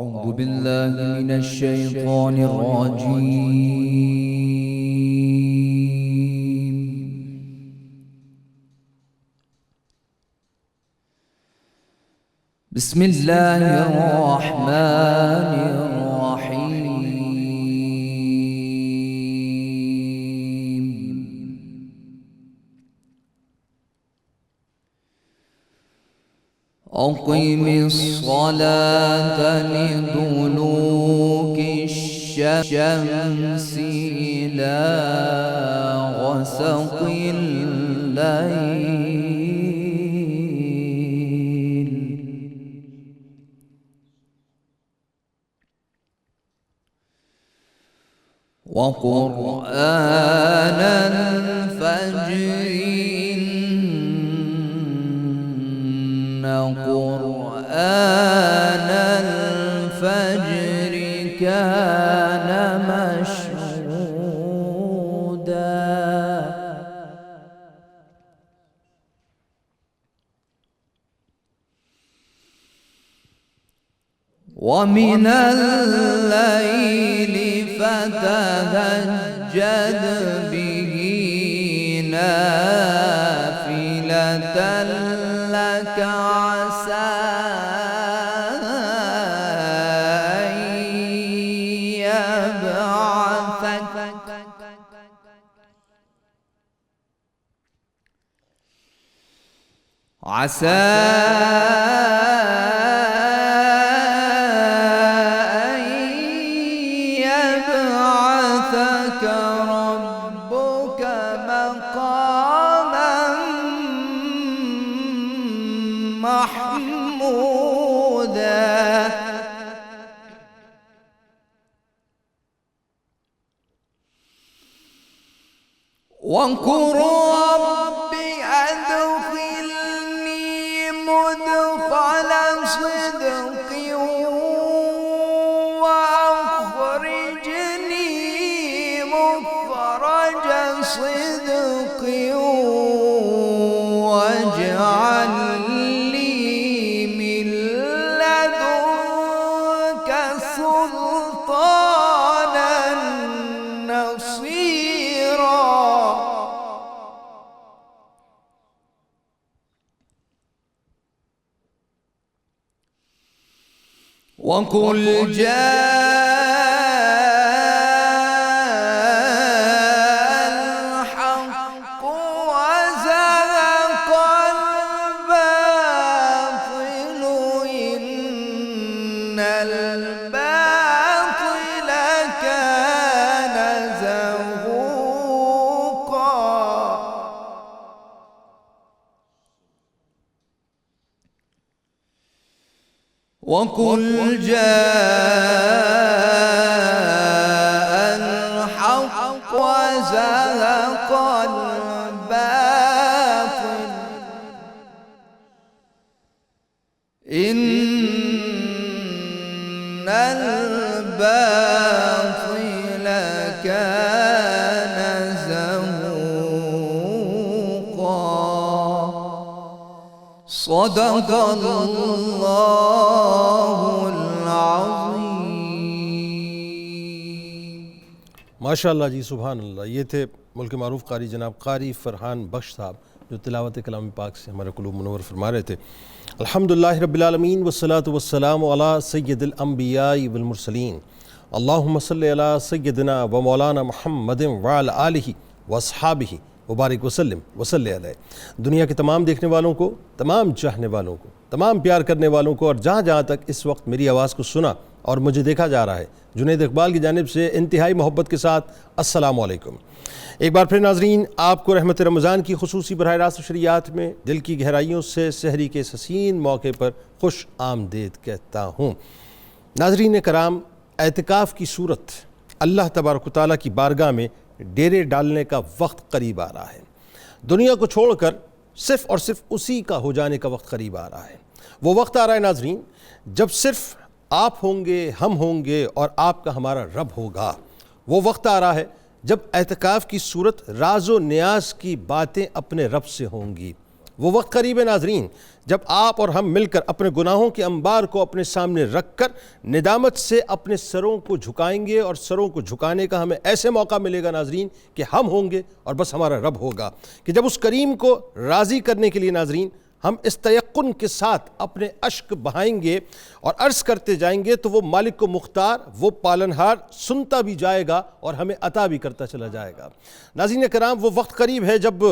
أعوذ بالله من الشيطان الرجيم. بسم الله الرحمن الرحيم. أقم الصلاة لدلوك الشمس إلى غسق الليل وقرآن الفجر إن قرآن الفجر كان مشهودا ومن الليل فتهجد به نافلة لك عسى أن يبعثك ربك مقاما محمودا وقل رب أدخلني مدخل صدق وأخرجني مخرج صدق واجعل لي من لدنك سلطانا نصيرا وقل جاء الحق وزهق الباطل إن الباطل كان زهوقا وقل جاء الحق وزهق الباطل إن الباطل كان زهوقا. صدق الله العظیم. ماشاءاللہ جی، سبحان اللہ. یہ تھے ملک معروف قاری جناب قاری فرحان بخش صاحب، جو تلاوت کلام پاک سے ہمارے قلوب منور فرما رہے تھے. الحمدللہ رب العالمین والصلاة والسلام علی سید الانبیاء والمرسلین. اللہم صلی علی سیدنا و مولانا محمد وعلی آلہ واصحابہ وبارک وسلم وصلی علیہ. دنیا کے تمام دیکھنے والوں کو، تمام چاہنے والوں کو، تمام پیار کرنے والوں کو، اور جہاں جہاں تک اس وقت میری آواز کو سنا اور مجھے دیکھا جا رہا ہے، جنید اقبال کی جانب سے انتہائی محبت کے ساتھ السلام علیکم. ایک بار پھر ناظرین، آپ کو رحمت رمضان کی خصوصی براہ راست شریعت میں دل کی گہرائیوں سے سحری کے اس حسین موقع پر خوش آمدید کہتا ہوں. ناظرین کرام، اعتکاف کی صورت اللہ تبارک و تعالیٰ کی بارگاہ میں ڈیرے ڈالنے کا وقت قریب آ رہا ہے. دنیا کو چھوڑ کر صرف اور صرف اسی کا ہو جانے کا وقت قریب آ رہا ہے. وہ وقت آ رہا ہے ناظرین جب صرف آپ ہوں گے، ہم ہوں گے اور آپ کا ہمارا رب ہوگا. وہ وقت آ رہا ہے جب اعتکاف کی صورت راز و نیاز کی باتیں اپنے رب سے ہوں گی. وہ وقت قریب ہے ناظرین جب آپ اور ہم مل کر اپنے گناہوں کے انبار کو اپنے سامنے رکھ کر ندامت سے اپنے سروں کو جھکائیں گے، اور سروں کو جھکانے کا ہمیں ایسے موقع ملے گا ناظرین کہ ہم ہوں گے اور بس ہمارا رب ہوگا، کہ جب اس کریم کو راضی کرنے کے لیے ناظرین ہم اس تیقن کے ساتھ اپنے اشک بہائیں گے اور عرض کرتے جائیں گے تو وہ مالک کو مختار، وہ پالنہار سنتا بھی جائے گا اور ہمیں عطا بھی کرتا چلا جائے گا۔ ناظرین کرام، وہ وقت قریب ہے جب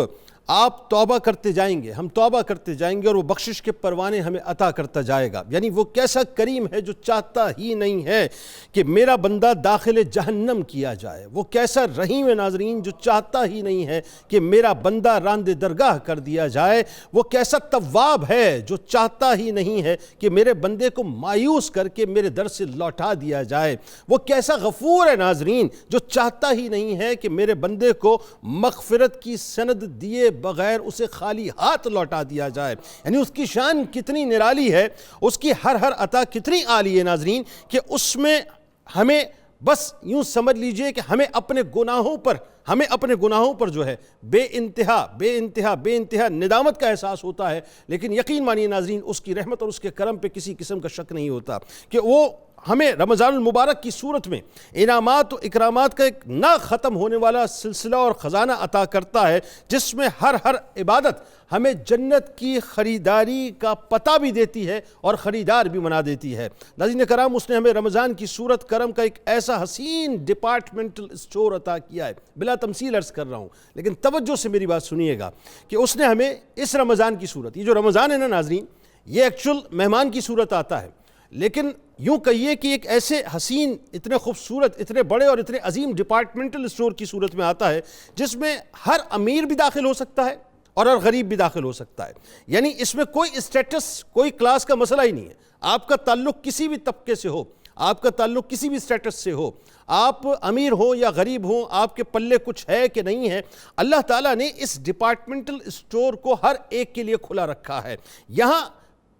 آپ توبہ کرتے جائیں گے، ہم توبہ کرتے جائیں گے اور وہ بخشش کے پروانے ہمیں عطا کرتا جائے گا۔ یعنی وہ کیسا کریم ہے جو چاہتا ہی نہیں ہے کہ میرا بندہ داخل جہنم کیا جائے، وہ کیسا رحیم ہے ناظرین جو چاہتا ہی نہیں ہے کہ میرا بندہ راندِ درگاہ کر دیا جائے، وہ کیسا تواب ہے جو چاہتا ہی نہیں ہے کہ میرے بندے کو مایوس کر کے میرے در سے لوٹا دیا جائے، وہ کیسا غفور ہے ناظرین جو چاہتا ہی نہیں ہے کہ میرے بندے کو مغفرت کی سند دیے بغیر اسے خالی ہاتھ لوٹا دیا جائے۔ یعنی اس کی شان کتنی نرالی ہے، اس کی ہر عطا کتنی عالی ہے ناظرین، کہ اس میں ہمیں بس یوں سمجھ لیجئے کہ ہمیں اپنے گناہوں پر جو ہے بے انتہا ندامت کا احساس ہوتا ہے، لیکن یقین مانیے ناظرین اس کی رحمت اور اس کے کرم پہ کسی قسم کا شک نہیں ہوتا کہ وہ ہمیں رمضان المبارک کی صورت میں انعامات و اکرامات کا ایک نہ ختم ہونے والا سلسلہ اور خزانہ عطا کرتا ہے، جس میں ہر عبادت ہمیں جنت کی خریداری کا پتہ بھی دیتی ہے اور خریدار بھی بنا دیتی ہے۔ ناظرین کرام، اس نے ہمیں رمضان کی صورت کرم کا ایک ایسا حسین ڈپارٹمنٹل اسٹور عطا کیا ہے، بلا تمثیل عرض کر رہا ہوں، لیکن توجہ سے میری بات سنیے گا کہ اس نے ہمیں اس رمضان کی صورت، یہ جو رمضان ہے نا ناظرین، یہ ایکچول مہمان کی صورت آتا ہے، لیکن یوں کہیے کہ ایک ایسے حسین، اتنے خوبصورت، اتنے بڑے اور اتنے عظیم ڈپارٹمنٹل اسٹور کی صورت میں آتا ہے، جس میں ہر امیر بھی داخل ہو سکتا ہے اور ہر غریب بھی داخل ہو سکتا ہے۔ یعنی اس میں کوئی اسٹیٹس، کوئی کلاس کا مسئلہ ہی نہیں ہے۔ آپ کا تعلق کسی بھی طبقے سے ہو، آپ کا تعلق کسی بھی اسٹیٹس سے ہو، آپ امیر ہوں یا غریب ہوں، آپ کے پلے کچھ ہے کہ نہیں ہے، اللہ تعالیٰ نے اس ڈپارٹمنٹل اسٹور کو ہر ایک کے لیے کھلا رکھا ہے۔ یہاں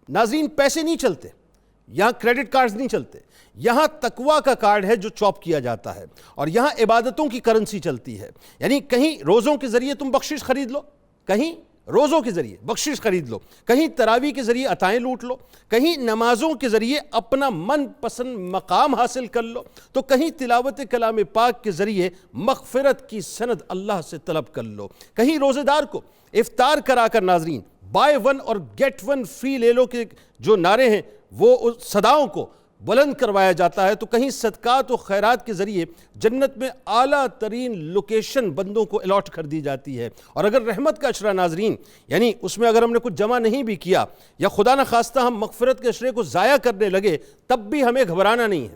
ناظرین پیسے نہیں چلتے، یہاں کریڈٹ کارڈز نہیں چلتے، یہاں تقویٰ کا کارڈ ہے جو چاپ کیا جاتا ہے، اور یہاں عبادتوں کی کرنسی چلتی ہے۔ یعنی کہیں روزوں کے ذریعے تم بخشش خرید لو، کہیں روزوں کے ذریعے بخشش خرید لو، کہیں تراویح کے ذریعے عطائیں لوٹ لو، کہیں نمازوں کے ذریعے اپنا من پسند مقام حاصل کر لو، تو کہیں تلاوت کلام پاک کے ذریعے مغفرت کی سند اللہ سے طلب کر لو، کہیں روزے دار کو افطار کرا کر ناظرین بائی ون اور گیٹ ون فری لے لو کے جو نعرے ہیں وہ صداؤں کو بلند کروایا جاتا ہے، تو کہیں صدقات و خیرات کے ذریعے جنت میں اعلیٰ ترین لوکیشن بندوں کو الاٹ کر دی جاتی ہے۔ اور اگر رحمت کا اشرہ ناظرین، یعنی اس میں اگر ہم نے کچھ جمع نہیں بھی کیا یا خدا نہ خواستہ ہم مغفرت کے اشرے کو ضائع کرنے لگے، تب بھی ہمیں گھبرانا نہیں ہے۔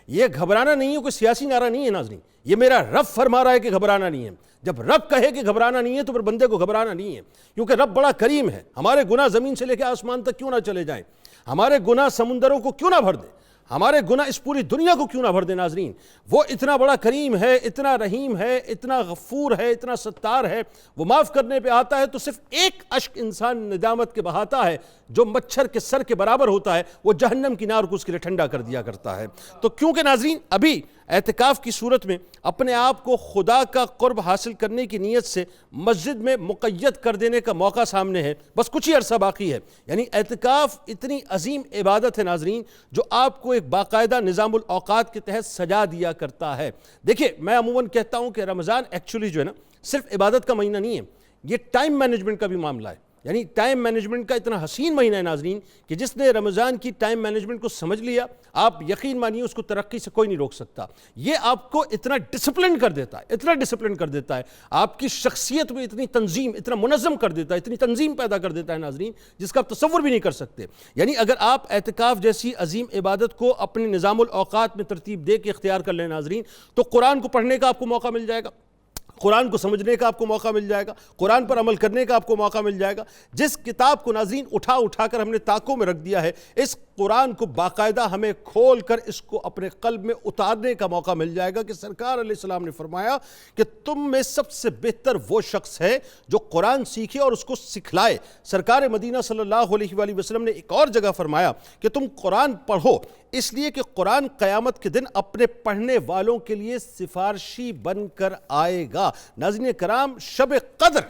یہ گھبرانا نہیں ہے، کوئی سیاسی نعرہ نہیں ہے ناظرین، یہ میرا رب فرما رہا ہے کہ گھبرانا نہیں ہے۔ جب رب کہے کہ گھبرانا نہیں ہے تو پھر بندے کو گھبرانا نہیں ہے، کیونکہ رب بڑا کریم ہے۔ ہمارے گناہ زمین سے لے کے آسمان تک کیوں نہ چلے جائیں، ہمارے گناہ سمندروں کو کیوں نہ بھر دے، ہمارے گناہ اس پوری دنیا کو کیوں نہ بھر دے ناظرین، وہ اتنا بڑا کریم ہے، اتنا رحیم ہے، اتنا غفور ہے، اتنا ستار ہے، وہ معاف کرنے پہ آتا ہے تو صرف ایک اشک انسان ندامت کے بہاتا ہے جو مچھر کے سر کے برابر ہوتا ہے، وہ جہنم کی نار کو اس کے لیے ٹھنڈا کر دیا کرتا ہے۔ تو کیونکہ ناظرین ابھی اعتکاف کی صورت میں اپنے آپ کو خدا کا قرب حاصل کرنے کی نیت سے مسجد میں مقید کر دینے کا موقع سامنے ہے، بس کچھ ہی عرصہ باقی ہے۔ یعنی اعتکاف اتنی عظیم عبادت ہے ناظرین جو آپ کو ایک باقاعدہ نظام الاوقات کے تحت سجا دیا کرتا ہے۔ دیکھیں، میں عموماً کہتا ہوں کہ رمضان ایکچولی جو ہے نا صرف عبادت کا مہینہ نہیں ہے، یہ ٹائم مینجمنٹ کا بھی معاملہ ہے۔ یعنی ٹائم مینجمنٹ کا اتنا حسین مہینہ ہے ناظرین کہ جس نے رمضان کی ٹائم مینجمنٹ کو سمجھ لیا، آپ یقین مانیے اس کو ترقی سے کوئی نہیں روک سکتا۔ یہ آپ کو اتنا ڈسپلن کر دیتا ہے، آپ کی شخصیت میں اتنی تنظیم، اتنا منظم کر دیتا ہے، اتنی تنظیم پیدا کر دیتا ہے ناظرین جس کا آپ تصور بھی نہیں کر سکتے۔ یعنی اگر آپ اعتکاف جیسی عظیم عبادت کو اپنے نظام الاوقات میں ترتیب دے کے اختیار کر لیں ناظرین، تو قرآن کو پڑھنے کا آپ کو موقع مل جائے گا، قرآن کو سمجھنے کا آپ کو موقع مل جائے گا، قرآن پر عمل کرنے کا آپ کو موقع مل جائے گا۔ جس کتاب کو ناظرین اٹھا کر ہم نے طاقوں میں رکھ دیا ہے، اس قرآن کو باقاعدہ ہمیں کھول کر اس کو اپنے قلب میں اتارنے کا موقع مل جائے گا کہ سرکار علیہ السلام نے فرمایا کہ تم میں سب سے بہتر وہ شخص ہے جو قرآن سیکھے اور اس کو سکھلائے۔ سرکار مدینہ صلی اللہ علیہ وآلہ وسلم نے ایک اور جگہ فرمایا کہ تم قرآن پڑھو، اس لیے کہ قرآن قیامت کے دن اپنے پڑھنے والوں کے لیے سفارشی بن کر آئے گا۔ ناظرین کرام، شب قدر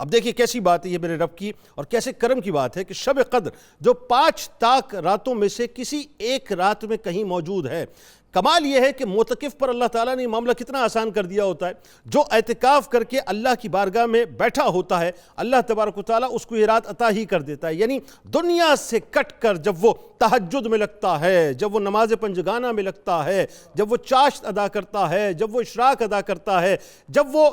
اب دیکھیے کیسی بات ہے یہ میرے رب کی، اور کیسے کرم کی بات ہے کہ شب قدر جو 5 تاک راتوں میں سے کسی ایک رات میں کہیں موجود ہے۔ کمال یہ ہے کہ معتکف پر اللہ تعالیٰ نے معاملہ کتنا آسان کر دیا ہوتا ہے۔ جو اعتکاف کر کے اللہ کی بارگاہ میں بیٹھا ہوتا ہے، اللہ تبارک و تعالیٰ اس کو یہ رات عطا ہی کر دیتا ہے۔ یعنی دنیا سے کٹ کر جب وہ تہجد میں لگتا ہے، جب وہ نماز پنجگانہ میں لگتا ہے، جب وہ چاشت ادا کرتا ہے، جب وہ اشراق ادا کرتا ہے، جب وہ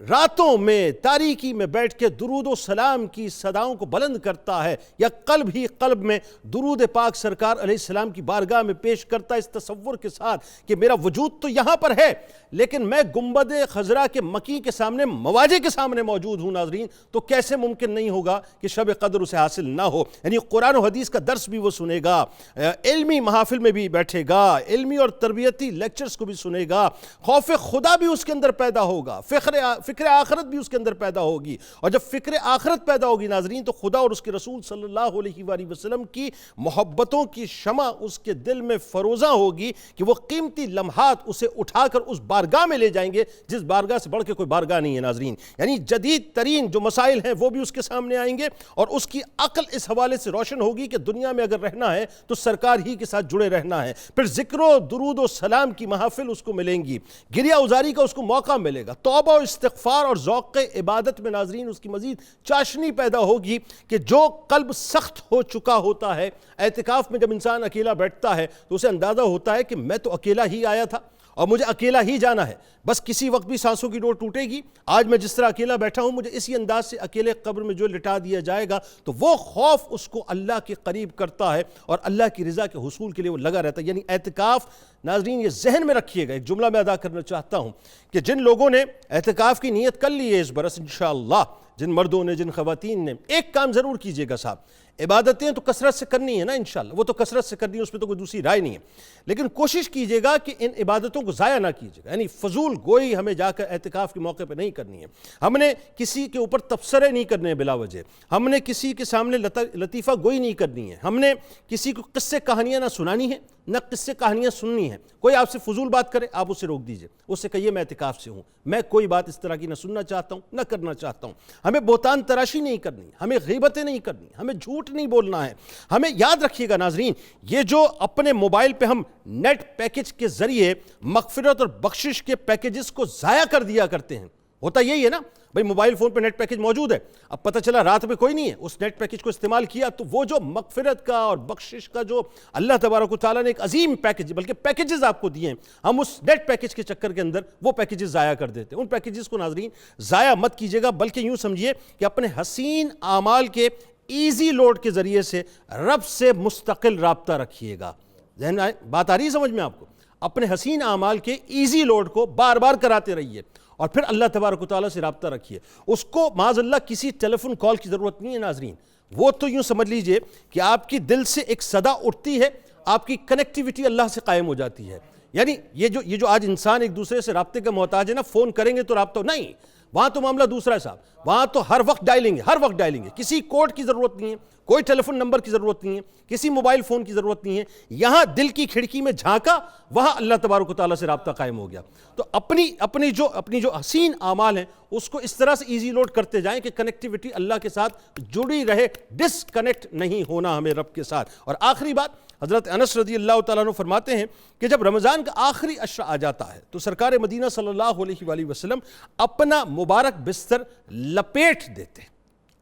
راتوں میں تاریکی میں بیٹھ کے درود و سلام کی صداؤں کو بلند کرتا ہے، یا قلب ہی قلب میں درود پاک سرکار علیہ السلام کی بارگاہ میں پیش کرتا ہے اس تصور کے ساتھ کہ میرا وجود تو یہاں پر ہے لیکن میں گنبد خضرا کے مکی کے سامنے، مواجہ کے سامنے موجود ہوں ناظرین، تو کیسے ممکن نہیں ہوگا کہ شب قدر اسے حاصل نہ ہو۔ یعنی قرآن و حدیث کا درس بھی وہ سنے گا، علمی محافل میں بھی بیٹھے گا، علمی اور تربیتی لیکچرز کو بھی سنے گا، خوف خدا بھی اس کے اندر پیدا ہوگا، فکر آخرت بھی اس کے اندر پیدا ہوگی، اور جب فکر آخرت پیدا ہوگی ناظرین تو خدا اور اس کے رسول صلی اللہ علیہ وآلہ وسلم کی محبتوں کی شمع اس کے دل میں فروزاں ہوگی کہ وہ قیمتی لمحات اسے اٹھا کر اس بارگاہ میں لے جائیں گے جس بارگاہ سے بڑھ کے کوئی بارگاہ نہیں ہے ناظرین۔ یعنی جدید ترین جو مسائل ہیں وہ بھی اس کے سامنے آئیں گے، اور اس کی عقل اس حوالے سے روشن ہوگی کہ دنیا میں اگر رہنا ہے تو سرکار ہی کے ساتھ جڑے رہنا ہے۔ پھر ذکر و درود و سلام کی محافل اس کو ملیں گی، گریہ ازاری کا اس کو موقع ملے گا، توبہ و استغفار اور ذوق عبادت میں ناظرین اس کی مزید چاشنی پیدا ہوگی کہ جو قلب سخت ہو چکا ہوتا ہے، اعتکاف میں جب انسان اکیلا بیٹھتا ہے تو اسے اندازہ ہوتا ہے کہ میں تو اکیلا ہی آیا تھا اور مجھے اکیلا ہی جانا ہے، بس کسی وقت بھی سانسوں کی ڈور ٹوٹے گی، آج میں جس طرح اکیلا بیٹھا ہوں مجھے اسی انداز سے اکیلے قبر میں جو لٹا دیا جائے گا، تو وہ خوف اس کو اللہ کے قریب کرتا ہے اور اللہ کی رضا کے حصول کے لیے وہ لگا رہتا ہے۔ یعنی اعتکاف ناظرین یہ ذہن میں رکھیے گا، ایک جملہ میں ادا کرنا چاہتا ہوں کہ جن لوگوں نے اعتکاف کی نیت کر لی ہے اس برس انشاءاللہ، جن مردوں نے، جن خواتین نے، ایک کام ضرور کیجئے گا صاحب، عبادتیں تو کثرت سے کرنی ہے نا انشاءاللہ، وہ تو کثرت سے کرنی ہے، اس پہ تو کوئی دوسری رائے نہیں ہے، لیکن کوشش کیجئے گا کہ ان عبادتوں کو ضائع نہ کیجئے گا۔ یعنی فضول گوئی ہمیں جا کر اعتکاف کے موقع پہ نہیں کرنی ہے، ہم نے کسی کے اوپر تبصرے نہیں کرنے ہیں بلا وجہ، ہم نے کسی کے سامنے لطیفہ گوئی نہیں کرنی ہے، ہم نے کسی کو قصے کہانیاں نہ سنانی ہیں نہ قصے کہانیاں سننی ہیں۔ کوئی آپ سے فضول بات کرے آپ اسے روک دیجئے، اس سے کہیے میں اعتکاف سے ہوں، میں کوئی بات اس طرح کی نہ سننا چاہتا ہوں نہ کرنا چاہتا ہوں۔ ہمیں بہتان تراشی نہیں کرنی، ہمیں غیبتیں نہیں کرنی، ہمیں جھوٹ نہیں بولنا ہے۔ ہمیں یاد رکھیے گا ناظرین، یہ جو اپنے موبائل پہ ہم نیٹ پیکج کے ذریعے مغفرت اور بخشش کے پیکجز کو ضائع کر دیا کرتے ہیں، ہوتا یہی ہے نا، بھئی موبائل فون پہ نیٹ پیکج موجود ہے، اب پتہ چلا رات میں کوئی نہیں ہے، اس نیٹ پیکج کو استعمال کیا تو وہ جو مغفرت کا اور بخشش کا جو اللہ تبارک و تعالیٰ نے ایک عظیم پیکج، بلکہ پیکجز آپ کو دیے ہیں، ہم اس نیٹ پیکج کے چکر کے اندر وہ پیکجز ضائع کر دیتے ہیں۔ ان پیکجز کو ناظرین ضائع مت کیجیے گا، بلکہ یوں سمجھیے کہ اپنے حسین اعمال کے ایزی لوڈ کے ذریعے سے رب سے مستقل رابطہ رکھیے گا۔ ذہن آئے بات آ رہی ہے سمجھ میں آپ کو؟ اپنے حسین اعمال کے ایزی لوڈ کو بار بار کراتے رہیے اور پھر اللہ تبارک و تعالیٰ سے رابطہ رکھیے۔ اس کو معاذ اللہ کسی ٹیلی فون کال کی ضرورت نہیں ہے ناظرین، وہ تو یوں سمجھ لیجئے کہ آپ کی دل سے ایک صدا اٹھتی ہے، آپ کی کنیکٹیویٹی اللہ سے قائم ہو جاتی ہے۔ یعنی یہ جو آج انسان ایک دوسرے سے رابطے کا محتاج ہے نا، فون کریں گے تو رابطہ نہیں، وہاں تو معاملہ دوسرا ہے صاحب، وہاں تو ہر وقت ڈائلنگ ہے، ہر وقت ڈائلنگ ہے، کسی کوڈ کی ضرورت نہیں ہے، کوئی ٹیلی فون نمبر کی ضرورت نہیں ہے، کسی موبائل فون کی ضرورت نہیں ہے، یہاں دل کی کھڑکی میں جھانکا، وہاں اللہ تبارک و تعالیٰ سے رابطہ قائم ہو گیا۔ تو اپنی جو حسین اعمال ہیں اس کو اس طرح سے ایزی لوڈ کرتے جائیں کہ کنیکٹیویٹی اللہ کے ساتھ جڑی رہے، ڈس کنیکٹ نہیں ہونا ہمیں رب کے ساتھ۔ اور آخری بات، حضرت انس رضی اللہ تعالیٰ عنہ فرماتے ہیں کہ جب رمضان کا آخری عشرہ آ جاتا ہے تو سرکار مدینہ صلی اللہ علیہ وآلہ وسلم اپنا مبارک بستر لپیٹ دیتے،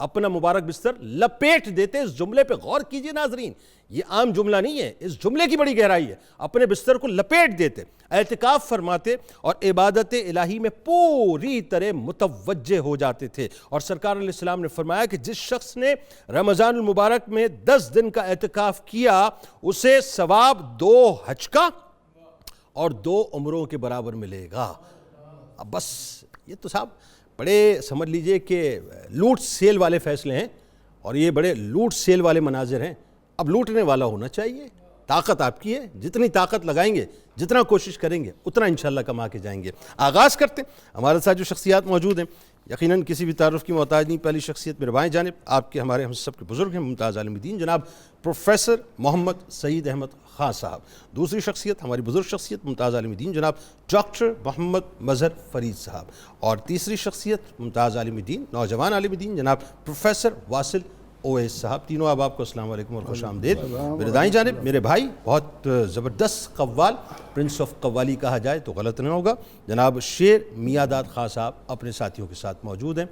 اپنا مبارک بستر لپیٹ دیتے۔ اس جملے پہ غور کیجئے ناظرین، یہ عام جملہ نہیں ہے، اس جملے کی بڑی گہرائی ہے، اپنے بستر کو لپیٹ دیتے، اعتکاف فرماتے اور عبادت الہی میں پوری طرح متوجہ ہو جاتے تھے۔ اور سرکار علیہ السلام نے فرمایا کہ جس شخص نے رمضان المبارک میں 10 دن کا اعتکاف کیا اسے ثواب 2 حج کا اور 2 عمروں کے برابر ملے گا۔ اب بس یہ تو صاحب بڑے سمجھ لیجئے کہ لوٹ سیل والے فیصلے ہیں اور یہ بڑے لوٹ سیل والے مناظر ہیں۔ اب لوٹنے والا ہونا چاہیے، طاقت آپ کی ہے، جتنی طاقت لگائیں گے، جتنا کوشش کریں گے اتنا انشاءاللہ کما کے جائیں گے۔ آغاز کرتے ہیں، ہمارے ساتھ جو شخصیات موجود ہیں یقیناً کسی بھی تعارف کی محتاج نہیں. پہلی شخصیت میرے بائیں جانب آپ کے ہمارے ہم سب کے بزرگ ہیں ممتاز عالم دین جناب پروفیسر محمد سعید احمد خان صاحب. دوسری شخصیت ہماری بزرگ شخصیت ممتاز عالم دین جناب ڈاکٹر محمد مظہر فرید صاحب. اور تیسری شخصیت ممتاز عالم دین نوجوان عالم دین جناب پروفیسر واصل اویس صاحب. تینوں آپ کو السلام علیکم اور خوش آمدید. میرے دائیں جانب میرے بھائی بہت زبردست قوال پرنس آف قوالی کہا جائے تو غلط نہیں ہوگا جناب شیر میاں داد خان صاحب اپنے ساتھیوں کے ساتھ موجود ہیں.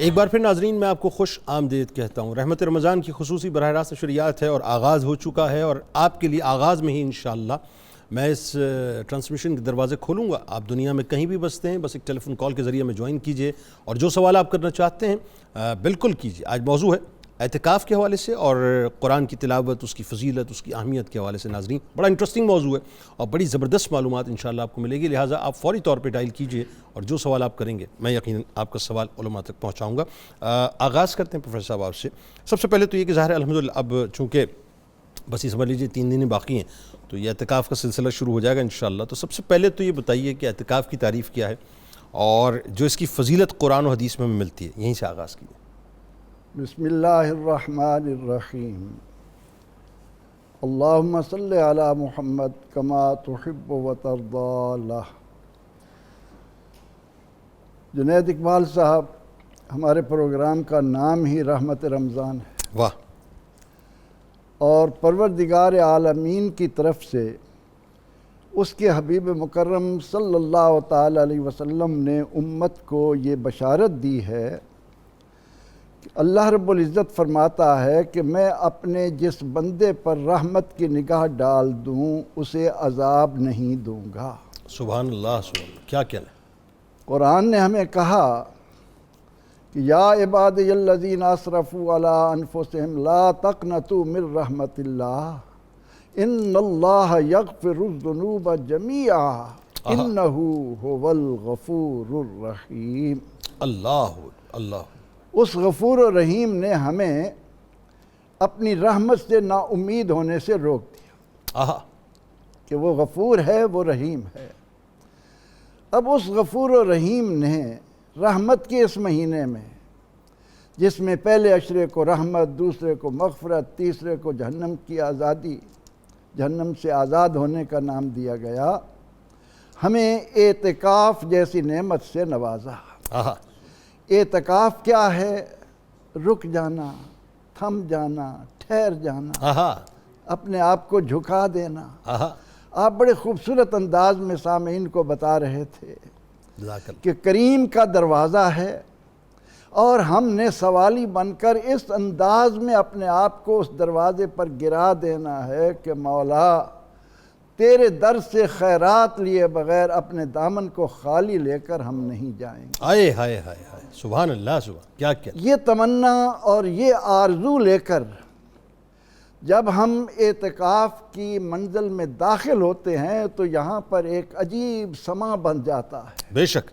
ایک بار پھر ناظرین میں آپ کو خوش آمدید کہتا ہوں. رحمت رمضان کی خصوصی براہ راست نشریات ہے اور آغاز ہو چکا ہے اور آپ کے لیے آغاز میں ہی انشاءاللہ میں اس ٹرانسمیشن کے دروازے کھولوں گا. آپ دنیا میں کہیں بھی بستے ہیں بس ایک ٹیلی فون کال کے ذریعے میں جوائن کیجئے اور جو سوال آپ کرنا چاہتے ہیں بالکل کیجئے. آج موضوع ہے اعتکاف کے حوالے سے اور قرآن کی تلاوت اس کی فضیلت اس کی اہمیت کے حوالے سے. ناظرین بڑا انٹرسٹنگ موضوع ہے اور بڑی زبردست معلومات انشاءاللہ آپ کو ملے گی, لہٰذا آپ فوری طور پہ ڈائل کیجئے اور جو سوال آپ کریں گے میں یقیناً آپ کا سوال علماء تک پہنچاؤں گا. آغاز کرتے ہیں پروفیسر صاحب آپ سے. سب سے پہلے تو یہ کہ ظاہر ہے الحمدللہ اب چونکہ بس یہ سمجھ لیجیے 3 دن باقی ہیں تو یہ اعتکاف کا سلسلہ شروع ہو جائے گا انشاءاللہ. تو سب سے پہلے تو یہ بتائیے کہ اعتکاف کی تعریف کیا ہے اور جو اس کی فضیلت قرآن و حدیث میں ملتی ہے, یہیں سے آغاز کیجیے. بسم اللہ الرحمن الرحیم. اللہم صلی علی محمد کما تحب و ترضی. جنید اقبال صاحب ہمارے پروگرام کا نام ہی رحمت رمضان ہے. واہ. اور پروردگار عالمین کی طرف سے اس کے حبیب مکرم صلی اللہ تعالی علیہ وسلم نے امت کو یہ بشارت دی ہے کہ اللہ رب العزت فرماتا ہے کہ میں اپنے جس بندے پر رحمت کی نگاہ ڈال دوں اسے عذاب نہیں دوں گا. سبحان اللہ سبحان اللہ. کیا کہنا ہے. قرآن نے ہمیں کہا کہ یا عبادی الذین اسرفوا علی انفسہم لا تقنطوا من رحمت اللہ ان اللہ یغفر الذنوب جمیعا انہ هو الغفور الرحیم. اللہ اللہ. اس غفور و رحیم نے ہمیں اپنی رحمت سے نا امید ہونے سے روک دیا کہ وہ غفور ہے وہ رحیم ہے. اب اس غفور و رحیم نے رحمت کے اس مہینے میں جس میں پہلے عشرے کو رحمت, دوسرے کو مغفرت, تیسرے کو جہنم کی آزادی, جہنم سے آزاد ہونے کا نام دیا گیا, ہمیں اعتکاف جیسی نعمت سے نوازا. اعتکاف کیا ہے؟ رک جانا, تھم جانا, ٹھہر جانا, اپنے آپ کو جھکا دینا. آپ بڑے خوبصورت انداز میں سامعین کو بتا رہے تھے کہ کریم کا دروازہ ہے اور ہم نے سوالی بن کر اس انداز میں اپنے آپ کو اس دروازے پر گرا دینا ہے کہ مولا تیرے در سے خیرات لیے بغیر اپنے دامن کو خالی لے کر ہم نہیں جائیں گے. آئے ہائے ہائے ہائے. سبحان اللہ سبحان. کیا کیا. یہ تمنا اور یہ آرزو لے کر جب ہم اعتکاف کی منزل میں داخل ہوتے ہیں تو یہاں پر ایک عجیب سما بن جاتا ہے. بے شک.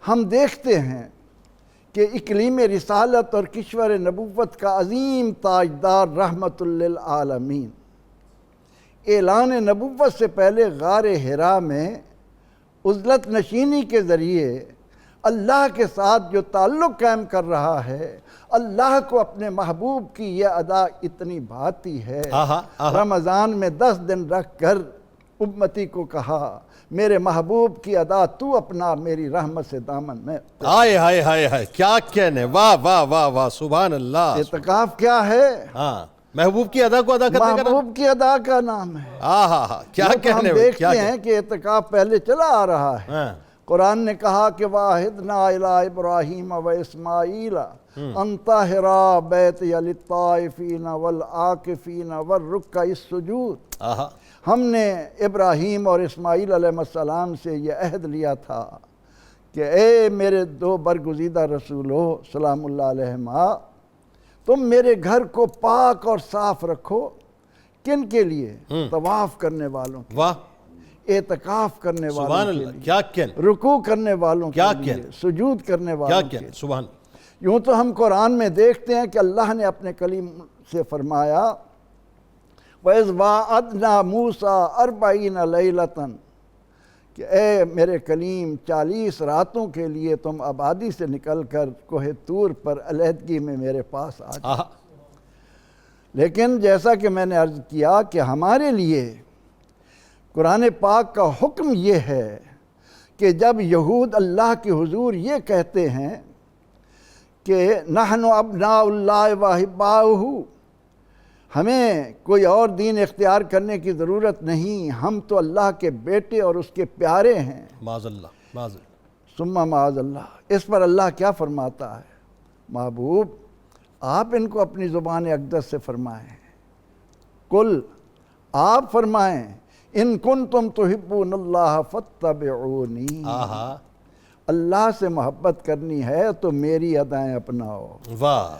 ہم دیکھتے ہیں کہ اقلیم رسالت اور کشور نبوت کا عظیم تاجدار رحمت للعالمین اعلان نبوت سے پہلے غار حرا میں عزلت نشینی کے ذریعے اللہ کے ساتھ جو تعلق قائم کر رہا ہے, اللہ کو اپنے محبوب کی یہ ادا اتنی بھاتی ہے. رمضان میں 10 دن رکھ کر امتی کو کہا میرے محبوب کی ادا تو اپنا میری رحمت سے دامن میں. آئے ہائے ہائے ہائے. کیا کہنے. واہ واہ واہ واہ. سبحان اللہ. اعتکاف کیا ہے؟ محبوب کی ادا کو ادا کرنے کا نام. محبوب کی ادا کا نام ہے. کیا کہنے. ہم دیکھتے ہیں کہ اعتکاف پہلے چلا آ رہا ہے. قرآن نے کہا کہ وَاحِدْنَا إِلَىٰ إِبْرَاہِيمَ وَإِسْمَاعِيلَ أَن طَاهِرَا بَيْتِيَ لِلطَّائِفِينَ وَالْعَاكِفِينَ وَالرُّكَّعِ السُّجُودِ. ہم نے ابراہیم اور اسماعیل علیہ السلام سے یہ عہد لیا تھا کہ اے میرے دو برگزیدہ رسولو سلام اللہ علیہما، تم میرے گھر کو پاک اور صاف رکھو۔ کن کے لیے؟ طواف کرنے والوں کے، واہ اعتکاف کرنے سبحان والوں کے اللہ، لیے، کیا کہنے، رکوع کرنے والوں کے کیا لیے، کہنے، سجود کرنے کیا والوں کے کہنے، لیے۔ سبحان یوں تو ہم قرآن میں دیکھتے ہیں کہ اللہ نے اپنے کلیم سے فرمایا وَإِذْ وَعَدْنَا مُوسَىٰ 40 لَيْلَةً کہ اے میرے کلیم 40 راتوں کے لیے تم آبادی سے نکل کر کوہ طور پر علیحدگی میں میرے پاس آ جاؤ۔ آہا، لیکن جیسا کہ میں نے عرض کیا کہ ہمارے لیے قرآن پاک کا حکم یہ ہے کہ جب یہود اللہ کے حضور یہ کہتے ہیں کہ نحن ابناء اللہ واحباؤہ، ہمیں کوئی اور دین اختیار کرنے کی ضرورت نہیں، ہم تو اللہ کے بیٹے اور اس کے پیارے ہیں، معاذ اللہ، معاذ اللہ، ثم معاذ اللہ۔ اس پر اللہ کیا فرماتا ہے؟ محبوب آپ ان کو اپنی زبان اقدس سے فرمائیں، کل آپ فرمائیں ان کنتم تحبون اللہ فاتبعونی، آہا، اللہ سے محبت کرنی ہے تو میری ادائیں اپناؤ، واہ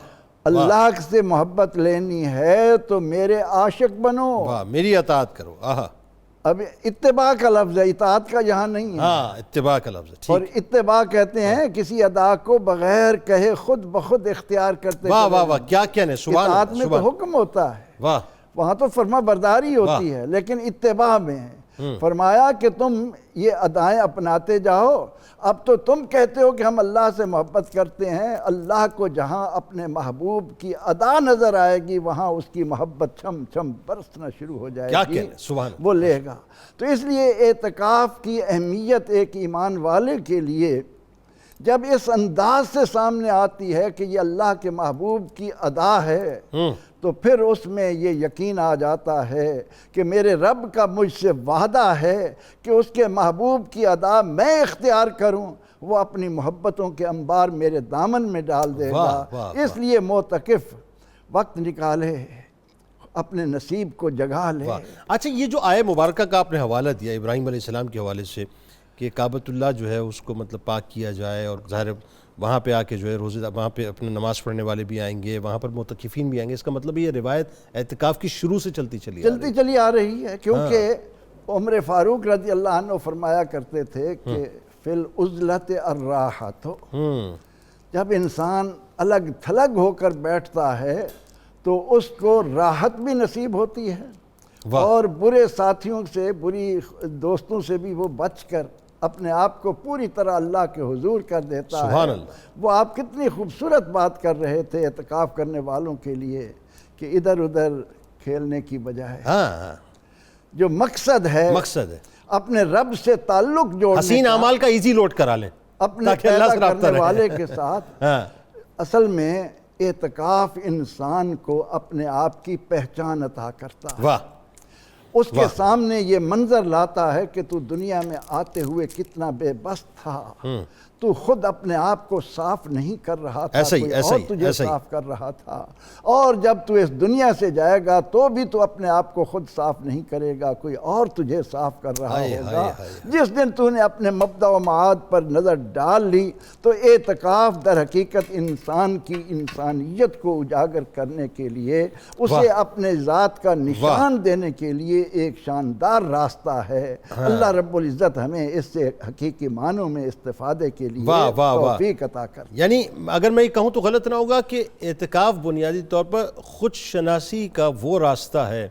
اللہ سے محبت لینی ہے تو میرے عاشق بنو۔ واہ، میری اطاعت کرو، آہا، اب اتباع کا لفظ ہے، اطاعت کا یہاں نہیں ہے، ہاں اتباع کا لفظ ہے، اور ٹھیک، اتباع کہتے ہیں کسی ادا کو بغیر کہے خود بخود اختیار کرتے واہ چلے واہ واہ، جانا۔ کیا کہنے، سبحان اطاعت اللہ، میں سبحان تو حکم ہوتا ہے، واہ، وہاں تو فرما برداری ہوتی ہے، لیکن اتباع میں ہے۔ فرمایا کہ تم یہ ادائیں اپناتے جاؤ۔ اب تو تم کہتے ہو کہ ہم اللہ سے محبت کرتے ہیں، اللہ کو جہاں اپنے محبوب کی ادا نظر آئے گی وہاں اس کی محبت چھم چھم برسنا شروع ہو جائے کیا گی، کہنے، سبحان اللہ، وہ لے گا۔ تو اس لیے اعتکاف کی اہمیت ایک ایمان والے کے لیے جب اس انداز سے سامنے آتی ہے کہ یہ اللہ کے محبوب کی ادا ہے، تو پھر اس میں یہ یقین آ جاتا ہے کہ میرے رب کا مجھ سے وعدہ ہے کہ اس کے محبوب کی ادا میں اختیار کروں، وہ اپنی محبتوں کے انبار میرے دامن میں ڈال دے واہ، گا۔ واہ، اس لیے معتکف وقت نکالے، اپنے نصیب کو جگا لے۔ اچھا، یہ جو آیہ مبارکہ کا آپ نے حوالہ دیا ابراہیم علیہ السلام کے حوالے سے کہ کعبۃ اللہ جو ہے اس کو مطلب پاک کیا جائے، اور ظاہر وہاں پہ آ کے جو ہے روزے وہاں پہ اپنے نماز پڑھنے والے بھی آئیں گے، وہاں پر معتکفین بھی آئیں گے، اس کا مطلب یہ روایت اعتکاف کی شروع سے چلتی چلی آ رہی ہے، کیونکہ عمر فاروق رضی اللہ عنہ فرمایا کرتے تھے کہ فی العزلۃ الراحۃ، جب انسان الگ تھلگ ہو کر بیٹھتا ہے تو اس کو راحت بھی نصیب ہوتی ہے، اور برے ساتھیوں سے، بری دوستوں سے بھی وہ بچ کر اپنے آپ کو پوری طرح اللہ کے حضور کر دیتا ہے۔ سبحان اللہ۔ وہ آپ کتنی خوبصورت بات کر رہے تھے اعتکاف کرنے والوں کے لیے کہ ادھر ادھر کھیلنے کی بجائے جو مقصد ہے اپنے رب سے تعلق جوڑنے، حسین اعمال کا ایزی لوڈ کرا لیں اپنے پیدا کرنے والے کے ساتھ۔ اصل میں اعتکاف انسان کو اپنے آپ کی پہچان عطا کرتا ہے، اس کے سامنے یہ منظر لاتا ہے کہ تو دنیا میں آتے ہوئے کتنا بے بس تھا، تو خود اپنے آپ کو صاف نہیں کر رہا تھا، کوئی اور تجھے صاف کر رہا تھا، اور جب تو اس دنیا سے جائے گا تو بھی تو اپنے آپ کو خود صاف نہیں کرے گا، کوئی اور تجھے صاف کر رہا ہوگا۔ جس دن تو نے اپنے مبدأ و معاد پر نظر ڈال لی تو اعتکاف در حقیقت انسان کی انسانیت کو اجاگر کرنے کے لیے، اسے اپنے ذات کا نشان دینے کے لیے ایک شاندار راستہ ہے۔ اللہ رب العزت ہمیں اس سے حقیقی معنوں میں استفادے کے لیے توفیق عطا کر۔ یعنی اگر میں یہ کہوں تو غلط نہ ہوگا کہ اعتکاف بنیادی طور پر خود شناسی کا وہ راستہ ہے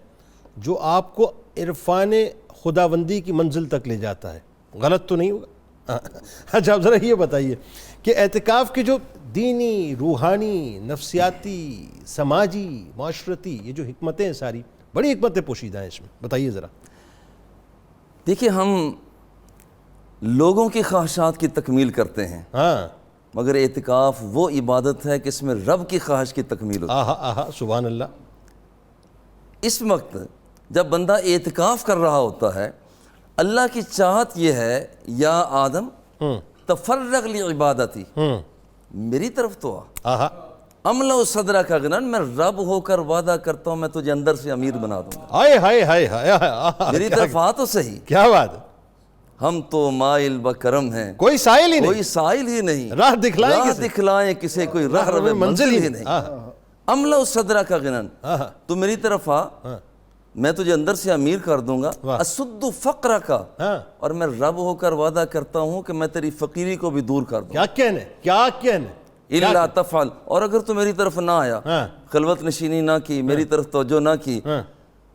جو آپ کو عرفان خداوندی کی منزل تک لے جاتا ہے، غلط تو نہیں ہوگا؟ اچھا، آپ ذرا یہ بتائیے کہ اعتکاف کے جو دینی، روحانی، نفسیاتی، سماجی، معاشرتی یہ جو حکمتیں ہیں، ساری بڑی حکمتیں پوشیدہ ہیں اس میں، بتائیے ذرا۔ دیکھیے، ہم لوگوں کی خواہشات کی تکمیل کرتے ہیں، مگر اعتکاف وہ عبادت ہے کہ اس میں رب کی خواہش کی تکمیل ہوتی ہے۔ آہا، سبحان اللہ۔ اس وقت جب بندہ اعتکاف کر رہا ہوتا ہے، اللہ کی چاہت یہ ہے، یا آدم تفرغ لعبادتی، میری طرف تو آ، املأ صدرک غناً، میں رب ہو کر وعدہ کرتا ہوں میں تجھے اندر سے امیر بنا دوں گا، ہائے ہائے ہائے ہائے، میری طرف آ تو صحیح۔ کیا بات ہے! ہم تو مائل بکرم ہیں، کوئی سائل ہی نہیں، کوئی سائل ہی نہیں، راہ دکھلائیں راہ کسے؟ دکھلائیں کسے، کوئی راہ رو منزل ہی نہیں۔ املا صدرہ کا غنن، تو میری طرف آ، میں تجھے اندر سے امیر کر دوں گا، اسد فقرہ کا، اور میں رب ہو کر وعدہ کرتا ہوں کہ میں تیری فقیری کو بھی دور کر دوں کیا کہنے، کیا کہنے، الا تفعل، اور اگر تو میری طرف نہ آیا، خلوت نشینی نہ کی، میری طرف توجہ نہ کی،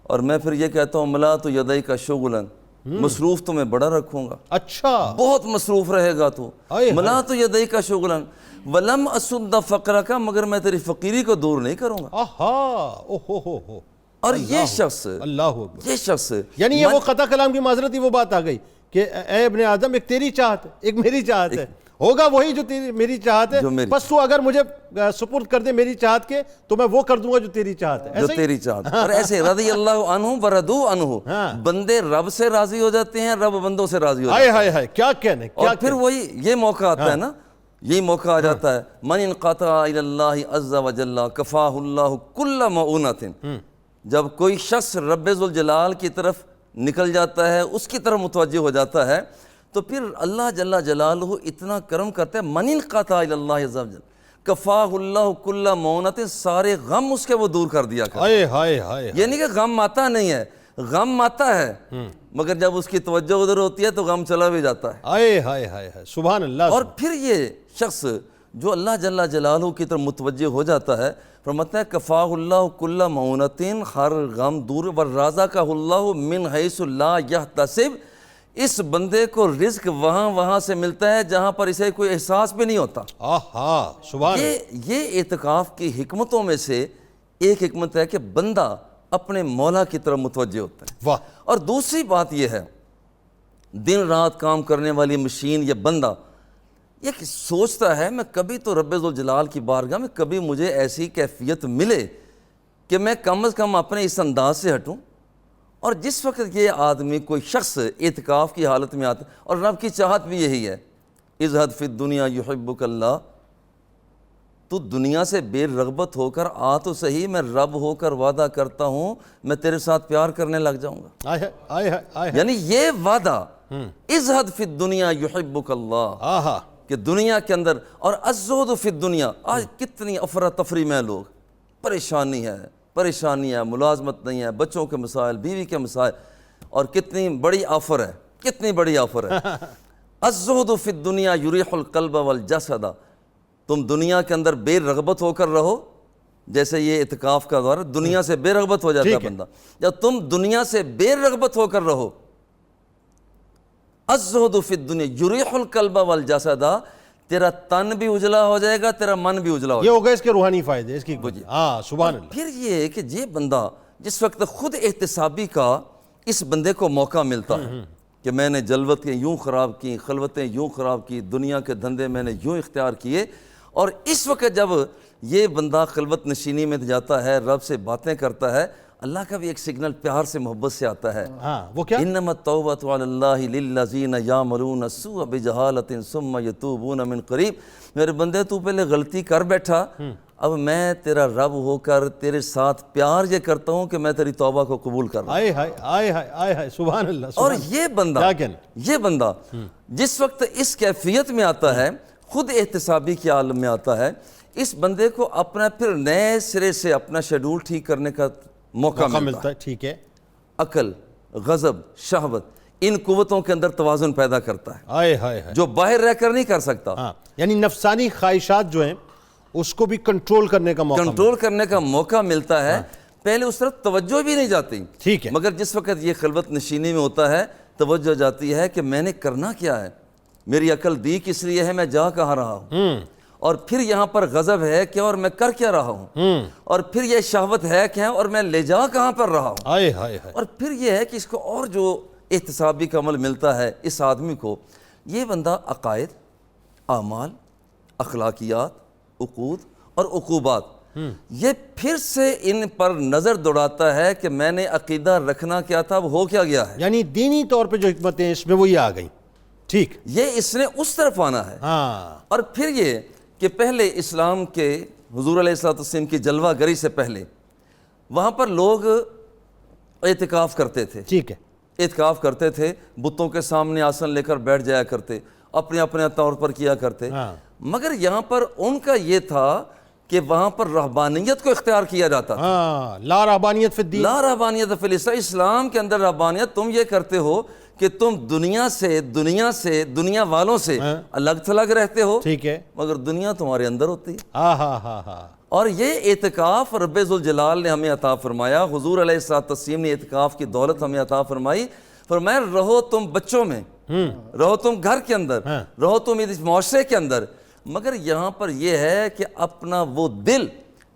اور میں پھر یہ کہتا ہوں ملا تو یدئی کا شغلن، مصروف تو میں بڑا رکھوں گا، اچھا بہت مصروف رہے گا تو، آئے ملا تو یدئی کا شغلن ولم اسد فقرہ کا، مگر میں تیری فقیری کو دور نہیں کروں گا۔ آہا، اوہ ہو ہو، اور یہ شخص، اللہ اکبر، یہ شخص یعنی یہ وہ قطع کلام کی معذرت ہی وہ بات آ گئی کہ اے ابن آدم، ایک تیری چاہت ہے، ایک میری چاہت ہے، ہوگا وہی جو میری چاہت ہے، بس تو اگر مجھے سپرد کر دے میری چاہت کے تو میں وہ کر دوں گا جو تیری چاہت ہے، جو تیری چاہت، اور ایسے رضی اللہ عنہ ورضوا عنہ، بندے رب سے راضی ہو جاتے ہیں، رب بندوں سے راضی ہو جاتے ہیں۔ ہائے ہائے ہائے، کیا کہنے، کیا اور پھر وہی یہ موقع آتا ہے نا، یہی موقع آ جاتا ہے، من انقطع الی اللہ عز وجل کفاہ اللہ کل معونۃ، جب کوئی شخص رب ذوالجلال کی طرف نکل جاتا ہے، اس کی طرف متوجہ ہو جاتا ہے، تو پھر اللہ جل جلالہ اتنا کرم کرتا ہے، من انقطع الی اللہ عز وجل کفاہ اللہ کل معونۃ، سارے غم اس کے وہ دور کر دیا کرتا ہے۔ ہائے ہائے ہائے، یعنی کہ غم آتا نہیں ہے، غم آتا ہے، مگر جب اس کی توجہ ادھر ہوتی ہے تو غم چلا بھی جاتا ہے۔ ہائے ہائے ہائے ہائے، سبحان اللہ۔ اور پھر یہ شخص جو اللہ جل جلالہ کی طرف متوجہ ہو جاتا ہے، فرماتا ہے کفاہ اللہ کل معونۃ، ہر غم دور، ورزقہ اللہ من حیث لا یحتسب، اس بندے کو رزق وہاں سے ملتا ہے جہاں پر اسے کوئی احساس بھی نہیں ہوتا۔ آہا، سبحان اللہ۔ یہ اعتکاف کی حکمتوں میں سے ایک حکمت ہے کہ بندہ اپنے مولا کی طرف متوجہ ہوتا ہے۔ واہ، اور دوسری بات یہ ہے، دن رات کام کرنے والی مشین، یہ بندہ یہ سوچتا ہے میں کبھی تو رب ذوالجلال کی بارگاہ میں کبھی مجھے ایسی کیفیت ملے کہ میں کم از کم اپنے اس انداز سے ہٹوں۔ اور جس وقت یہ آدمی کوئی شخص اعتکاف کی حالت میں آتا ہے، اور رب کی چاہت بھی یہی ہے، اذہب فی الدنیا یحبک اللہ، تو دنیا سے بے رغبت ہو کر آ تو صحیح، میں رب ہو کر وعدہ کرتا ہوں میں تیرے ساتھ پیار کرنے لگ جاؤں گا۔ آئے آئے آئے، یعنی یہ وعدہ، اذہب فی الدنیا یحبک اللہ، آہا، کہ دنیا کے اندر، اور الزہد فی الدنیا، آج کتنی افراتفری میں لوگ، پریشانی ہے، ملازمت نہیں ہے، بچوں کے مسائل، بیوی کے مسائل، اور کتنی بڑی آفر ہے، کتنی بڑی آفر ہے۔ الزہد فی الدنیا یریح القلب والجسد، تم دنیا کے اندر بے رغبت ہو کر رہو، جیسے یہ اعتکاف کا دور ہے، دنیا سے بے رغبت ہو جاتا ہے بندہ، جب تم دنیا سے بے رغبت ہو کر رہو، الزہد فی الدنیا یریح القلب والجسد، تیرا تن بھی اجلا ہو جائے گا، تیرا من بھی اجلا ہو یہ جائے گا۔ ہو گئے اس کے روحانی فائدے، اس کی ہاں، سبحان اللہ۔ پھر یہ ہے کہ یہ بندہ جس وقت خود احتسابی کا اس بندے کو موقع ملتا ہے کہ میں نے جلوتیں یوں خراب کی، خلوتیں یوں خراب کی، دنیا کے دھندے میں نے یوں اختیار کیے، اور اس وقت جب یہ بندہ خلوت نشینی میں جاتا ہے، رب سے باتیں کرتا ہے، اللہ کا بھی ایک سگنل پیار سے محبت سے آتا ہے، ہاں، وہ کیا؟ انما التوبۃ علی اللہ للذین یعملون السوء بجہالۃ ثم یتوبون من قریب، میرے بندے تو پہلے غلطی کر بیٹھا، اب میں تیرا رب ہو کر تیرے ساتھ پیار یہ کرتا ہوں کہ میں تیری توبہ کو قبول کر رہا ہوں۔ آئے ہائے آئے ہائے آئے ہائے، سبحان اللہ۔ اور یہ بندہ، کیا کہنا؟ یہ بندہ جس وقت اس کیفیت میں آتا ہے، خود احتسابی کے عالم میں آتا ہے، اس بندے کو اپنا پھر نئے سرے سے اپنا شیڈول ٹھیک کرنے کا موقع ملتا ہے۔ ٹھیک ہے، عقل، غضب، شہوت، ان قوتوں کے اندر توازن پیدا کرتا ہے، آئے ہائے ہائے، جو باہر رہ کر نہیں کر سکتا۔ ہاں، یعنی نفسانی خواہشات جو ہیں اس کو بھی کنٹرول کرنے کا موقع کنٹرول کرنے کا موقع ملتا ہے، پہلے اس طرف توجہ بھی نہیں جاتی، ٹھیک ہے، مگر جس وقت یہ خلوت نشینی میں ہوتا ہے توجہ جاتی ہے کہ میں نے کرنا کیا ہے، میری عقل دی کس لیے ہے، میں جا کہاں رہا ہوں، اور پھر یہاں پر غضب ہے کہ اور میں کر کیا رہا ہوں، اور پھر یہ شہوت ہے کہ اور میں لے جا کہاں پر رہا ہوں، آئے ہائے ہائے، اور پھر یہ ہے کہ اس کو اور جو احتسابی کا عمل ملتا ہے اس آدمی کو، یہ بندہ عقائد، اعمال، اخلاقیات، عقود اور عقوبات، یہ پھر سے ان پر نظر دوڑاتا ہے کہ میں نے عقیدہ رکھنا کیا تھا، اب ہو کیا گیا ہے، یعنی دینی طور پہ جو حکمتیں اس میں وہی آ گئیں، ٹھیک، یہ اس نے اس طرف آنا ہے۔ ہاں، اور پھر یہ کہ پہلے اسلام کے حضور علیہ السلام کی جلوہ گری سے پہلے وہاں پر لوگ اعتکاف کرتے تھے، ٹھیک ہے، اعتکاف کرتے تھے، بتوں کے سامنے آسن لے کر بیٹھ جایا کرتے، اپنے اپنے طور پر کیا کرتے، مگر یہاں پر ان کا یہ تھا کہ وہاں پر رہبانیت کو اختیار کیا جاتا تھا. لا رہبانیت فی الدین، لا رہبانیت فی الاسلام، اسلام کے اندر رہبانیت تم یہ کرتے ہو کہ تم دنیا سے دنیا والوں سے الگ تھلگ رہتے ہو، ٹھیک ہے، مگر دنیا تمہارے اندر ہوتی ہے. ہاں. اور یہ اعتکاف رب ذوالجلال نے ہمیں عطا فرمایا، حضور علیہ الصلوۃ والتسلیم نے اعتکاف کی دولت ہمیں عطا فرمائی. فرمایا رہو تم بچوں میں، رہو تم گھر کے اندر، رہو تم اس معاشرے کے اندر، مگر یہاں پر یہ ہے کہ اپنا وہ دل،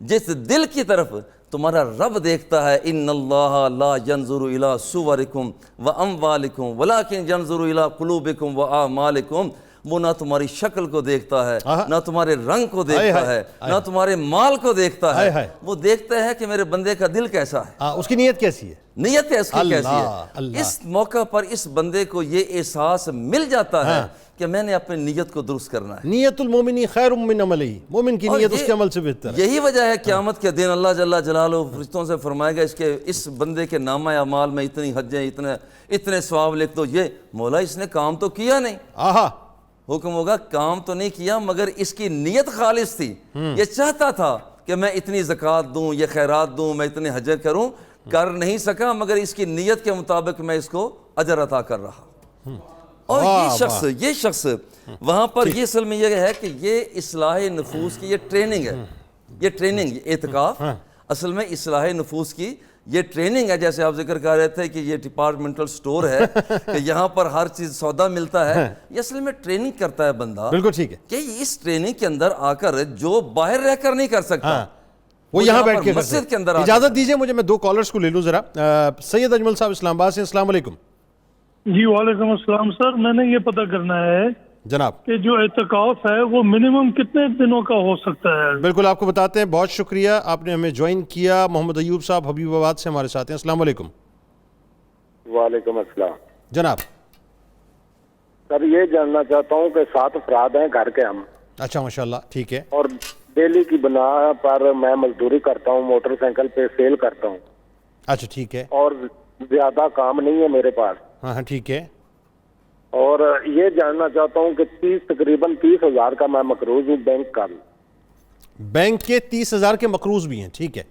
جس دل کی طرف تمہارا رب دیکھتا ہے، ان اللہ لا ينظر الى صورکم واموالکم ولکن ينظر الى قلوبکم واعمالکم. وہ نہ تمہاری شکل کو دیکھتا ہے، نہ تمہارے رنگ کو دیکھتا ہے، نہ تمہارے مال کو دیکھتا ہے، وہ دیکھتا ہے کہ میرے بندے کا دل کیسا ہے، اس کی نیت کیسی ہے، نیت اس کی کیسی ہے. اس موقع پر اس بندے کو یہ احساس مل جاتا ہے کہ میں نے اپنی نیت کو درست کرنا ہے. نیت المومن خیر من عملہ، مومن کی نیت اس کے عمل سے بہتر ہے. یہی وجہ ہے قیامت کے دن اللہ جل جلالہ فرشتوں سے فرمائے گا اس بندے کے نامہ اعمال میں اتنی حجیں، اتنے ثواب لکھ دو. یہ مولا اس نے کام تو کیا نہیں. حکم ہوگا کام تو نہیں کیا مگر اس کی نیت خالص تھی. یہ چاہتا تھا کہ میں اتنی زکوٰۃ دوں، یہ خیرات دوں، میں اتنے حج کروں، کر نہیں سکا، مگر اس کی نیت کے مطابق میں اس کو اجر عطا کر رہا. اور یہ شخص وہاں پر یہ اصل میں یہ ہے کہ یہ اصلاح نفوس کی یہ ٹریننگ ہے. یہ ٹریننگ اعتکاف اصل میں اصلاح نفوس کی یہ ٹریننگ ہے. جیسے آپ ذکر کر رہے تھے کہ یہ ڈپارٹمنٹل سٹور ہے کہ یہاں پر ہر چیز سودا ملتا ہے. یہ اصل میں ٹریننگ کرتا ہے بندہ. بالکل ٹھیک ہے کہ اس ٹریننگ کے اندر آ کر جو باہر رہ کر نہیں کر سکتا وہ یہاں بیٹھ کے مسجد کے اندر. اجازت دیجئے مجھے، میں 2 کالرز کو لے لوں ذرا. سید اجمل صاحب اسلام آباد سے، السلام علیکم. جی وعلیکم السلام. سر میں نے یہ پتہ کرنا ہے جناب کہ جو اعتکاف ہے وہ منیمم کتنے دنوں کا ہو سکتا ہے؟ بالکل آپ کو بتاتے ہیں. بہت شکریہ آپ نے ہمیں جوائن کیا. محمد ایوب صاحب حبیب آباد سے ہمارے ساتھ ہیں. السلام علیکم. وعلیکم السلام. جناب سر یہ جاننا چاہتا ہوں کہ 7 افراد ہیں گھر کے ہم. اچھا ماشاءاللہ، ٹھیک ہے. اور ڈیلی کی بنا پر میں مزدوری کرتا ہوں، موٹر سائیکل پہ سیل کرتا ہوں. اچھا ٹھیک ہے. اور زیادہ کام نہیں ہے میرے پاس. ہاں ٹھیک ہے. اور یہ جاننا چاہتا ہوں کہ تقریباً 30,000 کا میں مقروض ہوں بینک کا. بینک کے 30,000 کے مقروض بھی ہیں، ٹھیک ہے.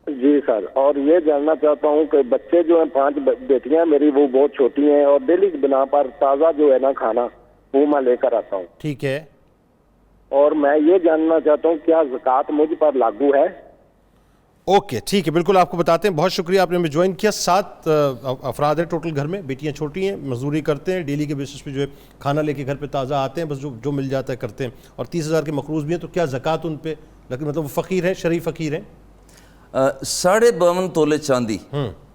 جی سر. اور یہ جاننا چاہتا ہوں کہ بچے جو ہیں 5 بیٹیاں میری وہ بہت چھوٹی ہیں، اور ڈیلی کی بنا پر تازہ جو ہے نا کھانا وہ میں لے کر آتا ہوں. ٹھیک ہے. اور میں یہ جاننا چاہتا ہوں کیا زکوٰۃ مجھ پر لاگو ہے؟ اوکے ٹھیک ہے، بالکل آپ کو بتاتے ہیں. بہت شکریہ آپ نے ہمیں جوائن کیا. 7 افراد ہیں ٹوٹل گھر میں. بیٹیاں چھوٹی ہیں، مزدوری کرتے ہیں، ڈیلی کے بیسس پہ جو ہے کھانا لے کے گھر پہ تازہ آتے ہیں، بس جو مل جاتا ہے کرتے ہیں. اور 30,000 کے مقروض بھی ہیں. تو کیا زکوٰۃ ان پہ، لیکن مطلب وہ فقیر ہیں، شرعی فقیر ہیں؟ 52.5 تولے چاندی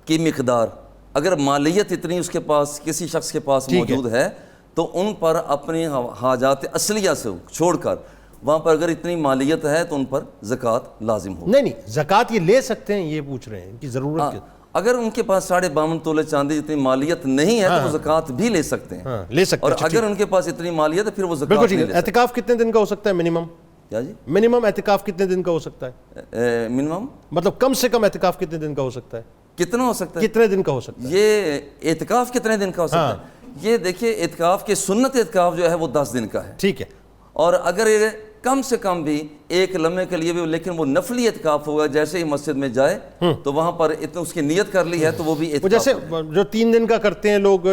کی مقدار اگر مالیت اتنی اس کے پاس کسی شخص کے پاس موجود ہے تو ان پر اپنی حاجات اصلیہ سے چھوڑ کر وہاں پر اگر اتنی مالیت ہے تو ان پر زکوٰۃ لازم ہو. نہیں زکوٰۃ یہ لے سکتے ہیں، یہ پوچھ رہے ہیں ان کی ضرورت. اگر ان کے پاس 52.5 تولے چاندی جتنی مالیت نہیں ہے تو وہ زکوٰۃ بھی لے سکتے ہیں. لے سکتے ہیں. اور اگر ان کے پاس اتنی مالیت ہے پھر وہ زکوٰۃ نہیں لے سکتے. اعتکاف کتنے دن کا ہو سکتا ہے منیمم؟ کیا جی منیمم اعتکاف کتنے دن کا ہو سکتا ہے؟ منیمم مطلب کم سے کم اعتکاف کتنے دن کا ہو سکتا ہے؟ کتنا ہو سکتا ہے؟ کتنے دن کا ہو سکتا ہے؟ یہ اعتکاف کتنے دن کا ہو سکتا ہے؟ یہ دیکھیے اعتکاف کے سنت اعتکاف جو ہے وہ 10 دن کا ہے. ٹھیک ہے. اور اگر یہ کم سے کم بھی ایک لمحے کے لیے بھی، لیکن وہ نفلی اعتکاف ہوگا، جیسے ہی مسجد میں جائے تو وہاں پر اتنا اس کی نیت کر لی ہے تو وہ بھی اعتکاف. جیسے جو 3 دن کا کرتے ہیں لوگ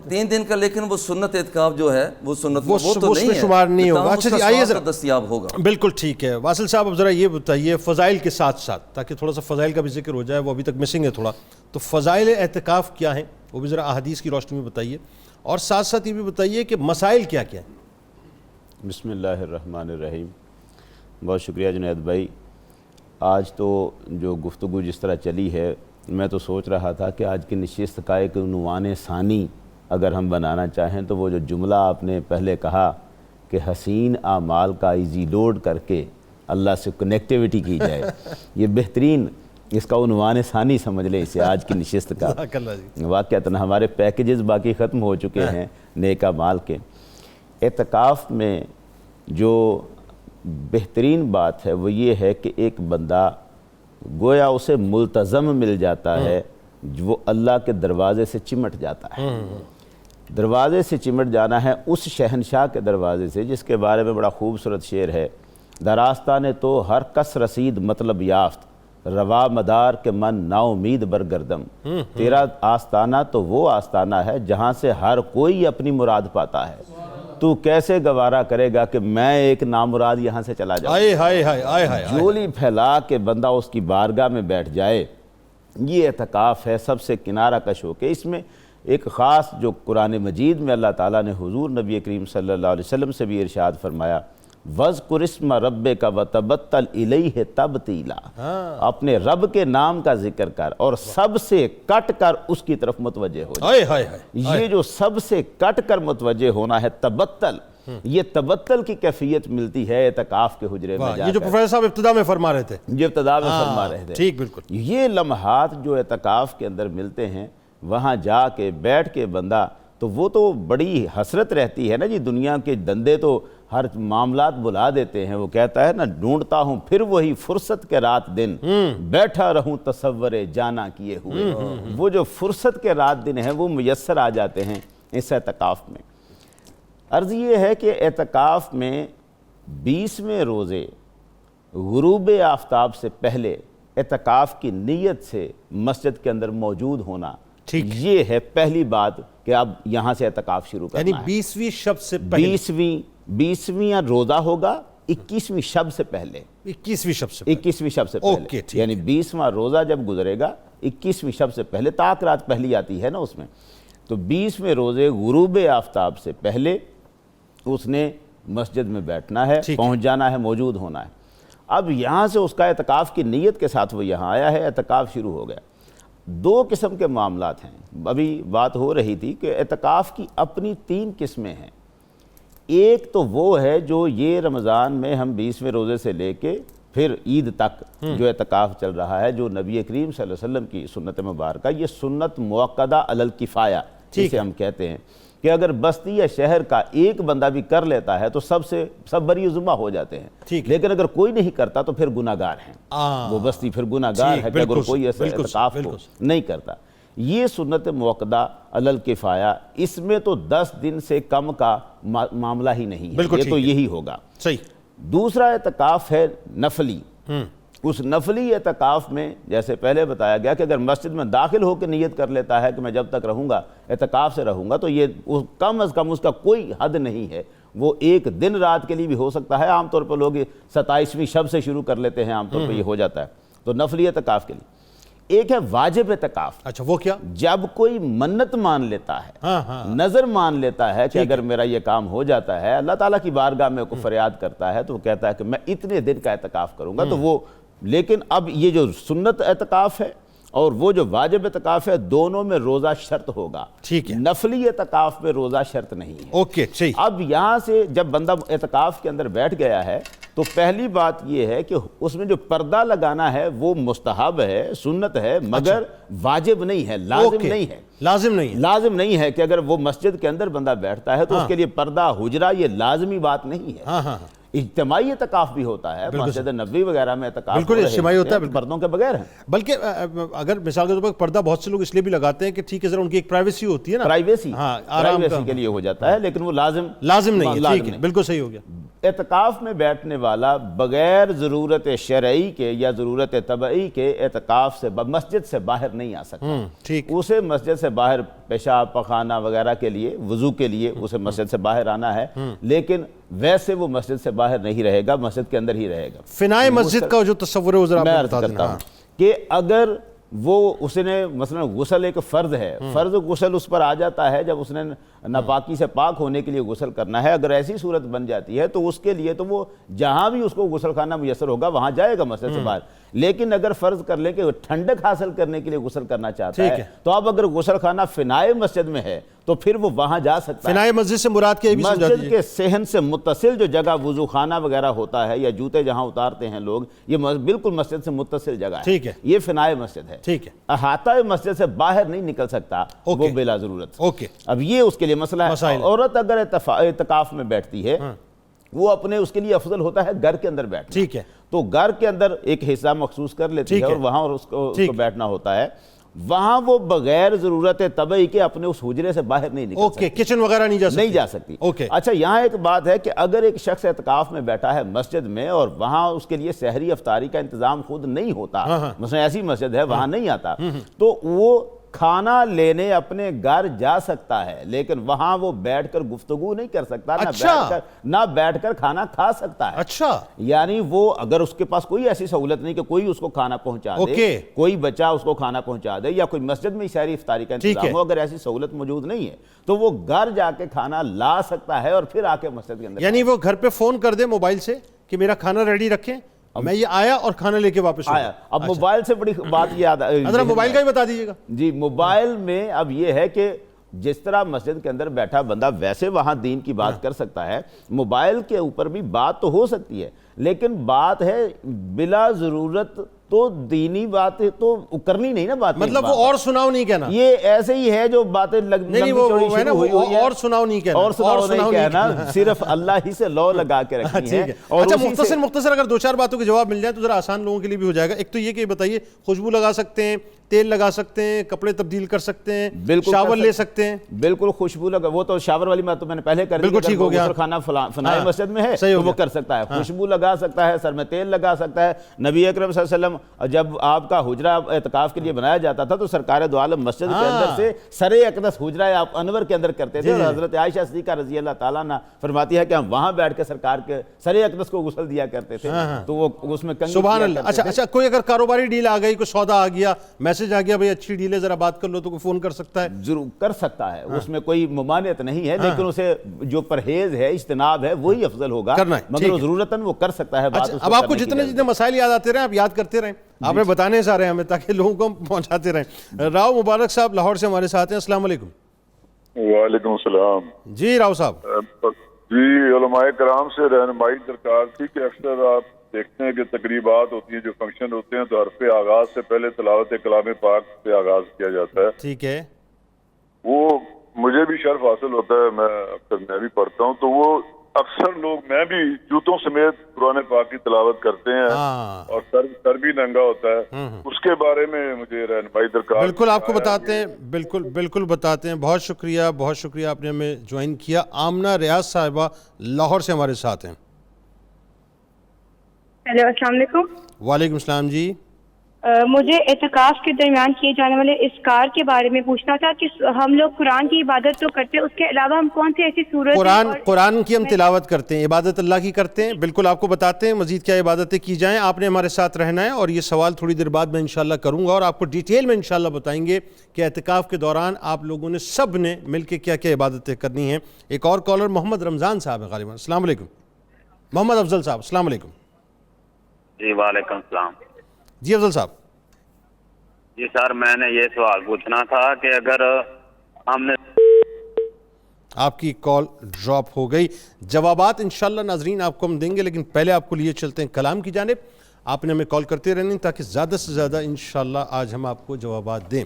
3 دن کا، لیکن وہ سنت اعتکاف جو ہے وہ سنت وہ تو نہیں ہے، شمار نہیں ہوگا. اچھا جی آئیے ذرا دستیاب ہوگا. بالکل ٹھیک ہے. واصل صاحب اب ذرا یہ بتائیے فضائل کے ساتھ ساتھ، تاکہ تھوڑا سا فضائل کا بھی ذکر ہو جائے، وہ ابھی تک مسنگ ہے تھوڑا. تو فضائل اعتکاف کیا ہیں وہ بھی ذرا احادیث کی روشنی میں بتائیے، اور ساتھ ساتھ یہ بھی بتائیے کہ مسائل کیا کیا ہیں. بسم اللہ الرحمن الرحیم. بہت شکریہ جنید بھائی. آج تو جو گفتگو جس طرح چلی ہے، میں تو سوچ رہا تھا کہ آج کی نشست کا ایک عنوان ثانی اگر ہم بنانا چاہیں تو وہ جو جملہ آپ نے پہلے کہا کہ حسین اعمال کا ایزی لوڈ کر کے اللہ سے کنیکٹیوٹی کی جائے، یہ بہترین اس کا عنوان ثانی سمجھ لیں اسے آج کی نشست کا. واقعتاً ہمارے پیکیجز باقی ختم ہو چکے ہیں نیک اعمال کے. اعتکاف میں جو بہترین بات ہے وہ یہ ہے کہ ایک بندہ گویا اسے ملتزم مل جاتا ہے وہ اللہ کے دروازے سے چمٹ جاتا ہے۔ دروازے سے چمٹ جانا ہے اس شہنشاہ کے دروازے سے جس کے بارے میں بڑا خوبصورت شعر ہے، دراستانے تو ہر کس رسید مطلب یافت، روا مدار کے من نا امید برگردم۔ تیرا آستانہ تو وہ آستانہ ہے جہاں سے ہر کوئی اپنی مراد پاتا ہے، تو کیسے گوارا کرے گا کہ میں ایک نامراد یہاں سے چلا جاؤں۔ آئے ہائے ہائے آئے ہائے، جھولی پھیلا کے بندہ اس کی بارگاہ میں بیٹھ جائے، یہ اعتکاف ہے، سب سے کنارہ کش ہو کے۔ اس میں ایک خاص جو قرآن مجید میں اللہ تعالیٰ نے حضور نبی کریم صلی اللہ علیہ وسلم سے بھی ارشاد فرمایا، وَذْكُرِ اسْمَ رَبِّكَ وَتَبَتَّلْ إِلَيْهِ تَبْتِيلًا، اپنے رب کے نام کا ذکر کر اور سب سے کٹ کر اس کی طرف متوجہ ہو جائے۔ آئے ہائے ہائے، یہ جو سب سے کٹ کر متوجہ ہونا ہے تبتل، یہ تبتل کی کیفیت ملتی ہے اعتکاف کے حجرے میں جا یہ جو کر، پروفیسر صاحب ابتدا میں فرما رہے تھے، جو ابتدا میں فرما رہے تھے۔ ٹھیک، بالکل یہ لمحات جو اعتکاف کے اندر ملتے ہیں، وہاں جا کے بیٹھ کے بندہ، تو وہ تو بڑی حسرت رہتی ہے نا جی، دنیا کے دندے تو ہر معاملات بلا دیتے ہیں، وہ کہتا ہے نا، ڈھونڈتا ہوں پھر وہی فرصت کے رات دن، بیٹھا رہوں تصور جانا کیے ہوئے۔ وہ جو فرصت کے رات دن ہیں وہ میسر آ جاتے ہیں اس اعتکاف میں۔ عرض یہ ہے کہ اعتکاف میں 20ویں روزے غروب آفتاب سے پہلے اعتکاف کی نیت سے مسجد کے اندر موجود ہونا، یہ ہے پہلی بات کہ اب یہاں سے اعتکاف شروع کرنا ہے۔ یعنی 20ویں شب سے پہلے، 20ویں روزہ ہوگا 21ویں شب سے پہلے، 21ویں شب سے 21ویں شب سے پہلے، یعنی 20واں روزہ جب گزرے گا 21ویں شب سے پہلے، طاق رات پہلی آتی ہے نا اس میں، تو 20ویں روزے غروب آفتاب سے پہلے اس نے مسجد میں بیٹھنا ہے، پہنچ جانا ہے، موجود ہونا ہے۔ اب یہاں سے اس کا اعتکاف کی نیت کے ساتھ وہ یہاں آیا ہے، اعتکاف شروع ہو گیا۔ 2 قسم کے معاملات ہیں، ابھی بات ہو رہی تھی کہ اعتکاف کی اپنی 3 قسمیں ہیں۔ ایک تو وہ ہے جو یہ رمضان میں ہم 20ویں روزے سے لے کے پھر عید تک جو اعتکاف چل رہا ہے، جو نبی کریم صلی اللہ علیہ وسلم کی سنت مبارکہ، یہ سنت موقدہ علی الکفایہ جسے ہم کہتے ہیں، کہ اگر بستی یا شہر کا ایک بندہ بھی کر لیتا ہے تو سب بری ذمہ ہو جاتے ہیں، لیکن اگر کوئی نہیں کرتا تو پھر گناہ گار ہیں، وہ بستی پھر گناہ گار ہے کہ اگر کوئی ایسے اعتکاف کو نہیں کرتا۔ یہ سنت موقدہ علی الکفایہ، اس میں تو 10 دن سے کم کا معاملہ ہی نہیں ہے، یہ تو یہی ہوگا۔ دوسرا اعتکاف ہے نفلی۔ اس نفلی اعتکاف میں جیسے پہلے بتایا گیا کہ اگر مسجد میں داخل ہو کے نیت کر لیتا ہے کہ میں جب تک رہوں گا اعتکاف سے رہوں گا، تو یہ کم از کم اس کا کوئی حد نہیں ہے، وہ ایک دن رات کے لیے بھی ہو سکتا ہے۔ عام طور پر لوگ 27ویں شب سے شروع کر لیتے ہیں، عام طور پر یہ ہو جاتا ہے۔ تو نفلی اعتکاف کے لیے ایک ہے واجب اعتکاف۔ اچھا، وہ کیا؟ جب کوئی منت مان لیتا ہے، نظر مان لیتا ہے کہ اگر میرا یہ کام ہو جاتا ہے، اللہ تعالیٰ کی بارگاہ میں کوئی فریاد کرتا ہے تو وہ کہتا ہے کہ میں اتنے دن کا اعتکاف کروں گا، تو وہ، لیکن اب یہ جو سنت اعتکاف ہے اور وہ جو واجب اعتکاف ہے، دونوں میں روزہ شرط ہوگا۔ نفلی اعتکاف میں روزہ شرط نہیں ہے۔ اب یہاں سے جب بندہ اعتکاف کے اندر بیٹھ گیا ہے تو پہلی بات یہ ہے کہ اس میں جو پردہ لگانا ہے وہ مستحب ہے، سنت ہے، مگر واجب نہیں ہے، لازم نہیں ہے۔ لازم نہیں ہے کہ اگر وہ مسجد کے اندر بندہ بیٹھتا ہے تو اس کے لیے پردہ حجرہ یہ لازمی بات نہیں ہے۔ اجتماعی اعتکاف بھی ہوتا ہے، مسجد نبوی وغیرہ میں اعتکاف بالکل اجتماعی ہوتا ہے، پردوں کے بغیر ہیں۔ بلکہ اگر مثال کے طور پر پردہ بہت سے لوگ اس لیے بھی لگاتے ہیں کہ ٹھیک ہے ذرا ان کی ایک پرائیویسی ہوتی ہے نا، پرائیویسی کے لیے ہو جاتا ہے، لیکن وہ لازم نہیں ہے۔ ٹھیک ہے، بالکل صحیح ہو گیا۔ اعتکاف میں بیٹھنے والا بغیر ضرورت شرعی کے یا ضرورت طبعی کے اعتکاف سے مسجد سے باہر نہیں آ سکتا۔ اسے مسجد سے باہر پیشاب پخانہ وغیرہ کے لیے، وضو کے لیے اسے مسجد سے باہر آنا ہے، لیکن ویسے وہ مسجد سے باہر نہیں رہے گا، مسجد کے اندر ہی رہے گا۔ فنائے مسجد کا جو تصور ہے وہ ذرا میں بتا دیتا ہوں کہ اگر وہ اس نے مثلا غسل ایک فرض ہے، فرض غسل اس پر آ جاتا ہے جب اس نے ناپاکی سے پاک ہونے کے لیے غسل کرنا ہے، اگر ایسی صورت بن جاتی ہے تو اس کے لیے تو وہ جہاں بھی اس کو غسل خانہ میسر ہوگا وہاں جائے گا مسجد سے باہر۔ لیکن اگر فرض کر لیں کہ وہ ٹھنڈک حاصل کرنے کے لیے غسل کرنا چاہتا ہے تو اب اگر غسل خانہ فنائے مسجد میں ہے تو پھر وہ وہاں جا سکتا ہے۔ فنائے مسجد سے مراد کیا ہے؟ مسجد کے صحن سے متصل جو جگہ وضو خانہ وغیرہ ہوتا ہے یا جوتے جہاں اتارتے ہیں لوگ، یہ بالکل مسجد سے متصل جگہ ہے، یہ فنائے مسجد ہے۔ احاطہ مسجد سے باہر نہیں نکل سکتا وہ بلا ضرورت۔ اب یہ اس کے لیے مسئلہ ہے۔ عورت اگر اعتکاف میں بیٹھتی ہے، وہ اپنے اس کے لیے افضل ہوتا ہے گھر کے اندر بیٹھنا، تو گھر کے اندر ایک حصہ مخصوص کر لیتی ہے اور وہاں اس کو بیٹھنا ہوتا ہے، وہاں وہ بغیر ضرورت طبعی کے اپنے اس حجرے سے باہر نہیں نکل اوکے، کچن وغیرہ نہیں جا سکتی؟ اوکے، اچھا یہاں ایک بات ہے کہ اگر ایک شخص اعتکاف میں بیٹھا ہے مسجد میں اور وہاں اس کے لیے سحری افطاری کا انتظام خود نہیں ہوتا، مثلا ایسی مسجد ہے وہاں نہیں آتا، تو وہ کھانا لینے اپنے گھر جا سکتا ہے، لیکن وہاں وہ بیٹھ کر گفتگو نہیں کر سکتا، نہ بیٹھ کر کھانا کھا سکتا ہے۔ اچھا، یعنی وہ اگر اس کے پاس کوئی ایسی سہولت نہیں کہ کوئی اس کو کھانا پہنچا دے، کوئی بچہ اس کو کھانا پہنچا دے، یا کوئی مسجد میں سحری افطاری کا انتظام ہو، اگر ایسی سہولت موجود نہیں ہے تو وہ گھر جا کے کھانا لا سکتا ہے اور پھر آ کے مسجد کے اندر، یعنی وہ گھر پہ فون کر دے موبائل سے کہ میرا کھانا ریڈی رکھیں، میں یہ آیا اور کھانا لے کے واپس آیا۔ اب موبائل سے بڑی بات یاد ذرا موبائل کا ہی بتا دیجیے گا۔ جی، موبائل میں اب یہ ہے کہ جس طرح مسجد کے اندر بیٹھا بندہ ویسے وہاں دین کی بات کر سکتا ہے، موبائل کے اوپر بھی بات تو ہو سکتی ہے، لیکن بات ہے بلا ضرورت تو دینی بات تو کرنی نہیں نا، بات مطلب وہ اور سناؤ نہیں کہنا، یہ ایسے ہی ہے جو باتیں لمبی چوڑی شروع ہوئی ہوئی ہیں، اور سناؤ نہیں کہنا، اور سناؤ نہیں کہنا، صرف اللہ ہی سے لو لگا کے رکھنی ہے۔ اچھا، مختصر اگر 2-4 باتوں کے جواب مل جائے تو ذرا آسان لوگوں کے لیے بھی ہو جائے گا۔ ایک تو یہ کہ بتائیے، خوشبو لگا سکتے ہیں، تیل لگا سکتے ہیں، کپڑے تبدیل کر سکتے ہیں، شاور لے سکتے ہیں؟ بالکل، خوشبو لگا، وہ تو شاور والی بات تو میں نے پہلے کر دی، بالکل ٹھیک ہو گیا، خانہ فنائے مسجد میں ہے تو وہ کر سکتا ہے، خوشبو لگا سکتا ہے، سر میں تیل لگا سکتا ہے۔ نبی اکرم صلی اللہ علیہ وسلم جب آپ کا حجرہ اعتکاف کے لیے بنایا جاتا تھا تو سرکار دو عالم مسجد کے اندر سے سر اقدس حجرہ انور کے اندر کرتے تھے، اور حضرت عائشہ صدیقہ رضی اللہ تعالیٰ عنہ فرماتی ہے کہ ہم وہاں بیٹھ کے سرکار کے سر اقدس کو غسل دیا کرتے تھے، تو وہ اس میں کنگھی سبحان اللہ۔ اچھا، کوئی اگر کاروباری ڈیل آ گئی، کوئی سودا آ گیا، میسج آ گیا بھئی اچھی ڈیل ہے ذرا بات کر لو، تو کوئی فون کر سکتا ہے؟ ضرور کر سکتا ہے، اس میں کوئی ممانعت نہیں ہے، لیکن اسے جو پرہیز ہے، اجتناب ہے، وہی افضل ہوگا، مگر ضرورتاً وہ کر سکتا ہے۔ اب آپ کو جتنے مسائل یاد آتے رہیں آپ یاد کرتے رہیں، آپ نے بتانے سارے ہمیں تاکہ لوگوں کو پہنچاتے رہیں۔ راؤ مبارک صاحب لاہور سے ہمارے ساتھ ہیں، السلام علیکم۔ وعلیکم السلام جی راؤ صاحب۔ جی، علماء کرام سے رہنمائی درکار تھی کہ اکثر آپ دیکھتے ہیں کہ تقریبات ہوتی ہیں، جو فنکشن ہوتے ہیں تو حرف آغاز سے پہلے تلاوت کلام پاک سے آغاز کیا جاتا ہے۔ ٹھیک ہے، وہ مجھے بھی شرف حاصل ہوتا ہے، میں بھی پڑھتا ہوں، تو وہ اکثر لوگ، میں بھی جوتوں سمیت قرآن پاک کی تلاوت کرتے ہیں اور سر بھی ننگا ہوتا ہے، اس کے بارے میں مجھے رہنمائی درکار۔ بالکل آپ کو بتاتے ہیں، بالکل بتاتے ہیں۔ بہت شکریہ آپ نے ہمیں جوائن کیا۔ آمنہ ریاض صاحبہ لاہور سے ہمارے ساتھ ہیں۔ ہیلو، السلام علیکم۔ وعلیکم السلام جی۔ مجھے اعتکاف کے درمیان کیے جانے والے اذکار کے بارے میں پوچھنا تھا کہ ہم لوگ قرآن کی عبادت تو کرتے ہیں، اس کے علاوہ ہم کون سی ایسی صورت قرآن کی ہم تلاوت کرتے ہیں، عبادت اللہ کی کرتے ہیں، بالکل آپ کو بتاتے ہیں مزید کیا عبادتیں کی جائیں۔ آپ نے ہمارے ساتھ رہنا ہے اور یہ سوال تھوڑی دیر بعد میں انشاءاللہ کروں گا اور آپ کو ڈیٹیل میں انشاءاللہ بتائیں گے کہ اعتکاف کے دوران آپ لوگوں نے سب نے مل کے کیا کیا عبادتیں کرنی ہیں۔ ایک اور کالر محمد رمضان صاحب ہیں غالباً، السلام علیکم۔ محمد افضل صاحب، السلام علیکم۔ جی وعلیکم السلام۔ جی افضل صاحب۔ جی سر، میں نے یہ سوال پوچھنا تھا کہ اگر ہم نے، آپ کی کال ڈراپ ہو گئی، جوابات انشاءاللہ ناظرین آپ کو ہم دیں گے، لیکن پہلے آپ کو لیے چلتے ہیں کلام کی جانب۔ آپ نے ہمیں کال کرتے رہنے تاکہ زیادہ سے زیادہ انشاءاللہ آج ہم آپ کو جوابات دیں۔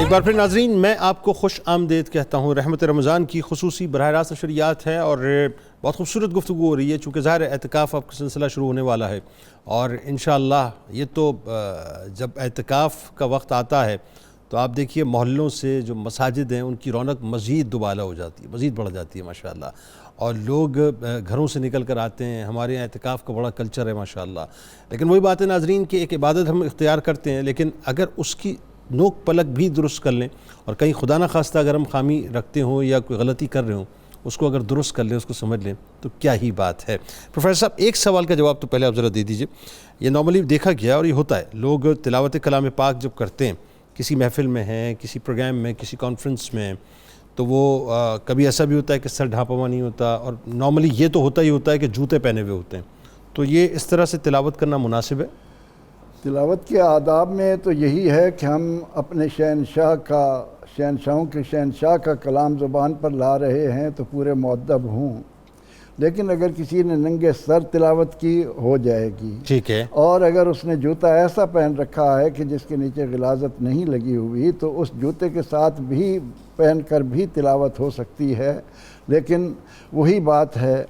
ایک بار پھر ناظرین میں آپ کو خوش آمدید کہتا ہوں۔ رحمت رمضان کی خصوصی براہ راست نشریات ہیں اور بہت خوبصورت گفتگو ہو رہی ہے، چونکہ ظاہر اعتکاف آپ کا سلسلہ شروع ہونے والا ہے اور انشاءاللہ یہ تو جب اعتکاف کا وقت آتا ہے تو آپ دیکھیے محلوں سے جو مساجد ہیں ان کی رونق مزید دوبالا ہو جاتی ہے، مزید بڑھ جاتی ہے ماشاءاللہ، اور لوگ گھروں سے نکل کر آتے ہیں۔ ہمارے یہاں اعتکاف کا بڑا کلچر ہے ماشاءاللہ، لیکن وہی بات ہے ناظرین کہ ایک عبادت ہم اختیار کرتے ہیں، لیکن اگر اس کی نوک پلک بھی درست کر لیں اور کہیں خدا نہ خواستہ اگر ہم خامی رکھتے ہوں یا کوئی غلطی کر رہے ہوں، اس کو اگر درست کر لیں، اس کو سمجھ لیں تو کیا ہی بات ہے۔ پروفیسر صاحب ایک سوال کا جواب تو پہلے آپ ذرا دے دیجئے۔ یہ نارملی دیکھا گیا اور یہ ہوتا ہے، لوگ تلاوت کلام پاک جب کرتے ہیں کسی محفل میں ہیں، کسی پروگرام میں، کسی کانفرنس میں، تو وہ کبھی ایسا بھی ہوتا ہے کہ سر ڈھانپا ہوا نہیں ہوتا، اور نارملی یہ تو ہوتا ہی ہوتا ہے کہ جوتے پہنے ہوئے ہوتے ہیں، تو یہ اس طرح سے تلاوت کرنا مناسب ہے؟ تلاوت کے آداب میں تو یہی ہے کہ ہم اپنے شہنشاہ کا شہنشاہوں کے شہنشاہ کا کلام زبان پر لا رہے ہیں تو پورے مؤدب ہوں، لیکن اگر کسی نے ننگے سر تلاوت کی ہو جائے گی، ٹھیک ہے، اور اگر اس نے جوتا ایسا پہن رکھا ہے کہ جس کے نیچے غلاظت نہیں لگی ہوئی تو اس جوتے کے ساتھ بھی پہن کر بھی تلاوت ہو سکتی ہے۔ لیکن وہی بات ہے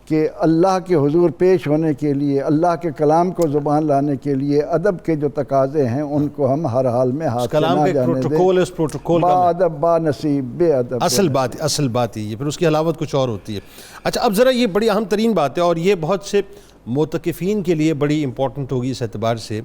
کہ اللہ کے حضور پیش ہونے کے لیے، اللہ کے کلام کو زبان لانے کے لیے ادب کے جو تقاضے ہیں ان کو ہم ہر حال میں ہاتھ سے نہ جانے دیں۔ اس پروٹوکول با ادب با نصیب بے ادب، اصل بات یہ، پھر اس کی حلاوت کچھ اور ہوتی ہے۔ اچھا اب ذرا یہ بڑی اہم ترین بات ہے، اور یہ بہت سے معتکفین کے لیے بڑی امپورٹنٹ ہوگی اس اعتبار سے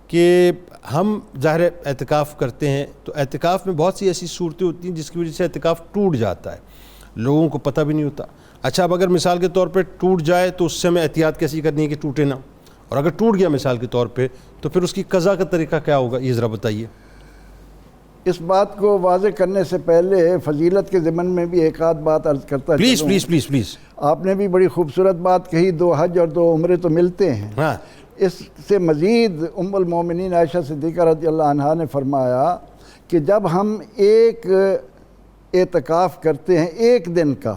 کہ ہم ظاہر اعتکاف کرتے ہیں تو اعتکاف میں بہت سی ایسی صورتیں ہوتی ہیں جس کی وجہ سے اعتکاف ٹوٹ جاتا ہے، لوگوں کو پتہ بھی نہیں ہوتا۔ اچھا اب اگر مثال کے طور پہ ٹوٹ جائے تو اس سے ہمیں احتیاط کیسی کرنی ہے کہ ٹوٹے نہ، اور اگر ٹوٹ گیا مثال کے طور پہ تو پھر اس کی قضا کا طریقہ کیا ہوگا، یہ ذرا بتائیے۔ اس بات کو واضح کرنے سے پہلے فضیلت کے ضمن میں بھی ایک آدھ بات عرض کرتا چلوں۔ پلیز آپ نے بھی بڑی خوبصورت بات کہی، 2 حج اور 2 عمرے تو ملتے ہیں۔ ہاں، اس سے مزید ام المومنین عائشہ صدیقہ رضی اللہ عنہا نے فرمایا کہ جب ہم ایک اعتکاف کرتے ہیں 1 دن کا،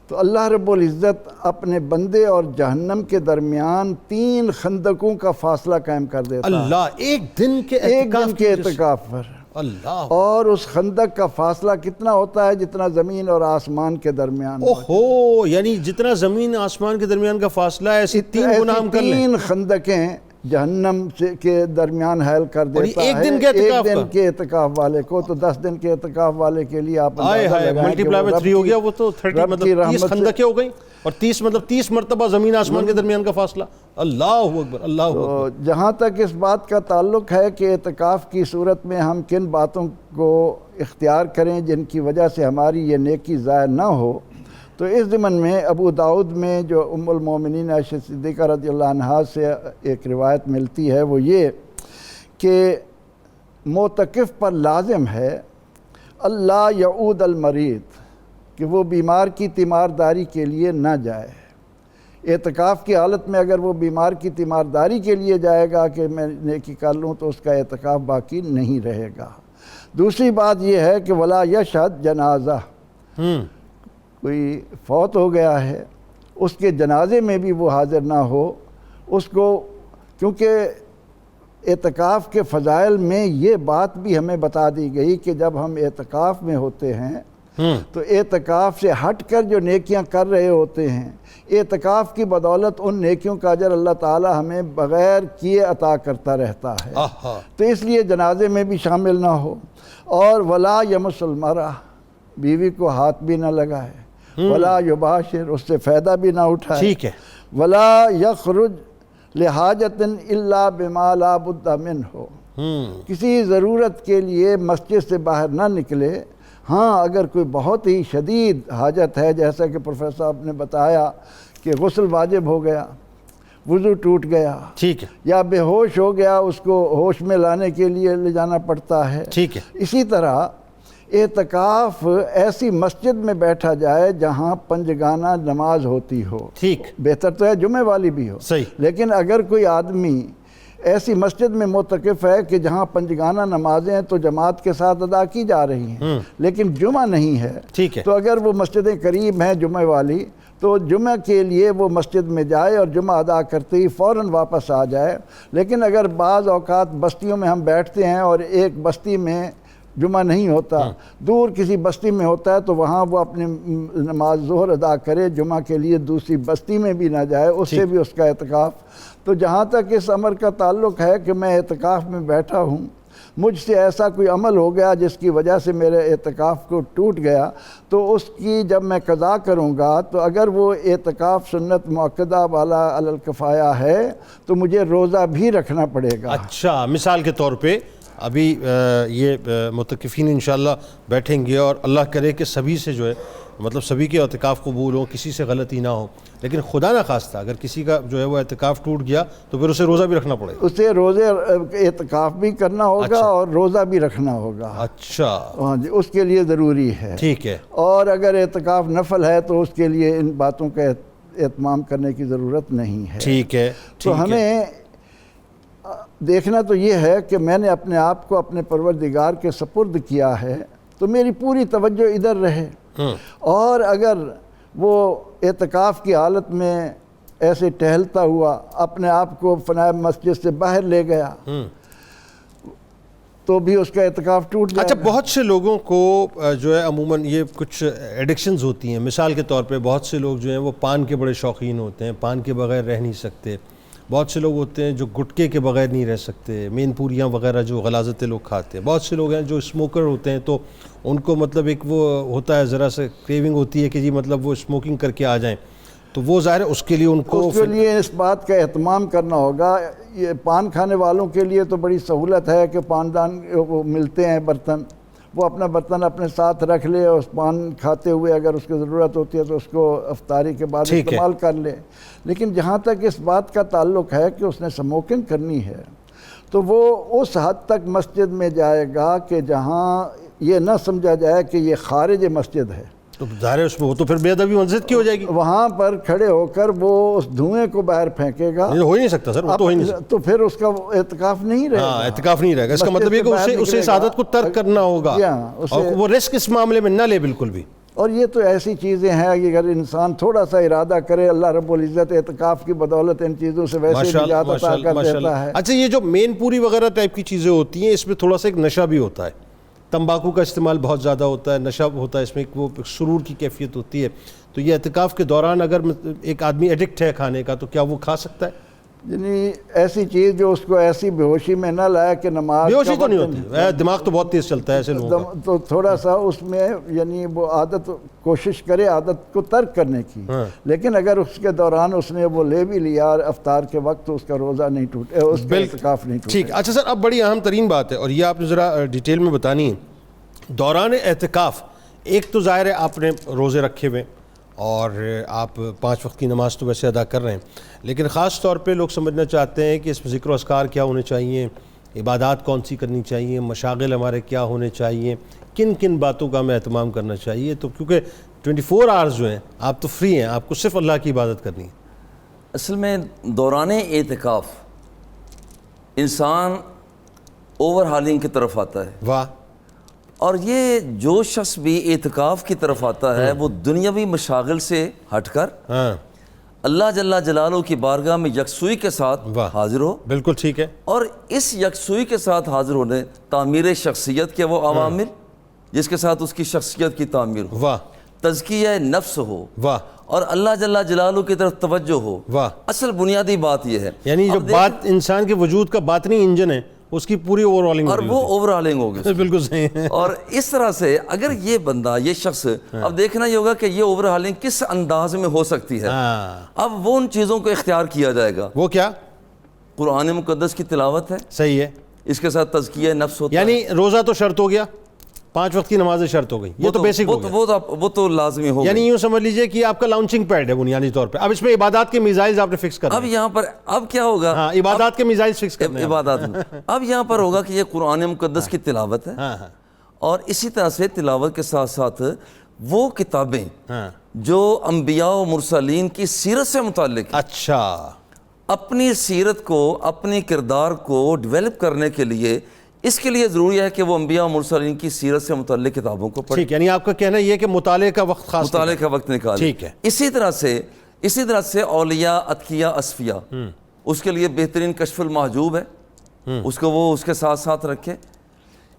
تو اللہ رب العزت اپنے بندے اور جہنم کے درمیان 3 خندقوں کا فاصلہ قائم کر دیتا ہے۔ اللہ، ایک دن کے اعتکاف پر، اللہ، اور اس خندق کا فاصلہ کتنا ہوتا ہے؟ جتنا زمین اور آسمان کے درمیان۔ اوہو، یعنی جتنا زمین آسمان کے درمیان کا فاصلہ ہے، ایسی 3 گنا ہم کر لیں۔ 3 خندقیں جہنم کے درمیان حائل کر دیتا ہے ایک دن کے اعتکاف والے کو۔ تو 10 دن کے اعتکاف والے کے لیے آپ ملٹی پلائی میں 3 ہو گیا، وہ تو 30 مطلب 30 خندقیں ہو گئی، اور 30 مطلب 30 مرتبہ زمین آسمان کے درمیان کا فاصلہ۔ اللہ اکبر، اللہ اکبر۔ جہاں تک اس بات کا تعلق ہے کہ اعتکاف کی صورت میں ہم کن باتوں کو اختیار کریں جن کی وجہ سے ہماری یہ نیکی ضائع نہ ہو، تو اس ضمن میں ابو داؤد میں جو ام المومنین عائشہ صدیقہ رضی اللہ عنہا سے ایک روایت ملتی ہے، وہ یہ کہ معتکف پر لازم ہے اللہ یعود المرید، کہ وہ بیمار کی تیمارداری کے لیے نہ جائے۔ اعتکاف کی حالت میں اگر وہ بیمار کی تیمارداری کے لیے جائے گا کہ میں نیکی کر لوں تو اس کا اعتکاف باقی نہیں رہے گا۔ دوسری بات یہ ہے کہ ولا یشہد جنازہ، کوئی فوت ہو گیا ہے، اس کے جنازے میں بھی وہ حاضر نہ ہو اس کو، کیونکہ اعتکاف کے فضائل میں یہ بات بھی ہمیں بتا دی گئی کہ جب ہم اعتکاف میں ہوتے ہیں تو اعتکاف سے ہٹ کر جو نیکیاں کر رہے ہوتے ہیں، اعتکاف کی بدولت ان نیکیوں کا اجر اللہ تعالی ہمیں بغیر کیے عطا کرتا رہتا ہے۔ تو اس لیے جنازے میں بھی شامل نہ ہو، اور ولا یمس المرأہ، بیوی کو ہاتھ بھی نہ لگائے، ولا یباشر، اس سے فائدہ بھی نہ اٹھائے، ٹھیک ہے، ولا یخرج لحاجت الا بما لا بد منہ، کسی ضرورت کے لیے مسجد سے باہر نہ نکلے۔ ہاں اگر کوئی بہت ہی شدید حاجت ہے، جیسا کہ پروفیسر صاحب نے بتایا کہ غسل واجب ہو گیا، وضو ٹوٹ گیا، ٹھیک ہے، یا بے ہوش ہو گیا، اس کو ہوش میں لانے کے لیے لے جانا پڑتا ہے، ٹھیک ہے، اسی طرح اعتکاف ایسی مسجد میں بیٹھا جائے جہاں پنجگانہ نماز ہوتی ہو، ٹھیک، بہتر تو ہے جمعہ والی بھی ہو، صحیح، لیکن اگر کوئی آدمی ایسی مسجد میں معتکف ہے کہ جہاں پنجگانہ نمازیں تو جماعت کے ساتھ ادا کی جا رہی ہیں لیکن جمعہ نہیں ہے، ٹھیک ہے، تو اگر وہ مسجدیں قریب ہیں جمعہ والی تو جمعہ کے لیے وہ مسجد میں جائے اور جمعہ ادا کرتے ہی فوراً واپس آ جائے۔ لیکن اگر بعض اوقات بستیوں میں ہم بیٹھتے ہیں اور ایک بستی میں جمعہ نہیں ہوتا، دور کسی بستی میں ہوتا ہے، تو وہاں وہ اپنی نماز ظہر ادا کرے، جمعہ کے لیے دوسری بستی میں بھی نہ جائے، اس سے بھی اس کا اعتکاف۔ تو جہاں تک اس امر کا تعلق ہے کہ میں اعتکاف میں بیٹھا ہوں، مجھ سے ایسا کوئی عمل ہو گیا جس کی وجہ سے میرے اعتکاف کو ٹوٹ گیا، تو اس کی جب میں قضا کروں گا تو اگر وہ اعتکاف سنت مؤکدہ والا علی الکفایہ ہے تو مجھے روزہ بھی رکھنا پڑے گا۔ اچھا، مثال کے طور پہ ابھی یہ معتکفین انشاءاللہ بیٹھیں گے اور اللہ کرے کہ سبھی سے جو ہے مطلب سبھی کے اعتکاف قبول ہو، کسی سے غلطی نہ ہو، لیکن خدا نہ خواستہ اگر کسی کا جو ہے وہ اعتکاف ٹوٹ گیا تو پھر اسے روزہ بھی رکھنا پڑے گا، اسے روزے اعتکاف بھی کرنا ہوگا اور روزہ بھی رکھنا ہوگا۔ اچھا، ہاں جی، اس کے لیے ضروری ہے، ٹھیک ہے۔ اور اگر اعتکاف نفل ہے تو اس کے لیے ان باتوں کا اہتمام کرنے کی ضرورت نہیں ہے، ٹھیک ہے۔ تو ہمیں دیکھنا تو یہ ہے کہ میں نے اپنے آپ کو اپنے پروردگار کے سپرد کیا ہے تو میری پوری توجہ ادھر رہے. اور اگر وہ اعتکاف کی حالت میں ایسے ٹہلتا ہوا اپنے آپ کو فنائے مسجد سے باہر لے گیا تو بھی اس کا اعتکاف ٹوٹ جائے اچھا گا. بہت سے لوگوں کو جو ہے عموماً یہ کچھ ایڈکشنز ہوتی ہیں. مثال کے طور پہ بہت سے لوگ جو ہیں وہ پان کے بڑے شوقین ہوتے ہیں, پان کے بغیر رہ نہیں سکتے. بہت سے لوگ ہوتے ہیں جو گٹکے کے بغیر نہیں رہ سکتے, مین پوریاں وغیرہ جو غلاظتیں لوگ کھاتے ہیں. بہت سے لوگ ہیں جو اسموکر ہوتے ہیں, تو ان کو مطلب ایک وہ ہوتا ہے ذرا سا کریونگ ہوتی ہے کہ جی مطلب وہ اسموکنگ کر کے آ جائیں, تو وہ ظاہر ہے اس کے لیے ان کو اس کے لیے اس بات کا اہتمام کرنا ہوگا. یہ پان کھانے والوں کے لیے تو بڑی سہولت ہے کہ پاندان وہ ملتے ہیں برتن, وہ اپنا برتن اپنے ساتھ رکھ لے اور اس پان کھاتے ہوئے اگر اس کی ضرورت ہوتی ہے تو اس کو افطاری کے بعد استعمال کر لے. لیکن جہاں تک اس بات کا تعلق ہے کہ اس نے اسموکنگ کرنی ہے تو وہ اس حد تک مسجد میں جائے گا کہ جہاں یہ نہ سمجھا جائے کہ یہ خارج مسجد ہے. تو ظاہر ہے اس میں وہ تو پھر بے ادبی مسجد کی ہو جائے گی. وہاں پر کھڑے ہو کر وہ اس دھوئیں کو باہر پھینکے گا. ہو ہی نہیں سکتا سر, وہ تو ہو ہی نہیں سکتا. تو پھر اس کا اعتکاف نہیں رہے گا. ہاں اعتکاف نہیں رہے گا. اس کا مطلب یہ کہ اسے اس عادت کو ترک کرنا ہوگا اور وہ رسک اس معاملے میں نہ لے بالکل بھی. اور یہ تو ایسی چیزیں ہیں کہ اگر انسان تھوڑا سا ارادہ کرے اللہ رب العزت اعتکاف کی بدولت ان چیزوں سے ویسے نجات عطا کر دیتا ہے. اچھا یہ جو مین پوری وغیرہ ٹائپ کی چیزیں ہوتی ہیں اس میں تھوڑا سا ایک نشہ بھی ہوتا ہے, تمباکو کا استعمال بہت زیادہ ہوتا ہے, نشہ ہوتا ہے اس میں, وہ سرور کی کیفیت ہوتی ہے. تو یہ اعتکاف کے دوران اگر ایک آدمی ایڈکٹ ہے کھانے کا تو کیا وہ کھا سکتا ہے؟ یعنی ایسی چیز جو اس کو ایسی بے ہوشی میں نہ لائے کہ نماز بے ہوشی تو نہیں ہوتی, دماغ تو بہت تیز چلتا ہے ایسے لوگوں کا, تو تھوڑا سا اس میں یعنی وہ عادت کوشش کرے عادت کو ترک کرنے کی. لیکن اگر اس کے دوران اس نے وہ لے بھی لیا افطار کے وقت تو اس کا روزہ نہیں ٹوٹے, اس کا اعتکاف نہیں ٹوٹے. ٹھیک. اچھا سر اب بڑی اہم ترین بات ہے اور یہ آپ نے ذرا ڈیٹیل میں بتانی ہے. دوران اعتکاف ایک تو ظاہر ہے آپ نے روزے رکھے ہوئے اور آپ 5 وقت کی نماز تو ویسے ادا کر رہے ہیں, لیکن خاص طور پہ لوگ سمجھنا چاہتے ہیں کہ اس میں ذکر و اذکار کیا ہونے چاہیے, عبادات کون سی کرنی چاہیے, مشاغل ہمارے کیا ہونے چاہیے, کن کن باتوں کا ہمیں اہتمام کرنا چاہیے. تو کیونکہ 24 آورز جو ہیں آپ تو فری ہیں, آپ کو صرف اللہ کی عبادت کرنی ہے. اصل میں دوران اعتکاف انسان اوور ہالنگ کی طرف آتا ہے. واہ. اور یہ جو شخص بھی اعتکاف کی طرف آتا ہے وہ دنیاوی مشاغل سے ہٹ کر اللہ جل جلالہ کی بارگاہ میں یکسوئی کے ساتھ حاضر ہو. بالکل ٹھیک ہے. اور اس یکسوئی کے ساتھ حاضر ہونے تعمیر شخصیت کے وہ عوامل جس کے ساتھ اس کی شخصیت کی تعمیر ہو. واہ. تزکیہ نفس ہو. واہ. اور اللہ جل جلالہ کی طرف توجہ ہو. واہ. اصل بنیادی بات یہ ہے, یعنی جو بات انسان کے وجود کا باطنی انجن ہے اس کی پوری اوور ہالنگ, اور وہ اوور ہالنگ ہوگی. بالکل صحیح ہے. اور اس طرح سے اگر یہ بندہ یہ شخص, اب دیکھنا یہ ہوگا کہ یہ اوور ہالنگ کس انداز میں ہو سکتی ہے. اب وہ ان چیزوں کو اختیار کیا جائے گا. وہ کیا؟ قرآن مقدس کی تلاوت ہے. صحیح ہے. اس کے ساتھ تزکیہ نفس ہوتا ہے. یعنی روزہ تو شرط ہو گیا, 5 وقت کی نمازیں شرط ہو گئی, یہ تو بیسک ہو گیا. وہ تو لازمی ہو گیا. یعنی یوں سمجھ لیجئے کہ آپ کا لانچنگ پیڈ ہے بنیادی طور پہ. اب اس میں عبادات کے میزائلز آپ نے فکس کرنا. اب یہاں پر اب کیا ہوگا؟ ہاں عبادات کے میزائلز فکس کرنے ہیں. عبادات اب یہاں پر ہوگا کہ یہ قرآن مقدس کی تلاوت ہے, اور اسی طرح سے تلاوت کے ساتھ ساتھ وہ کتابیں جو انبیاء و مرسلین کی سیرت سے متعلق. اچھا. اپنی سیرت کو, اپنی کردار کو ڈیولپ کرنے کے لیے اس کے لیے ضروری ہے کہ وہ انبیاء و مرسلین کی سیرت سے متعلق کتابوں کو پڑھیں. ٹھیک. یعنی آپ کا کہنا یہ کہ مطالعے کا وقت خاص مطالعے کا وقت نکالیں. ٹھیک ہے. اسی طرح سے اولیاء, اتقیاء, اصفیاء, اس کے لیے بہترین کشف المحجوب ہے, اس کو وہ اس کے ساتھ ساتھ رکھے.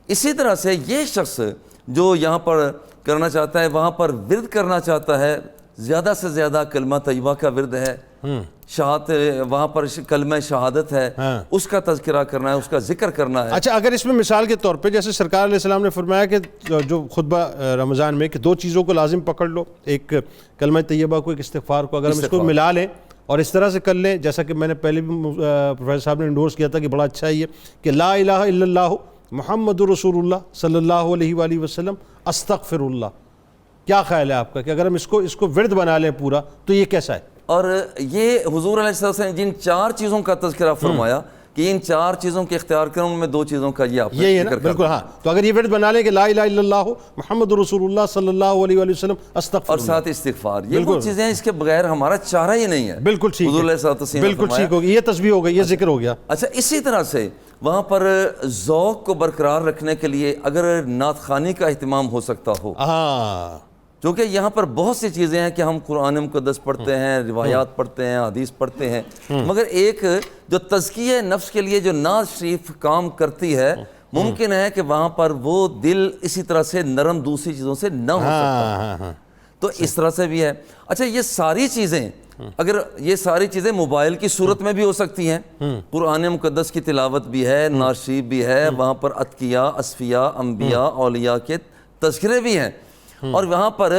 اسی طرح سے یہ شخص جو یہاں پر کرنا چاہتا ہے, وہاں پر ورد کرنا چاہتا ہے, زیادہ سے زیادہ کلمہ طیبہ کا ورد ہے, شہادت, وہاں پر کلمہ شہادت ہے, اس کا تذکرہ کرنا ہے, اس کا ذکر کرنا ہے. اچھا اگر اس میں مثال کے طور پہ جیسے سرکار علیہ السلام نے فرمایا کہ جو خطبہ رمضان میں کہ 2 چیزوں کو لازم پکڑ لو, ایک کلمہ طیبہ کو, ایک استغفار کو, اگر ہم اس کو ملا لیں اور اس طرح سے کر لیں, جیسا کہ میں نے پہلے بھی پروفیسر صاحب نے انڈورس کیا تھا کہ بڑا اچھا ہے یہ کہ لا الہ الا اللہ محمد رسول اللہ صلی اللہ علیہ وآلہ وسلم استغفر اللہ. کیا خیال ہے آپ کا کہ اگر ہم اس کو ورد بنا لیں پورا تو یہ کیسا ہے؟ اور یہ حضور علیہ السلام نے جن 4 چیزوں کا تذکرہ فرمایا کہ ان 4 چیزوں کے اختیار کریں, ان میں 2 چیزوں کا یہ آپ نے ذکر. بالکل. ہاں تو اگر یہ ورد بنا لیں کہ لا الہ الا اللہ محمد رسول اللہ صلی اللہ علیہ وآلہ وسلم استغفر اور ساتھ استغفار, یہ وہ چیزیں اس کے بغیر ہمارا چارہ ہی نہیں ہے. بالکل ٹھیک. حضور علیہ السلام بالکل ٹھیک ہو گیا, یہ تسبیح ہو گئی, یہ ذکر ہو گیا. اچھا اسی طرح سے وہاں پر ذوق کو برقرار رکھنے کے لیے اگر نعت خوانی کا اہتمام ہو سکتا ہو، کیونکہ یہاں پر بہت سی چیزیں ہیں کہ ہم قرآن مقدس پڑھتے ہیں، روایات پڑھتے ہیں، حدیث پڑھتے ہیں، مگر ایک جو تزکیہ نفس کے لیے جو نعت شریف کام کرتی ہے، ممکن ہے کہ وہاں پر وہ دل اسی طرح سے نرم دوسری چیزوں سے نہ ہو سکتا، تو اس طرح سے بھی ہے۔ اچھا، یہ ساری چیزیں اگر یہ ساری چیزیں موبائل کی صورت میں بھی ہو سکتی ہیں، قرآن مقدس کی تلاوت بھی ہے، نعت شریف بھی ہے، وہاں پر اتقیاء، اصفیاء، انبیاء، اولیاء کے تذکرے بھی ہیں، اور وہاں پر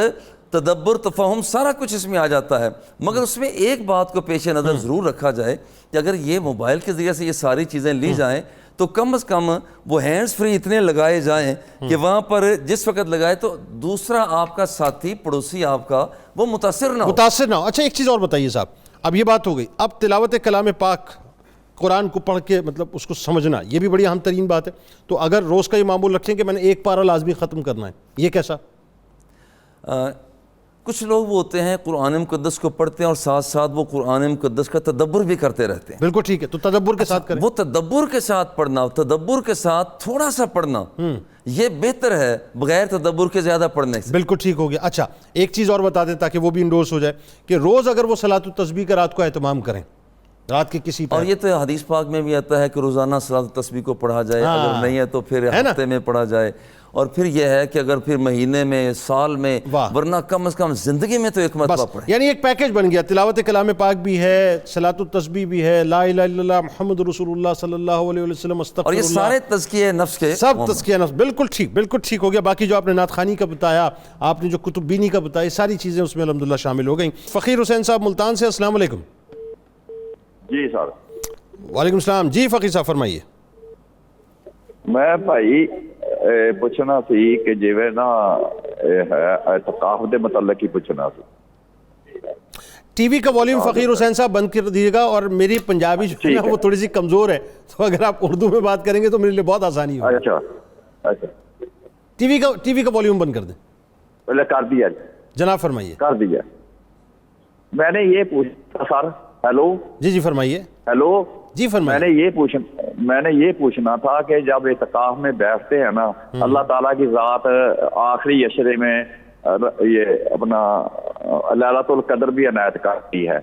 تدبر، تفہم، سارا کچھ اس میں آ جاتا ہے، مگر اس میں ایک بات کو پیش نظر ضرور رکھا جائے کہ اگر یہ موبائل کے ذریعے سے یہ ساری چیزیں لی جائیں تو کم از کم وہ ہینڈز فری اتنے لگائے جائیں کہ وہاں پر جس وقت لگائے تو دوسرا آپ کا ساتھی، پڑوسی آپ کا، وہ متاثر نہ ہو۔ اچھا، ایک چیز اور بتائیے صاحب، اب یہ بات ہو گئی، اب تلاوت کلام پاک قرآن کو پڑھ کے مطلب اس کو سمجھنا، یہ بھی بڑی اہم ترین بات ہے، تو اگر روز کا یہ معمول رکھیں کہ میں نے ایک پارہ لازمی ختم کرنا ہے، یہ کیسا؟ کچھ لوگ وہ ہوتے ہیں قرآن مقدس کو پڑھتے ہیں اور ساتھ ساتھ وہ قرآن مقدس کا تدبر بھی کرتے رہتے ہیں۔ بالکل ٹھیک ہے، تو تدبر کے ساتھ کریں۔ وہ تدبر کے ساتھ پڑھنا، تدبر کے ساتھ تھوڑا سا پڑھنا، یہ بہتر ہے بغیر تدبر کے زیادہ پڑھنے سے۔ بالکل ٹھیک ہو گیا۔ اچھا، ایک چیز اور بتا دیں تاکہ وہ بھی انڈورس ہو جائے کہ روز اگر وہ صلاۃ التسبیح کا رات کو اہتمام کریں، رات کے کسی اور یہ تو حدیث پاک میں بھی آتا ہے کہ روزانہ صلاۃ التسبیح کو پڑھا جائے، اگر نہیں ہے تو پھر ہفتے میں پڑھا جائے، اور پھر یہ ہے کہ اگر پھر مہینے میں، سال میں، ورنہ کم از کم زندگی میں تو ایک مرتبہ پڑھیں۔ یعنی ایک پیکج بن گیا، تلاوت کلام پاک بھی ہے، صلاۃ التسبیح بھی ہے، لا الہ الا اللہ محمد رسول اللہ صلی اللہ علیہ وسلم، استغفر اللہ، اور یہ سارے تزکیہ نفس کے سب تزکیہ نفس۔ بالکل ٹھیک ہو گیا۔ باقی جو آپ نے نعت خوانی کا بتایا، آپ نے جو کتب بینی کا بتایا، ساری چیزیں اس میں الحمدللہ شامل ہو گئیں۔ فقیر حسین صاحب ملتان سے، السلام علیکم۔ جی سر۔ وعلیکم السلام جی، فقیر صاحب فرمائیے۔ میں بھائی پوچھنا سی کہ جیویں نا اعتکاف دے متعلق ہی پوچھنا سی۔ ٹی وی کا والیوم فقیر حسین صاحب بند کر دیجیے گا، اور میری پنجابی جو ہے وہ تھوڑی سی کمزور ہے، تو اگر آپ اردو میں بات کریں گے تو میرے لیے بہت آسانی ہوگی۔ اچھا، ٹی وی کا والیوم بند کر دیں۔ پہلے کر دیا جناب، فرمائیے۔ کر دیا۔ میں نے یہ پوچھا سر، ہیلو جی فرمائیے۔ ہیلو جی فرمائیے۔ میں نے یہ پوچھنا تھا کہ جب اعتکاف میں بیٹھتے ہیں نا، اللہ تعالیٰ کی ذات آخری عشرے میں یہ اپنا لیلۃ القدر بھی عنایت کرتی ہے،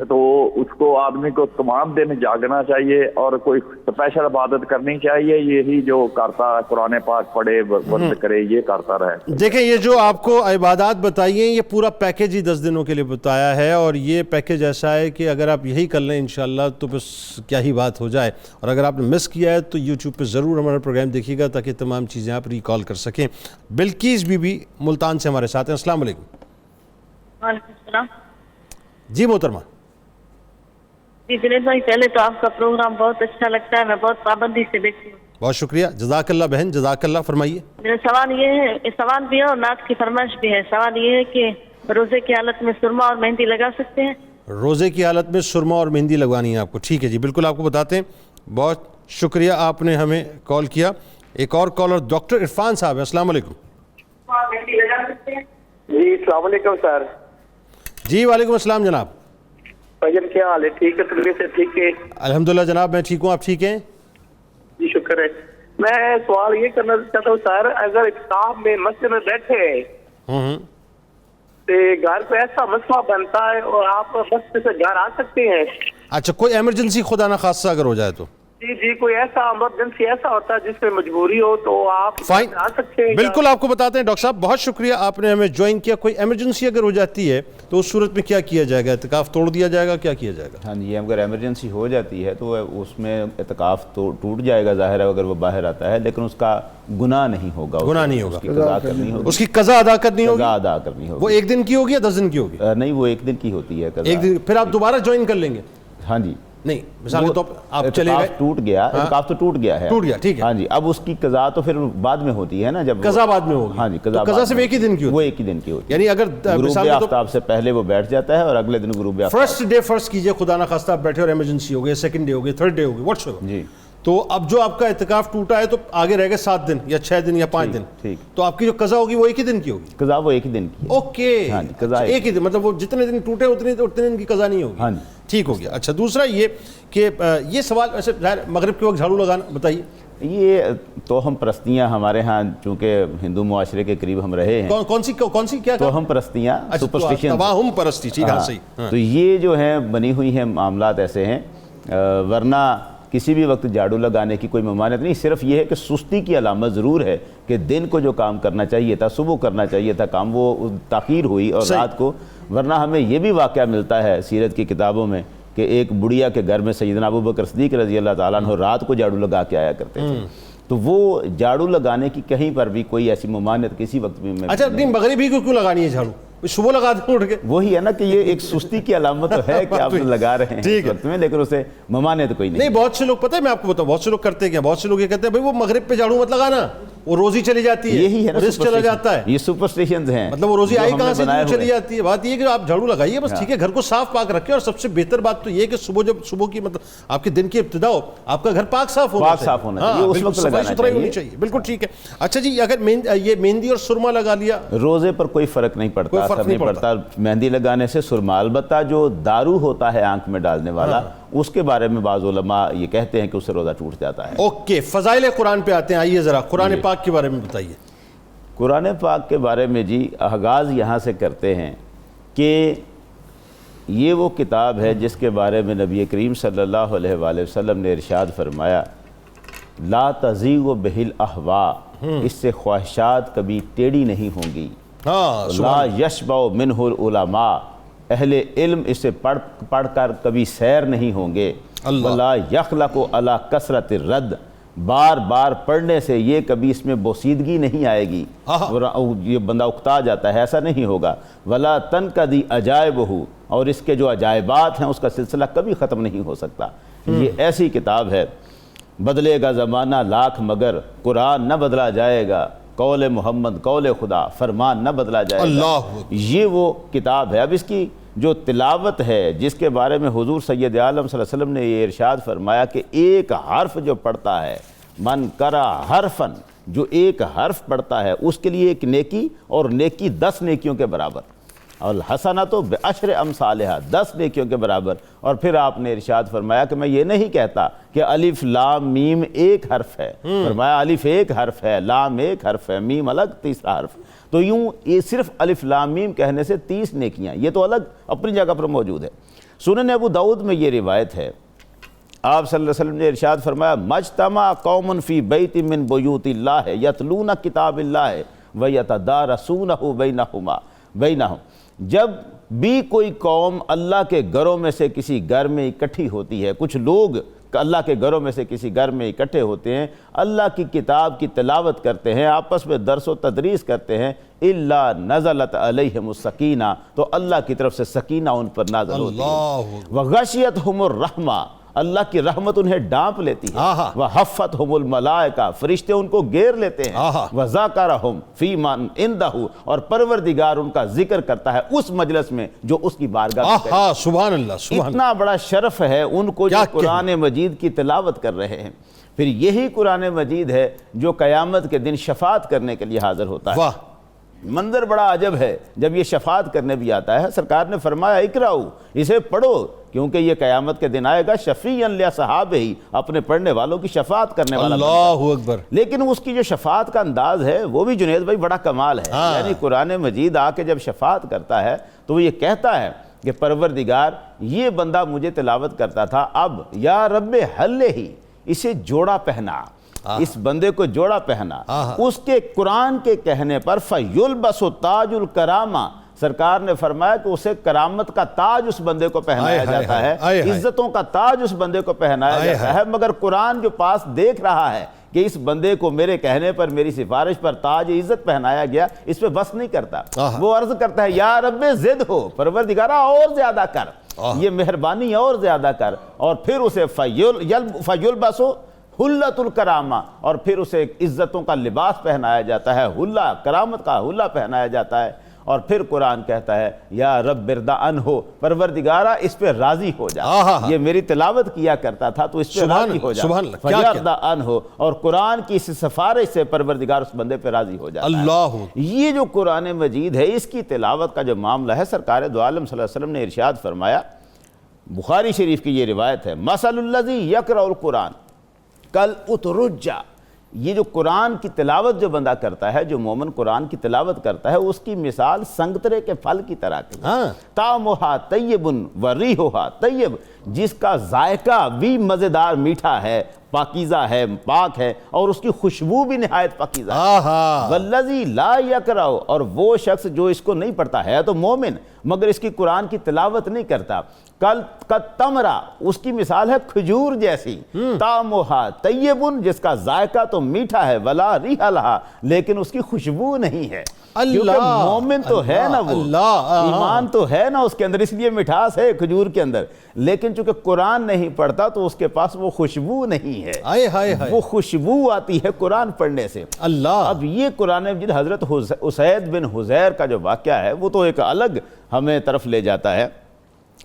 تو اس کو آدمی کو تمام دن جاگنا چاہیے اور کوئی اسپیشل عبادت کرنی چاہیے، یہی جو کرتا ہے قرآن پاک پڑھے، ورد کرے، یہ کرتا رہے؟ دیکھیں، یہ جو آپ کو عبادات بتائی ہیں، یہ پورا پیکج ہی 10 دنوں کے لیے بتایا ہے، اور یہ پیکج ایسا ہے کہ اگر آپ یہی کر لیں انشاءاللہ تو بس کیا ہی بات ہو جائے۔ اور اگر آپ نے مس کیا ہے تو یوٹیوب پہ ضرور ہمارا پروگرام دیکھیے گا تاکہ تمام چیزیں آپ ریکال کر سکیں۔ بلقیس بی بی ملتان سے ہمارے ساتھ ہیں، السلام علیکم۔ وعلیکم السلام۔ جی محترمہ۔ جی جنید بھائی، پہلے تو آپ کا پروگرام بہت اچھا لگتا ہے، میں بہت پابندی سے دیکھتی ہوں۔ بہت شکریہ، جزاک اللہ بہن، جزاک اللہ۔ فرمائیے۔ میرا سوال یہ ہے، سوال بھی ہے اور نعت کی فرمائش بھی ہے۔ سوال یہ ہے کہ روزے کی حالت میں سرما اور مہندی لگا سکتے ہیں؟ روزے کی حالت میں سرما اور مہندی لگوانی ہے آپ کو؟ ٹھیک ہے جی، بالکل آپ کو بتاتے ہیں۔ بہت شکریہ، آپ نے ہمیں کال کیا۔ ایک اور کالر ڈاکٹر عرفان صاحب ہے، السلام علیکم۔ جی السلام علیکم سر۔ جی وعلیکم السلام جناب۔ بھائی کیا حال ہے؟ ٹھیک ہے؟ طبیعت سے ٹھیک ہے؟ الحمدللہ جناب، میں ٹھیک ہوں، آپ ٹھیک ہیں؟ جی شکر ہے۔ میں سوال یہ کرنا چاہتا ہوں سر، اگر اعتکاف میں مسجد میں بیٹھے تو گھر پہ ایسا مسئلہ بنتا ہے اور آپ مسجد سے گھر آ سکتے ہیں؟ اچھا، کوئی ایمرجنسی خدا نہ خاصہ اگر ہو جائے تو؟ جی کوئی ایسا ایمرجنسی ایسا ہوتا ہے جس میں مجبوری ہو تو آپ آ سکتے ہیں؟ بالکل آپ کو بتاتے ہیں ڈاکٹر صاحب، بہت شکریہ، آپ نے ہمیں جوائن کیا۔ کوئی ایمرجنسی اگر ہو جاتی ہے تو اس صورت میں کیا کیا جائے گا؟ اعتکاف توڑ دیا جائے گا؟ کیا کیا جائے گا؟ ہاں جی، اگر ایمرجنسی ہو جاتی ہے تو اس میں اعتکاف تو ٹوٹ جائے گا، ظاہر ہے اگر وہ باہر آتا ہے، لیکن اس کا گناہ نہیں ہوگا، گناہ نہیں ہوگا، اس کی قضا ادا کرنی ہوگی، اس کی قضا ادا کرنی ہوگی۔ وہ 1 دن کی ہوگی یا 10 دن کی ہوگی؟ نہیں، وہ 1 دن کی ہوتی ہے قضا۔ 1 دن، پھر آپ دوبارہ جوائن کر لیں گے؟ ہاں جی، نہیں مثال کے طور پر آپ چلے گئے، ٹوٹ گیا، اعتکاف تو ٹوٹ گیا ہے، ٹوٹ گیا، ٹھیک ہے، ہاں جی، اب اس کی قضا تو پھر بعد میں ہوتی ہے نا، جب قضا بعد میں ہوگی۔ ہاں جی، قضا صرف 1 ہی دن کی ہوتی ہے، وہ 1 ہی دن کی ہوتی ہے، یعنی اگر غروب آفتاب سے پہلے وہ بیٹھ جاتا ہے اور اگلے دن غروب آفتاب، فرسٹ ڈے فرض کیجئے خدا نہ خواستہ آپ بیٹھے اور ایمرجنسی ہو گئی، 2nd ڈے ہو گئی، 3rd ڈے ہو گئی، واٹس ایور، جی، تو اب جو آپ کا اعتکاف ٹوٹا ہے تو آگے رہ گئے 7 دن یا 6 دن یا 5 دن، ٹھیک، تو آپ کی جو قضا ہوگی وہ 1 ہی دن کی ہوگی؟ قضا وہ 1 ہی دن کی، اوکے، ہاں جی، قضا 1 ہی دن، مطلب وہ جتنے دن ٹوٹے اتنے دن کی قضا نہیں ہوگی۔ ہاں جی، ٹھیک ہو گیا. اچھا دوسرا یہ کہ یہ سوال ویسے ظاہر مغرب کے وقت جھاڑو لگانا بتائیے. یہ توہم پرستیاں ہمارے ہاں چونکہ ہندو معاشرے کے قریب ہم رہے ہیں. کون سی کیا توہم پرستیاں سپرسٹیشن توہم پرستی ٹھیک ہے صحیح. تو یہ جو ہیں بنی ہوئی ہیں معاملات ایسے ہیں, ورنہ کسی بھی وقت جھاڑو لگانے کی کوئی ممانعت نہیں. صرف یہ ہے کہ سستی کی علامت ضرور ہے کہ دن کو جو کام کرنا چاہیے تھا, صبح کرنا چاہیے تھا کام, وہ تاخیر ہوئی اور رات کو. ورنہ ہمیں یہ بھی واقعہ ملتا ہے سیرت کی کتابوں میں کہ ایک بڑھیا کے گھر میں سیدنا ابو بکر صدیق رضی اللہ تعالیٰ عنہ رات کو جھاڑو لگا کے آیا کرتے تھے. تو وہ جھاڑو لگانے کی کہیں پر بھی کوئی ایسی ممانعت کسی وقت بھی اچھا مغربی کو کیوں لگانی ہے جھاڑو؟ صبح لگا دیں اٹھ کے. وہی ہے نا کہ یہ ایک سستی کی علامت تو ہے کہ آپ لگا رہے ہیں اس وقت میں, لیکن اسے ممانعت کوئی نہیں. بہت سے لوگ پتہ ہے میں آپ کو بتاؤں بہت سے لوگ کرتے ہیں, بہت سے لوگ یہ کہتے ہیں بھائی وہ مغرب پہ جھاڑو مت لگانا, وہ روزی چلی جاتی ہے, یہی ہے نا رزق چلا جاتا ہے. یہ سپرسٹیشنز ہیں, مطلب وہ روزی آئی کہاں سے چلی جاتی ہے. بات یہ کہ آپ جھاڑو لگائیے بس ٹھیک ہے, گھر کو صاف پاک رکھیں. اور سب سے بہتر بات تو یہ کہ صبح کی مطلب آپ کے دن کی ابتدا ہو, آپ کا گھر پاک صاف ہونا چاہیے, اس وقت صفائی ستھرائی ہونی چاہیے. بالکل ٹھیک ہے. اچھا جی اگر یہ مہندی اور سرما لگا لیا روزے پر کوئی فرق نہیں پڑتا, اثر نہیں پڑتا مہندی لگانے سے. سرما البتہ جو دارو ہوتا ہے آنکھ میں ڈالنے والا, اس کے بارے میں بعض علماء یہ کہتے ہیں کہ اس سے روزہ ٹوٹ جاتا ہے. اوکے فضائل قرآن پہ آتے ہیں. آئیے ذرا قرآن پاک کے بارے میں بتائیے. قرآن پاک کے بارے میں جی آغاز یہاں سے کرتے ہیں کہ یہ وہ کتاب ہے جس کے بارے میں نبی کریم صلی اللہ علیہ وآلہ وسلم نے ارشاد فرمایا لا تزیغ بہ الاہواء, اس سے خواہشات کبھی ٹیڑھی نہیں ہوں گی. لا یشبع منہ العلماء, اہل علم اسے پڑھ کر کبھی سیر نہیں ہوں گے. ولا یخلق علی کثرت الرد, بار بار پڑھنے سے یہ کبھی اس میں بوسیدگی نہیں آئے گی, یہ بندہ اکتا جاتا ہے, ایسا نہیں ہوگا. ولا تنقضی عجائبہ, اور اس کے جو عجائبات ہیں اس کا سلسلہ کبھی ختم نہیں ہو سکتا. یہ ایسی کتاب ہے, بدلے گا زمانہ لاکھ مگر قرآن نہ بدلا جائے گا, قول محمد قول خدا فرمان نہ بدلا جائے گا. یہ وہ کتاب ہے. اب اس کی جو تلاوت ہے جس کے بارے میں حضور سید عالم صلی اللہ علیہ وسلم نے یہ ارشاد فرمایا کہ ایک حرف جو پڑھتا ہے, من کرا حرفن, جو ایک حرف پڑھتا ہے اس کے لیے ایک نیکی, اور نیکی 10 نیکیوں کے برابر, اور الحسنۃ بعشر امثالھا, 10 نیکیوں کے برابر. اور پھر آپ نے ارشاد فرمایا کہ میں یہ نہیں کہتا کہ الف لام میم ایک حرف ہے, فرمایا الف ایک حرف ہے, لام ایک حرف ہے, میم الگ تیسرا حرف. تو یوں یہ صرف الف لام میم کہنے سے 30 نیکیاں, یہ تو الگ اپنی جگہ پر موجود ہے. سنن ابو داؤد میں یہ روایت ہے, آپ صلی اللہ علیہ وسلم نے ارشاد فرمایا مجتمع قوم فی بیت من بیوت اللہ یتلون کتاب اللہ ویتدارسونہ بینہم, جب بھی کوئی قوم اللہ کے گھروں میں سے کسی گھر میں اکٹھی ہوتی ہے, کچھ لوگ اللہ کے گھروں میں سے کسی گھر میں اکٹھے ہوتے ہیں, اللہ کی کتاب کی تلاوت کرتے ہیں, آپس میں درس و تدریس کرتے ہیں, الا نزلت علیہم السکینہ, تو اللہ کی طرف سے سکینہ ان پر نازل ہوتی ہے. وغشیتہم الرحمہ, اللہ کی رحمت انہیں ڈانپ لیتی ہے. وحفتہم الملائکہ, فرشتے ان کو گھیر لیتے ہیں. وذاکرہم فی من عندہ, اور پروردگار ان کا ذکر کرتا ہے اس مجلس میں جو اس کی بارگاہ میں کرے. سبحان اللہ, سبحان اللہ. اتنا بڑا شرف ہے ان کو جو قرآن مجید کی تلاوت کر رہے ہیں. پھر یہی قرآن مجید ہے جو قیامت کے دن شفاعت کرنے کے لیے حاضر ہوتا ہے. منظر بڑا عجب ہے جب یہ شفاعت کرنے بھی آتا ہے. سرکار نے فرمایا اقرأو, اسے پڑھو, کیونکہ یہ قیامت کے دن آئے گا شفیعاً لصحابہ, اپنے پڑھنے والوں کی شفاعت کرنے والا. اللہ اکبر. لیکن اس کی جو شفاعت کا انداز ہے وہ بھی جنید بھائی بڑا کمال ہے. یعنی قرآن مجید آ کے جب شفاعت کرتا ہے تو وہ یہ کہتا ہے کہ پروردگار یہ بندہ مجھے تلاوت کرتا تھا, اب یا رب حل ہی, اسے جوڑا پہنا, اس بندے کو جوڑا پہنا. اس کے قرآن کے کہنے پر فَيُلْبَسُ تَاجُ الْكَرَامَةِ, سرکار نے فرمایا کہ اسے کرامت کا تاج اس بندے کو پہنایا جاتا ہے, عزتوں کا تاج اس بندے کو پہنایا جاتا ہے. مگر قرآن جو پاس دیکھ رہا ہے کہ اس بندے کو میرے کہنے پر, میری سفارش پر تاج عزت پہنایا گیا, اس پہ بس نہیں کرتا. وہ عرض کرتا ہے یا رب زد ہو, پروردگارہ اور زیادہ کر, یہ مہربانی اور زیادہ کر. اور پھر اسے فَيُلْبَسُ حلت الکرامہ, اور پھر اسے عزتوں کا لباس پہنایا جاتا ہے, حلہ, کرامت کا حلہ پہنایا جاتا ہے. اور پھر قرآن کہتا ہے یا رب ارض عنہ, پروردگارہ اس پہ راضی ہو جا, یہ میری تلاوت کیا کرتا تھا تو اس پہ راضی ہو جا. فَيَرْضَ عَنْهُ, اور قرآن کی اس سفارش سے پروردگار اس بندے پہ راضی ہو جاتا ہے. یہ جو قرآن مجید ہے اس کی تلاوت کا جو معاملہ ہے, سرکار دو عالم صلی اللہ علیہ وسلم نے ارشاد فرمایا بخاری شریف کی یہ روایت ہے، مثل الذی یقرأ القرآن کل اترجا، یہ جو قرآن کی تلاوت جو بندہ کرتا ہے، جو مومن قرآن کی تلاوت کرتا ہے، اس کی مثال سنگترے کے پھل کی طرح کی، طعمھا طیب و ریحھا طیب، جس کا ذائقہ بھی مزیدار میٹھا ہے، پاکیزہ ہے، پاک ہے، اور اس کی خوشبو بھی نہایت پاکیزہ ہے۔ والذی لا یقرأ، اور وہ شخص جو اس کو نہیں پڑھتا ہے تو مومن مگر اس کی قرآن کی تلاوت نہیں کرتا، کل تمرا، اس کی مثال ہے کھجور جیسی، طعمھا طیب، جس کا ذائقہ تو میٹھا ہے، ولا ریح لہا، لیکن اس کی خوشبو نہیں ہے۔ کیونکہ مومن تو ہے نا، وہ ایمان تو ہے نا اس کے اندر، اس لیے مٹھاس ہے کھجور کے اندر، لیکن چونکہ قرآن نہیں پڑھتا تو اس کے پاس وہ خوشبو نہیں ہے، وہ خوشبو آتی ہے قرآن پڑھنے سے۔ اب یہ قرآن مجید حضرت اسید بن حضیر کا جو واقعہ ہے وہ تو ایک الگ ہمیں طرف لے جاتا ہے۔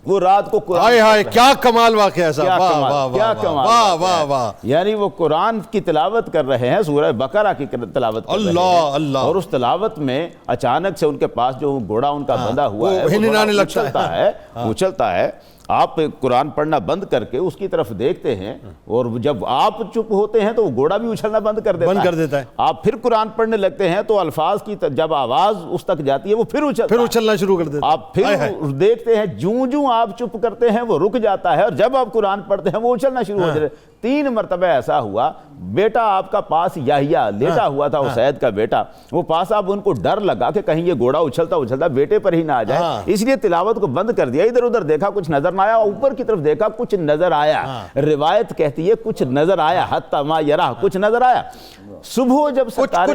وہ رات کو قرآن، کیا کمال واقعہ ہے صاحب، کیا کمال، یعنی وہ قرآن کی تلاوت کر رہے ہیں، سورہ بقرہ کی تلاوت کر رہے ہیں، اور اس تلاوت میں اچانک سے ان کے پاس جو گھوڑا ان کا بندھا ہوا ہے وہ اچھلتا ہے۔ آپ قرآن پڑھنا بند کر کے اس کی طرف دیکھتے ہیں، اور جب آپ چپ ہوتے ہیں تو وہ گھوڑا بھی اچھلنا بند کر دیتا ہے۔ آپ پھر قرآن پڑھنے لگتے ہیں تو الفاظ کی جب آواز اس تک جاتی ہے وہ پھر اچھلنا شروع کر دیتا ہے۔ آپ پھر دیکھتے ہیں جوں آپ چپ کرتے ہیں وہ رک جاتا ہے، اور جب آپ قرآن پڑھتے ہیں وہ اچھلنا شروع ہو جاتا ہے۔ 3 مرتبہ ایسا ہوا، بیٹا آپ کا پاس یحییٰ لیٹا ہوا تھا، اسید کا بیٹا، وہ پاس آپ ان کو ڈر لگا کہ کہیں یہ گھوڑا اچھلتا بیٹے پر ہی نہ آ جائے، اس لیے تلاوت کو بند کر دیا۔ ادھر ادھر دیکھا کچھ نظر نہ آیا، اوپر کی طرف دیکھا کچھ نظر آیا، روایت کہتی ہے کچھ نظر آیا، حتی ما یرا، کچھ نظر آیا۔ صبح جب سرکار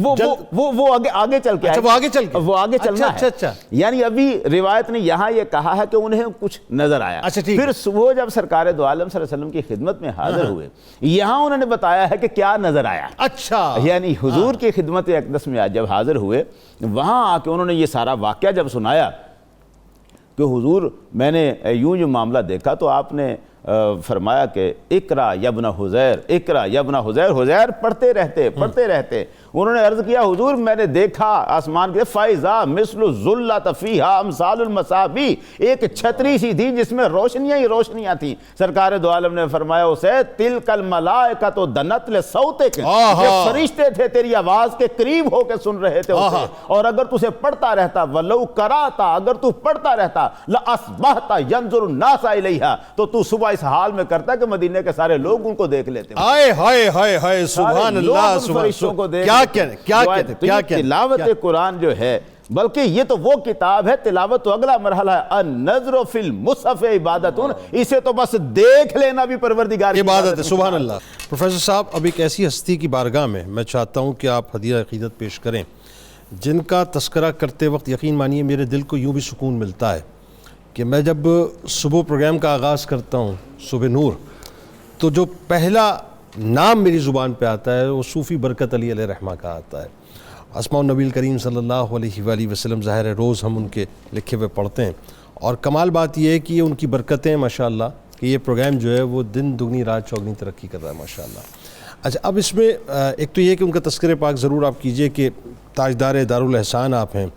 وہ آگے چل کے وہ آگے چلنا ہے، یعنی ابھی روایت نے یہاں یہ کہا ہے کہ انہیں کچھ نظر آیا۔ پھر صبح جب سرکار دو عالم صلی اللہ علیہ وسلم کی خدمت میں حاضر ہوئے، یہاں انہوں نے بتایا ہے کہ کیا نظر آیا۔ یعنی حضور کی خدمت اقدس میں جب حاضر ہوئے، وہاں آ کے انہوں نے یہ سارا واقعہ جب سنایا کہ حضور میں نے یوں جو معاملہ دیکھا، تو آپ نے فرمایا کہ اقرا یا ابن حذیر، اقرا یا ابن حذیر، حذیر پڑھتے رہتے۔ انہوں نے عرض کیا حضور میں نے دیکھا آسمان کے فائزہ مثل الظلۃ فیہا امثال المصابیح، ایک چھتری سی تھی جس میں روشنیاں ہی روشنیاں تھیں۔ سرکار دو عالم نے فرمایا اسے تلک الملائکۃ دنت لصوتک، یہ فرشتے تھے تیری آواز کے قریب ہو کے سن رہے تھے اسے، اور اگر تو اسے پڑھتا رہتا، ولو قرأت، اگر تو پڑھتا رہتا، لأصبحت ینظر الناس الیہا، تو تو صبح اس حال میں کرتا کہ مدینے کے سارے لوگ ان کو دیکھ لیتے۔ ہائے سبحان اللہ، فرشتوں کو دیکھ کیا تلاوت قرآن جو ہے، بلکہ یہ تو وہ کتاب ہے، تلاوت تو اگلا مرحلہ ہے، النظر فی المصحف عبادت، اسے تو بس دیکھ لینا بھی پروردگار کی عبادت ہے۔ سبحان اللہ۔ پروفیسر صاحب، اب ایک ایسی ہستی کی بارگاہ میں میں چاہتا ہوں کہ آپ ہدیہ عقیدت پیش کریں، جن کا تذکرہ کرتے وقت یقین مانیے میرے دل کو یوں بھی سکون ملتا ہے کہ میں جب صبح پروگرام کا آغاز کرتا ہوں صبح نور، تو جو پہلا نام میری زبان پہ آتا ہے وہ صوفی برکت علی علیہ رحمہ کا آتا ہے۔ اسماء النبی کریم صلی اللہ علیہ وآلہ وسلم ظاہر ہے روز ہم ان کے لکھے ہوئے پڑھتے ہیں، اور کمال بات یہ ہے کہ یہ ان کی برکتیں ماشاءاللہ کہ یہ پروگرام جو ہے وہ دن دگنی رات چوگنی ترقی کر رہا ہے ماشاءاللہ۔ اچھا، اب اس میں ایک تو یہ کہ ان کا تذکرہ پاک ضرور آپ کیجئے کہ تاجدار دارالاحسان آپ ہیں۔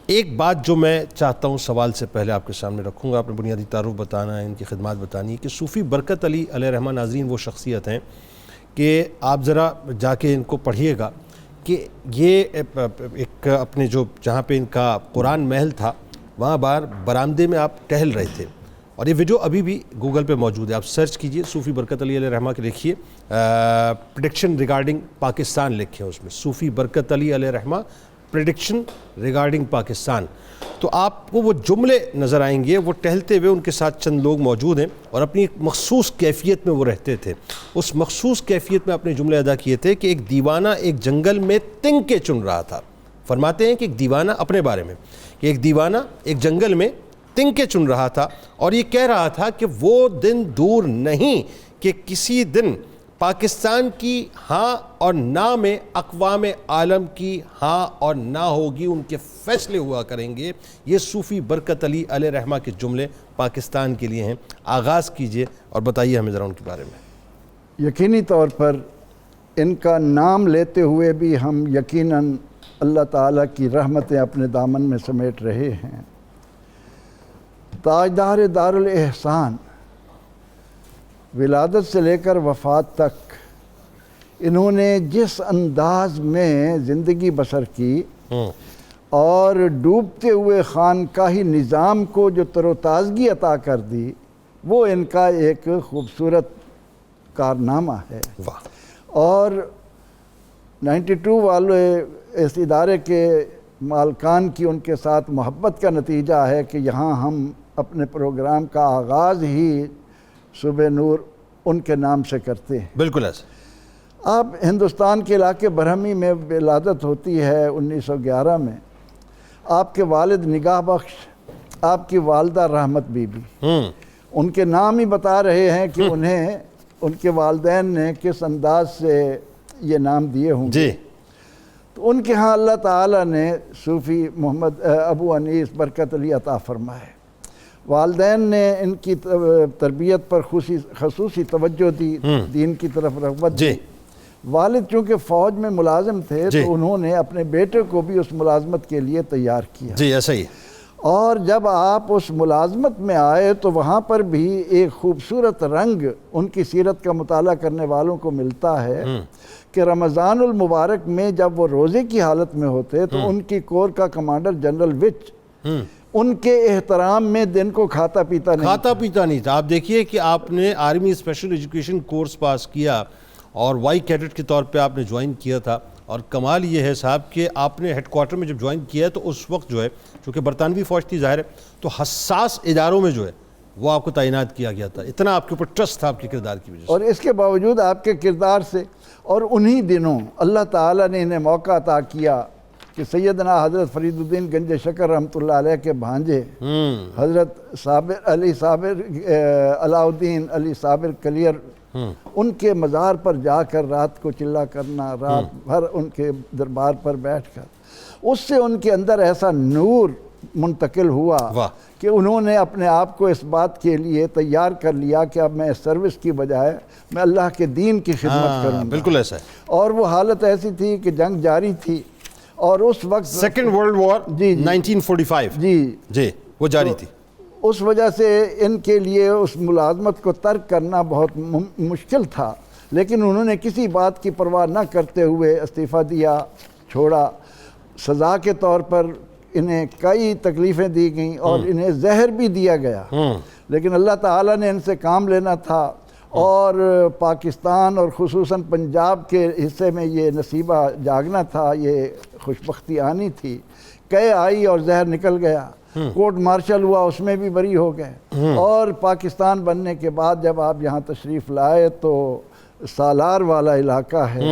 ایک بات جو میں چاہتا ہوں سوال سے پہلے آپ کے سامنے رکھوں گا، آپ نے بنیادی تعارف بتانا ہے، ان کی خدمات بتانی ہے کہ صوفی برکت علی علیہ رحمہ ناظرین وہ شخصیت ہیں کہ آپ ذرا جا کے ان کو پڑھیے گا کہ یہ ایک اپنے جو جہاں پہ ان کا قرآن محل تھا وہاں باہر برآمدے میں آپ ٹہل رہے تھے، اور یہ ویڈیو ابھی بھی گوگل پہ موجود ہے، آپ سرچ کیجئے صوفی برکت علی علیہ رحمہ کے، لکھیے پریڈکشن ریگارڈنگ پاکستان لکھیں، اس میں صوفی برکت علی علیہ رحمہ پریڈکشن ریگارڈنگ پاکستان، تو آپ کو وہ جملے نظر آئیں گے۔ وہ ٹہلتے ہوئے ان کے ساتھ چند لوگ موجود ہیں اور اپنی ایک مخصوص کیفیت میں وہ رہتے تھے، اس مخصوص کیفیت میں اپنے جملے ادا کیے تھے کہ ایک دیوانہ ایک جنگل میں تنکے چن رہا تھا۔ فرماتے ہیں کہ ایک دیوانہ اپنے بارے میں کہ ایک دیوانہ ایک جنگل میں تنکے چن رہا تھا، اور یہ کہہ رہا تھا کہ وہ دن دور نہیں کہ کسی دن پاکستان کی ہاں اور نہ میں اقوام عالم کی ہاں اور نہ ہوگی، ان کے فیصلے ہوا کریں گے۔ یہ صوفی برکت علی علیہ رحمہ کے جملے پاکستان کے لیے ہیں۔ آغاز کیجئے اور بتائیے ہمیں ذرا ان کے بارے میں۔ یقینی طور پر ان کا نام لیتے ہوئے بھی ہم یقیناً اللہ تعالیٰ کی رحمتیں اپنے دامن میں سمیٹ رہے ہیں۔ تاجدار دارالاحسان ولادت سے لے کر وفات تک انہوں نے جس انداز میں زندگی بسر کی اور ڈوبتے ہوئے خانقاہی نظام کو جو تر و تازگی عطا کر دی، وہ ان کا ایک خوبصورت کارنامہ ہے۔ اور 92 والے اس ادارے کے مالکان کی ان کے ساتھ محبت کا نتیجہ ہے کہ یہاں ہم اپنے پروگرام کا آغاز ہی صبح نور ان کے نام سے کرتے ہیں۔ بالکل ایسا۔ اب ہندوستان کے علاقے برہمی میں ولادت ہوتی ہے 1911 میں۔ آپ کے والد نگاہ بخش، آپ کی والدہ رحمت بی بی، ان کے نام ہی بتا رہے ہیں کہ انہیں ان کے والدین نے کس انداز سے یہ نام دیے ہوں گے۔ تو ان کے ہاں اللہ تعالیٰ نے صوفی محمد ابو انیس برکت علی عطا فرمائے۔ والدین نے ان کی تربیت پر خصوصی توجہ دی، دین کی طرف رغبت دی۔ والد چونکہ فوج میں ملازم تھے تو انہوں نے اپنے بیٹے کو بھی اس ملازمت کے لیے تیار کیا۔ جی ایسا ہی۔ اور جب آپ اس ملازمت میں آئے تو وہاں پر بھی ایک خوبصورت رنگ ان کی سیرت کا مطالعہ کرنے والوں کو ملتا ہے کہ رمضان المبارک میں جب وہ روزے کی حالت میں ہوتے تو ان کی کور کا کمانڈر جنرل وچ ان کے احترام میں دن کو کھاتا پیتا نہیں تھا۔ آپ دیکھیے کہ آپ نے آرمی اسپیشل ایجوکیشن کورس پاس کیا اور وائی کیڈٹ کے طور پہ آپ نے جوائن کیا تھا، اور کمال یہ ہے صاحب کہ آپ نے ہیڈ کوارٹر میں جب جوائن کیا تو اس وقت جو ہے چونکہ برطانوی فوج تھی ظاہر ہے، تو حساس اداروں میں جو ہے وہ آپ کو تعینات کیا گیا تھا، اتنا آپ کے اوپر ٹرسٹ تھا آپ کے کردار کی وجہ سے۔ اور اس کے باوجود آپ کے کردار سے اور انہی دنوں اللہ تعالیٰ نے انہیں موقع عطا کیا کہ سیدنا حضرت فرید الدین گنج شکر رحمۃ اللہ علیہ کے بھانجے حضرت علاؤدین علی صابر کلیر، ان کے مزار پر جا کر رات کو چلا کرنا، رات بھر ان کے دربار پر بیٹھ کر، اس سے ان کے اندر ایسا نور منتقل ہوا کہ انہوں نے اپنے آپ کو اس بات کے لیے تیار کر لیا کہ اب میں سروس کی بجائے میں اللہ کے دین کی خدمت کروں گا۔ بالکل ایسا ہے۔ اور وہ حالت ایسی تھی کہ جنگ جاری تھی اور اس وقت سیکنڈ ورلڈ وار 1945 جی وہ جاری تھی۔ اس وجہ سے ان کے لیے اس ملازمت کو ترک کرنا بہت مشکل تھا، لیکن انہوں نے کسی بات کی پرواہ نہ کرتے ہوئے استعفیٰ دیا، چھوڑا۔ سزا کے طور پر انہیں کئی تکلیفیں دی گئیں اور انہیں زہر بھی دیا گیا، لیکن اللہ تعالیٰ نے ان سے کام لینا تھا اور پاکستان اور خصوصاً پنجاب کے حصے میں یہ نصیبہ جاگنا تھا، یہ خوشبختی آنی تھی۔ قے آئی اور زہر نکل گیا، کورٹ مارشل ہوا، اس میں بھی بری ہو گئے، اور پاکستان بننے کے بعد جب آپ یہاں تشریف لائے تو سالار والا علاقہ ہے،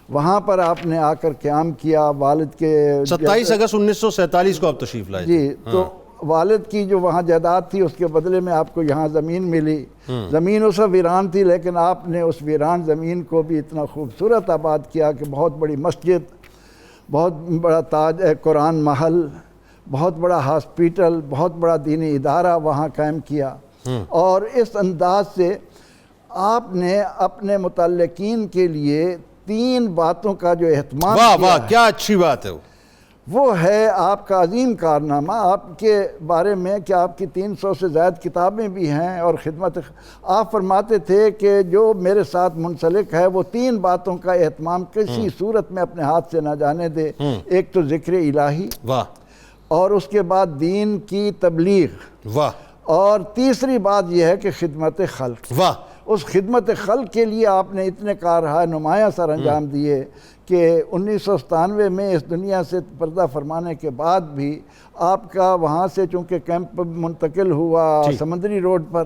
وہاں پر آپ نے آ کر قیام کیا۔ والد کے 27 اگست 1947 کو آپ تشریف لائے۔ جی، تو والد کی جو وہاں جائیداد تھی اس کے بدلے میں آپ کو یہاں زمین ملی۔ زمین اس وقت ویران تھی، لیکن آپ نے اس ویران زمین کو بھی اتنا خوبصورت آباد کیا کہ بہت بڑی مسجد، بہت بڑا تاج قرآن محل، بہت بڑا ہاسپیٹل، بہت بڑا دینی ادارہ وہاں قائم کیا۔ اور اس انداز سے آپ نے اپنے متعلقین کے لیے 3 باتوں کا جو اہتمام کیا ہے، واہ کیا اچھی بات ہے، وہ ہے آپ کا عظیم کارنامہ۔ آپ کے بارے میں کہ آپ کی 300 سے زائد کتابیں بھی ہیں اور خدمت، آپ فرماتے تھے کہ جو میرے ساتھ منسلک ہے وہ 3 باتوں کا اہتمام کسی صورت میں اپنے ہاتھ سے نہ جانے دے۔ ایک تو ذکر الہی، اور اس کے بعد دین کی تبلیغ، اور تیسری بات یہ ہے کہ خدمت خلق۔ اس خدمت خلق کے لیے آپ نے اتنے کارہائے نمایاں سر انجام دیے کہ 1997 میں اس دنیا سے پردہ فرمانے کے بعد بھی آپ کا وہاں سے چونکہ کیمپ منتقل ہوا سمندری روڈ پر،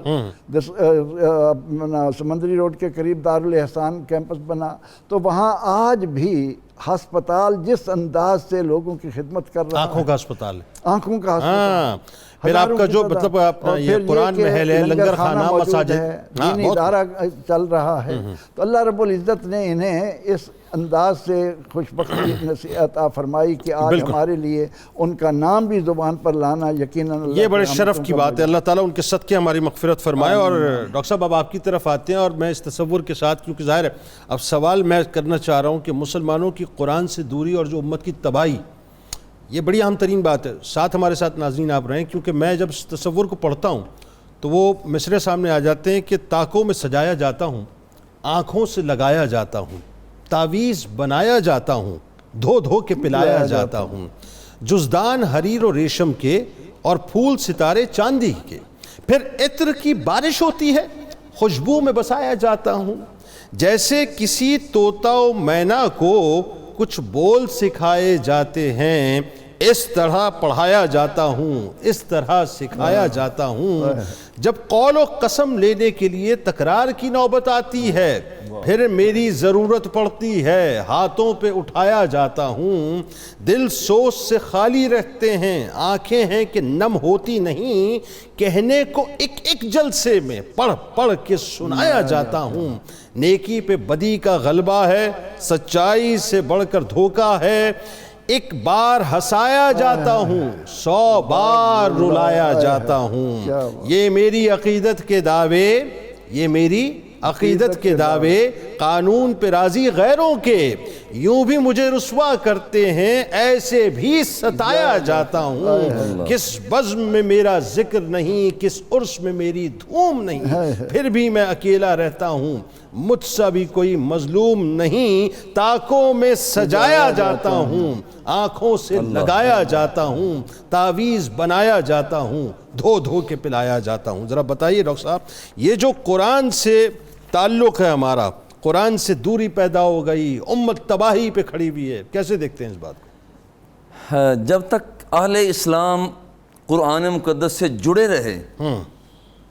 سمندری روڈ کے قریب دارالاحسان کیمپس بنا، تو وہاں آج بھی ہسپتال جس انداز سے لوگوں کی خدمت کر رہا ہے، آنکھوں کا ہسپتال، آنکھوں کا ہسپتال، پھر آپ کا جو مطلب یہ قرآن محل ہے، لنگر خانہ، مساجد، دینی ادارہ چل رہا ہے۔ تو اللہ رب العزت نے انہیں اس انداز سے خوشبختی نصیحت فرمائی کہ آج ہمارے لیے ان کا نام بھی زبان پر لانا یقیناً یہ بڑے شرف کی بات ہے۔ اللہ تعالیٰ ان کے صدقے ہماری مغفرت فرمائے۔ اور ڈاکٹر صاحب اب آپ کی طرف آتے ہیں، اور میں اس تصور کے ساتھ، کیونکہ ظاہر ہے اب سوال میں کرنا چاہ رہا ہوں کہ مسلمانوں کی قرآن سے دوری اور جو امت کی تباہی، یہ بڑی اہم ترین بات ہے. ساتھ ہمارے ساتھ ناظرین آپ رہیں, کیونکہ میں جب اس تصور کو پڑھتا ہوں تو وہ مصرے سامنے آ جاتے ہیں کہ طاقوں میں سجایا جاتا ہوں, آنکھوں سے لگایا جاتا ہوں, تعویذ بنایا جاتا ہوں, دھو دھو کے پلایا جاتا ہوں, جزدان حریر و ریشم کے اور پھول ستارے چاندی کے, پھر عطر کی بارش ہوتی ہے, خوشبو میں بسایا جاتا ہوں, جیسے کسی طوطا و مینا کو کچھ بول سکھائے جاتے ہیں, اس طرح پڑھایا جاتا ہوں, اس طرح سکھایا جاتا ہوں. جب قول و قسم لینے کے لیے تکرار کی نوبت آتی ہے, پھر میری ضرورت پڑتی ہے, ہاتھوں پہ اٹھایا جاتا ہوں. دل سوچ سے خالی رہتے ہیں, آنکھیں ہیں کہ نم ہوتی نہیں, کہنے کو ایک ایک جلسے میں پڑھ پڑھ کے سنایا جاتا ہوں. نیکی پہ بدی کا غلبہ ہے, سچائی سے بڑھ کر دھوکہ ہے, ایک بار ہنسایا جاتا ہوں, 100 بار رلایا جاتا ہوں. یہ میری عقیدت کے دعوے, یہ میری عقیدت کے دعوے قانون پہ راضی غیروں کے, یوں بھی مجھے رسوا کرتے ہیں, ایسے بھی ستایا جاتا ہوں. کس بزم میں میرا ذکر نہیں, کس عرس میں میری دھوم نہیں, پھر بھی میں اکیلا رہتا ہوں, مجھ سا بھی کوئی مظلوم نہیں. طاقوں میں سجایا جاتا ہوں, آنکھوں سے لگایا جاتا ہوں, تعویذ بنایا جاتا ہوں, دھو دھو کے پلایا جاتا ہوں. ذرا بتائیے ڈاکٹر صاحب, یہ جو قرآن سے تعلق ہے ہمارا, قرآن سے دوری پیدا ہو گئی, امت تباہی پہ کھڑی ہوئی ہے, کیسے دیکھتے ہیں اس بات کو؟ جب تک اہل اسلام قرآن مقدس سے جڑے رہے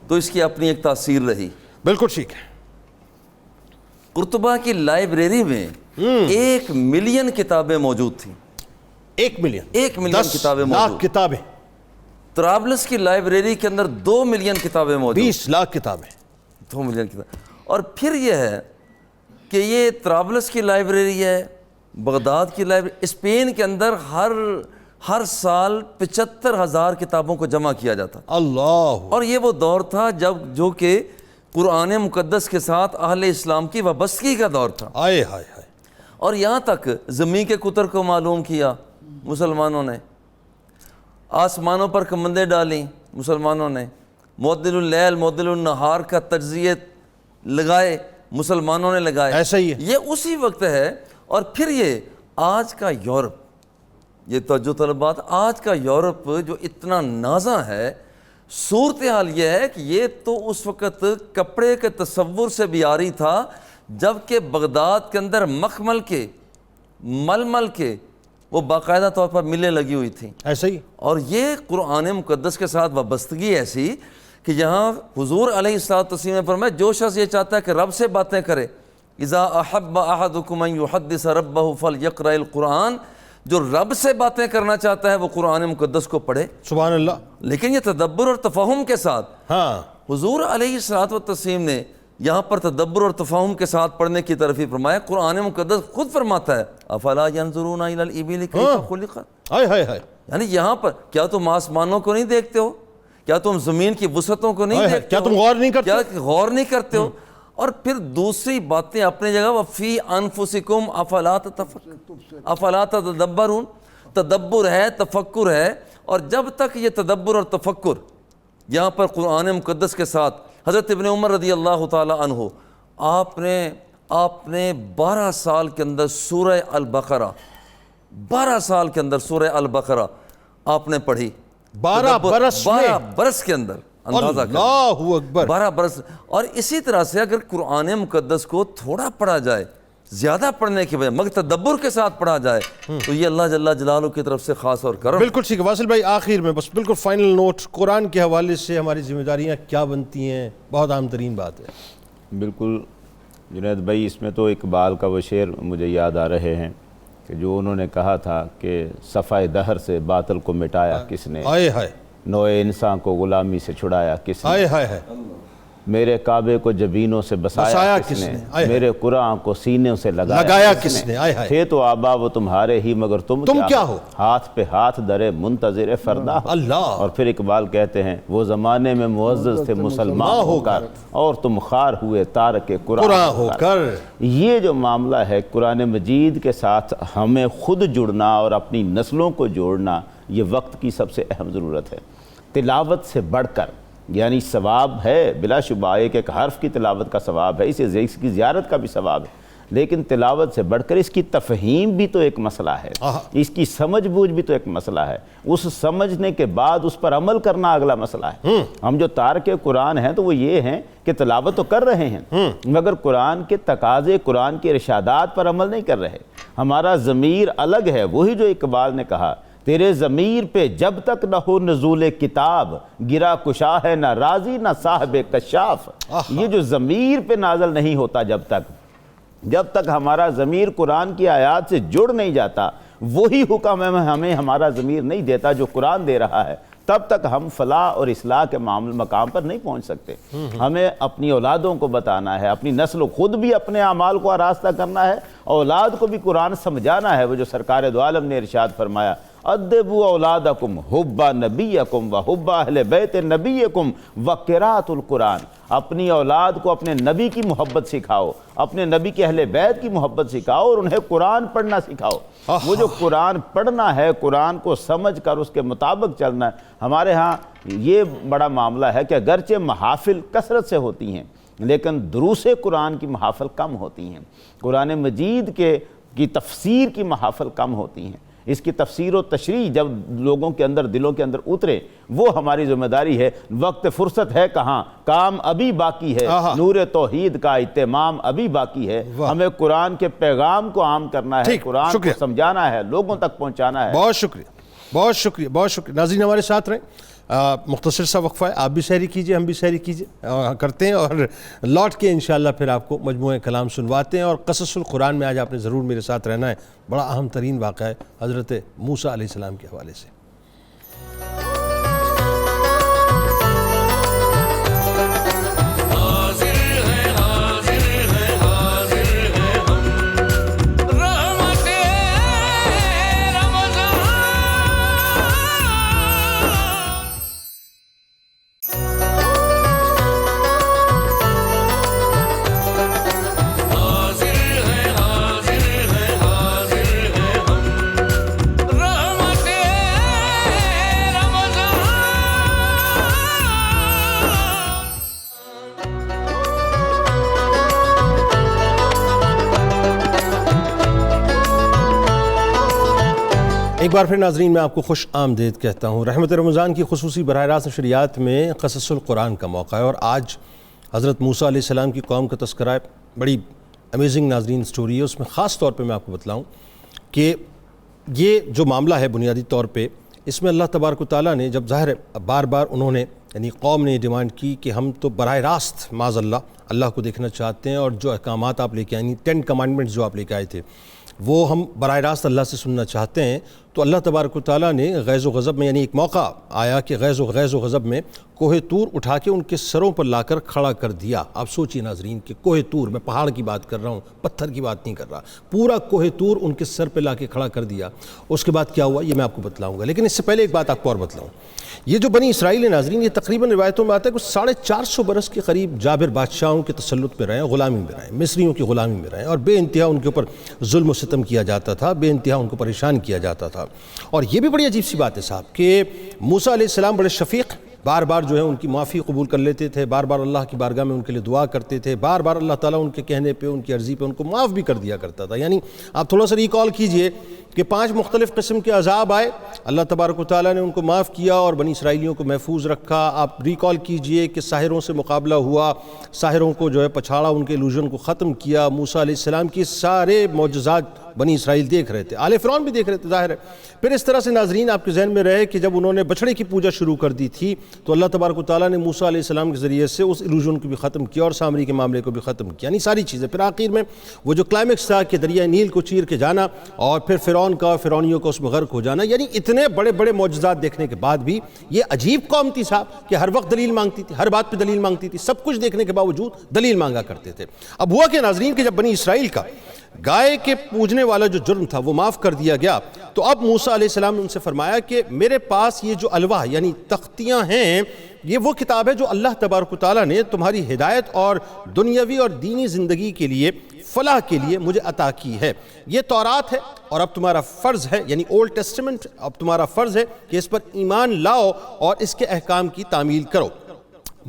تو اس کی اپنی ایک تاثیر رہی. بالکل ٹھیک ہے. قرطبہ کی لائبریری میں 1 ملین کتابیں موجود تھیں. 1 ملین 1 ملین کتابیں موجود, 10 لاکھ کتابیں. طرابلس کی لائبریری کے اندر 2 ملین کتابیں موجود, 20 لاکھ کتابیں, 2 ملین کتابیں. اور پھر یہ ہے کہ یہ طرابلس کی لائبریری ہے, بغداد کی لائبریری, اسپین کے اندر ہر سال 75,000 کتابوں کو جمع کیا جاتا. اللہ. اور یہ وہ دور تھا جو کہ قرآن مقدس کے ساتھ اہل اسلام کی وابستگی کا دور تھا. آئے ہائے ہائے. اور یہاں تک زمین کے قطر کو معلوم کیا مسلمانوں نے, آسمانوں پر کمندیں ڈالیں مسلمانوں نے, معدل اللیل معدل النہار کا تجزیے لگائے مسلمانوں نے لگائے. ایسا ہی ہے. یہ اسی وقت ہے. اور پھر یہ آج کا یورپ, یہ توجہ طلب بات, آج کا یورپ جو اتنا نازاں ہے, صورتحال یہ ہے کہ یہ تو اس وقت کپڑے کے تصور سے بھی آری تھا, جبکہ بغداد کے اندر مخمل کے ململ کے وہ باقاعدہ طور پر ملیں لگی ہوئی تھیں. ایسا ہی. اور یہ قرآن مقدس کے ساتھ وابستگی ایسی کہ یہاں حضور علیہ الصلوۃ نے فرمایا, جو شخص یہ چاہتا ہے کہ رب سے باتیں کرے, اذا احب احدکم ان یحدث ربہ فلیقرأ القرآن, جو رب سے باتیں کرنا چاہتا ہے وہ قرآن مقدس کو پڑھے. سبحان اللہ. لیکن یہ تدبر اور تفہم کے ساتھ. ہاں, حضور علیہ الصلوۃ نے یہاں پر تدبر اور تفہم کے ساتھ پڑھنے کی طرف ہی فرمایا. قرآن مقدس خود فرماتا ہے, افلا ينظرون الى الابل کیف خلقت. ہائے ہائے ہائے. یعنی یہاں پر کیا تم آسمانوں کو نہیں دیکھتے ہو, کیا تم زمین کی وسعتوں کو نہیں دیکھتے ہو, کیا تم غور نہیں کرتے, کیا غور نہیں کرتے ہو. اور پھر دوسری باتیں اپنی جگہ, وفی انفسکم افلا تتدبرون. تدبر ہے, تفکر ہے. اور جب تک یہ تدبر اور تفکر یہاں پر قرآن مقدس کے ساتھ, حضرت ابن عمر رضی اللہ تعالی عنہ, آپ نے 12 سال کے اندر سورہ البقرہ 12 سال کے اندر سورہ البقرہ آپ نے پڑھی. 12 برس کے اندر, اندازہ کریں, اللہ اکبر, 12 برس. اور اسی طرح سے اگر قرآن مقدس کو تھوڑا پڑھا جائے, زیادہ پڑھنے کی وجہ مگر تدبر کے ساتھ پڑھا جائے, تو یہ اللہ جل جلالہ کی طرف سے خاص اور کرم. بالکل ٹھیک ہے. واصل بھائی, آخر میں بس بالکل فائنل نوٹ, قرآن کے حوالے سے ہماری ذمہ داریاں کیا بنتی ہیں؟ بہت اہم ترین بات ہے. بالکل جنید بھائی, اس میں تو اقبال کا وہ شعر مجھے یاد آ رہے ہیں کہ جو انہوں نے کہا تھا کہ صفائے دہر سے باطل کو مٹایا کس نے, ہائے ہائے, نوع انسان کو غلامی سے چھڑایا کس نے. ہائے ہائے ہائے. میرے کعبے کو جبینوں سے بسایا کس نے، میرے قرآن کو سینے سے لگایا کس نے، تھے تو آبا وہ تمہارے ہی مگر تم کیا ہو، ہاتھ پہ ہاتھ درے منتظر فردا اللہ۔ اور پھر اقبال کہتے ہیں وہ زمانے میں معزز تھے مسلمان ہو کر اور تم خار ہوئے تارک قرآن ہو کر۔ یہ جو معاملہ ہے قرآن مجید کے ساتھ ہمیں خود جڑنا اور اپنی نسلوں کو جوڑنا، یہ وقت کی سب سے اہم ضرورت ہے۔ تلاوت سے بڑھ کر یعنی ثواب ہے بلا شبہ، ایک حرف کی تلاوت کا ثواب ہے، اس کی زیارت کا بھی ثواب ہے، لیکن تلاوت سے بڑھ کر اس کی تفہیم بھی تو ایک مسئلہ ہے، اس کی سمجھ بوجھ بھی تو ایک مسئلہ ہے، اس سمجھنے کے بعد اس پر عمل کرنا اگلا مسئلہ ہے۔ ہم جو تارک قرآن ہیں تو وہ یہ ہیں کہ تلاوت تو کر رہے ہیں مگر قرآن کے تقاضے، قرآن کے ارشادات پر عمل نہیں کر رہے۔ ہمارا ضمیر الگ ہے، وہی جو اقبال نے کہا تیرے ضمیر پہ جب تک نہ ہو نزول کتاب، گرا کشا ہے نہ راضی نہ صاحب کشاف۔ یہ جو ضمیر پہ نازل نہیں ہوتا جب تک ہمارا ضمیر قرآن کی آیات سے جڑ نہیں جاتا، وہی حکم ہمیں ہمارا ضمیر نہیں دیتا جو قرآن دے رہا ہے، تب تک ہم فلاح اور اصلاح کے مقام پر نہیں پہنچ سکتے۔ ہمیں اپنی اولادوں کو بتانا ہے، اپنی نسل خود بھی اپنے اعمال کو آراستہ کرنا ہے، اولاد کو بھی قرآن سمجھانا ہے۔ وہ جو سرکار دو عالم نے ارشاد فرمایا ادبوا اولادکم حب نبیکم و حب اہل بیت نبیکم و قراءۃ القرآن، اپنی اولاد کو اپنے نبی کی محبت سکھاؤ، اپنے نبی کے اہل بیت کی محبت سکھاؤ اور انہیں قرآن پڑھنا سکھاؤ۔ وہ جو قرآن پڑھنا ہے، قرآن کو سمجھ کر اس کے مطابق چلنا ہے۔ ہمارے ہاں یہ بڑا معاملہ ہے کہ اگرچہ محافل کثرت سے ہوتی ہیں لیکن دروس قرآن کی محافل کم ہوتی ہیں، قرآن مجید کی تفسیر کی محافل کم ہوتی ہیں۔ اس کی تفسیر و تشریح جب لوگوں کے اندر، دلوں کے اندر اترے، وہ ہماری ذمہ داری ہے۔ وقت فرصت ہے کہاں، کام ابھی باقی ہے، نور توحید کا اتمام ابھی باقی ہے۔ ہمیں قرآن کے پیغام کو عام کرنا ہے، قرآن کو سمجھانا ہے، لوگوں تک پہنچانا ہے۔ بہت شکریہ، بہت شکریہ، بہت شکریہ۔ ناظرین ہمارے ساتھ رہیں، مختصر سا وقفہ ہے، آپ بھی سحری کیجئے، ہم بھی سحری کرتے ہیں اور لوٹ کے انشاءاللہ پھر آپ کو مجموعہ کلام سنواتے ہیں۔ اور قصص القرآن میں آج آپ نے ضرور میرے ساتھ رہنا ہے، بڑا اہم ترین واقعہ ہے حضرت موسیٰ علیہ السلام کے حوالے سے۔ ایک بار پھر ناظرین میں آپ کو خوش آمدید کہتا ہوں۔ رحمت رمضان کی خصوصی براہ راست نشریات میں قصص القرآن کا موقع ہے اور آج حضرت موسیٰ علیہ السلام کی قوم کا تذکرہ ہے۔ بڑی امیزنگ ناظرین سٹوری ہے، اس میں خاص طور پہ میں آپ کو بتلاؤں کہ یہ جو معاملہ ہے بنیادی طور پہ اس میں اللہ تبارک و تعالیٰ نے جب ظاہر بار بار انہوں نے یعنی قوم نے یہ ڈیمانڈ کی کہ ہم تو براہ راست معاذ اللہ کو دیکھنا چاہتے ہیں اور جو احکامات آپ لے کے آئیں 10 کمانڈمنٹس جو آپ لے کے آئے تھے وہ ہم براہ راست اللہ سے سننا چاہتے ہیں، تو اللہ تبارک و تعالیٰ نے غیظ و غضب میں یعنی ایک موقع آیا کہ غیظ و غضب میں کوہ طور اٹھا کے ان کے سروں پر لا کر کھڑا کر دیا۔ آپ سوچئے ناظرین کہ کوہ طور، میں پہاڑ کی بات کر رہا ہوں، پتھر کی بات نہیں کر رہا، پورا کوہ طور ان کے سر پہ لا کے کھڑا کر دیا۔ اس کے بعد کیا ہوا یہ میں آپ کو بتلاؤں گا، لیکن اس سے پہلے ایک بات آپ کو اور بتلاؤں۔ یہ جو بنی اسرائیل ہے ناظرین، یہ تقریباً روایتوں میں آتا ہے کہ 450 برس کے قریب جابر بادشاہوں کے تسلط میں رہے، غلامی میں رہے، مصریوں کی غلامی میں رہے اور بے انتہا ان کے اوپر ظلم و ستم کیا جاتا تھا، بے انتہا ان کو پریشان کیا جاتا تھا۔ اور یہ بھی بڑی عجیب سی بات ہے صاحب کہ موسیٰ علیہ السلام بڑے شفیق، بار بار جو ہے ان کی معافی قبول کر لیتے تھے، بار بار اللہ کی بارگاہ میں ان کے لیے دعا کرتے تھے، بار بار اللہ تعالیٰ ان کے کہنے پہ، ان کی عرضی پہ ان کو معاف بھی کر دیا کرتا تھا۔ یعنی آپ تھوڑا سا ریکال کیجئے کہ 5 مختلف قسم کے عذاب آئے، اللہ تبارک و تعالیٰ نے ان کو معاف کیا اور بنی اسرائیلیوں کو محفوظ رکھا۔ آپ ریکال کیجئے کہ ساحروں سے مقابلہ ہوا، ساحروں کو جو ہے پچھاڑا، ان کے الوژن کو ختم کیا، موسیٰ علیہ السلام کی سارے معجزات بنی اسرائیل دیکھ رہے تھے، آل فرعون بھی دیکھ رہے تھے ظاہر ہے۔ پھر اس طرح سے ناظرین آپ کے ذہن میں رہے کہ جب انہوں نے بچڑے کی پوجا شروع کر دی تھی تو اللہ تبارک و تعالیٰ نے موسیٰ علیہ السلام کے ذریعے سے اس الوژن کو بھی ختم کیا اور سامری کے معاملے کو بھی ختم کیا، یعنی ساری چیزیں۔ پھر آخر میں وہ جو کلائمیکس تھا کہ دریائے نیل کو چیر کے جانا اور پھر فرعون کا فرعونیوں کا اس میں غرق ہو جانا، یعنی اتنے بڑے بڑے معجزات دیکھنے کے بعد بھی یہ عجیب قوم تھی صاحب کہ ہر وقت دلیل مانگتی تھی، ہر بات پہ دلیل مانگتی تھی، سب کچھ دیکھنے کے باوجود دلیل مانگا کرتے تھے۔ اب ہوا کہ ناظرین کہ جب بنی اسرائیل کا گائے کے پوجنے والا جو جرم تھا وہ معاف کر دیا گیا تو اب موسیٰ علیہ السلام نے ان سے فرمایا کہ میرے پاس یہ جو الواح یعنی تختیاں ہیں یہ وہ کتاب ہے جو اللہ تبارک و تعالیٰ نے تمہاری ہدایت اور دنیاوی اور دینی زندگی کے لیے فلاح کے لیے مجھے عطا کی ہے، یہ تورات ہے اور اب تمہارا فرض ہے یعنی اولڈ ٹیسٹمنٹ، اب تمہارا فرض ہے کہ اس پر ایمان لاؤ اور اس کے احکام کی تعمیل کرو۔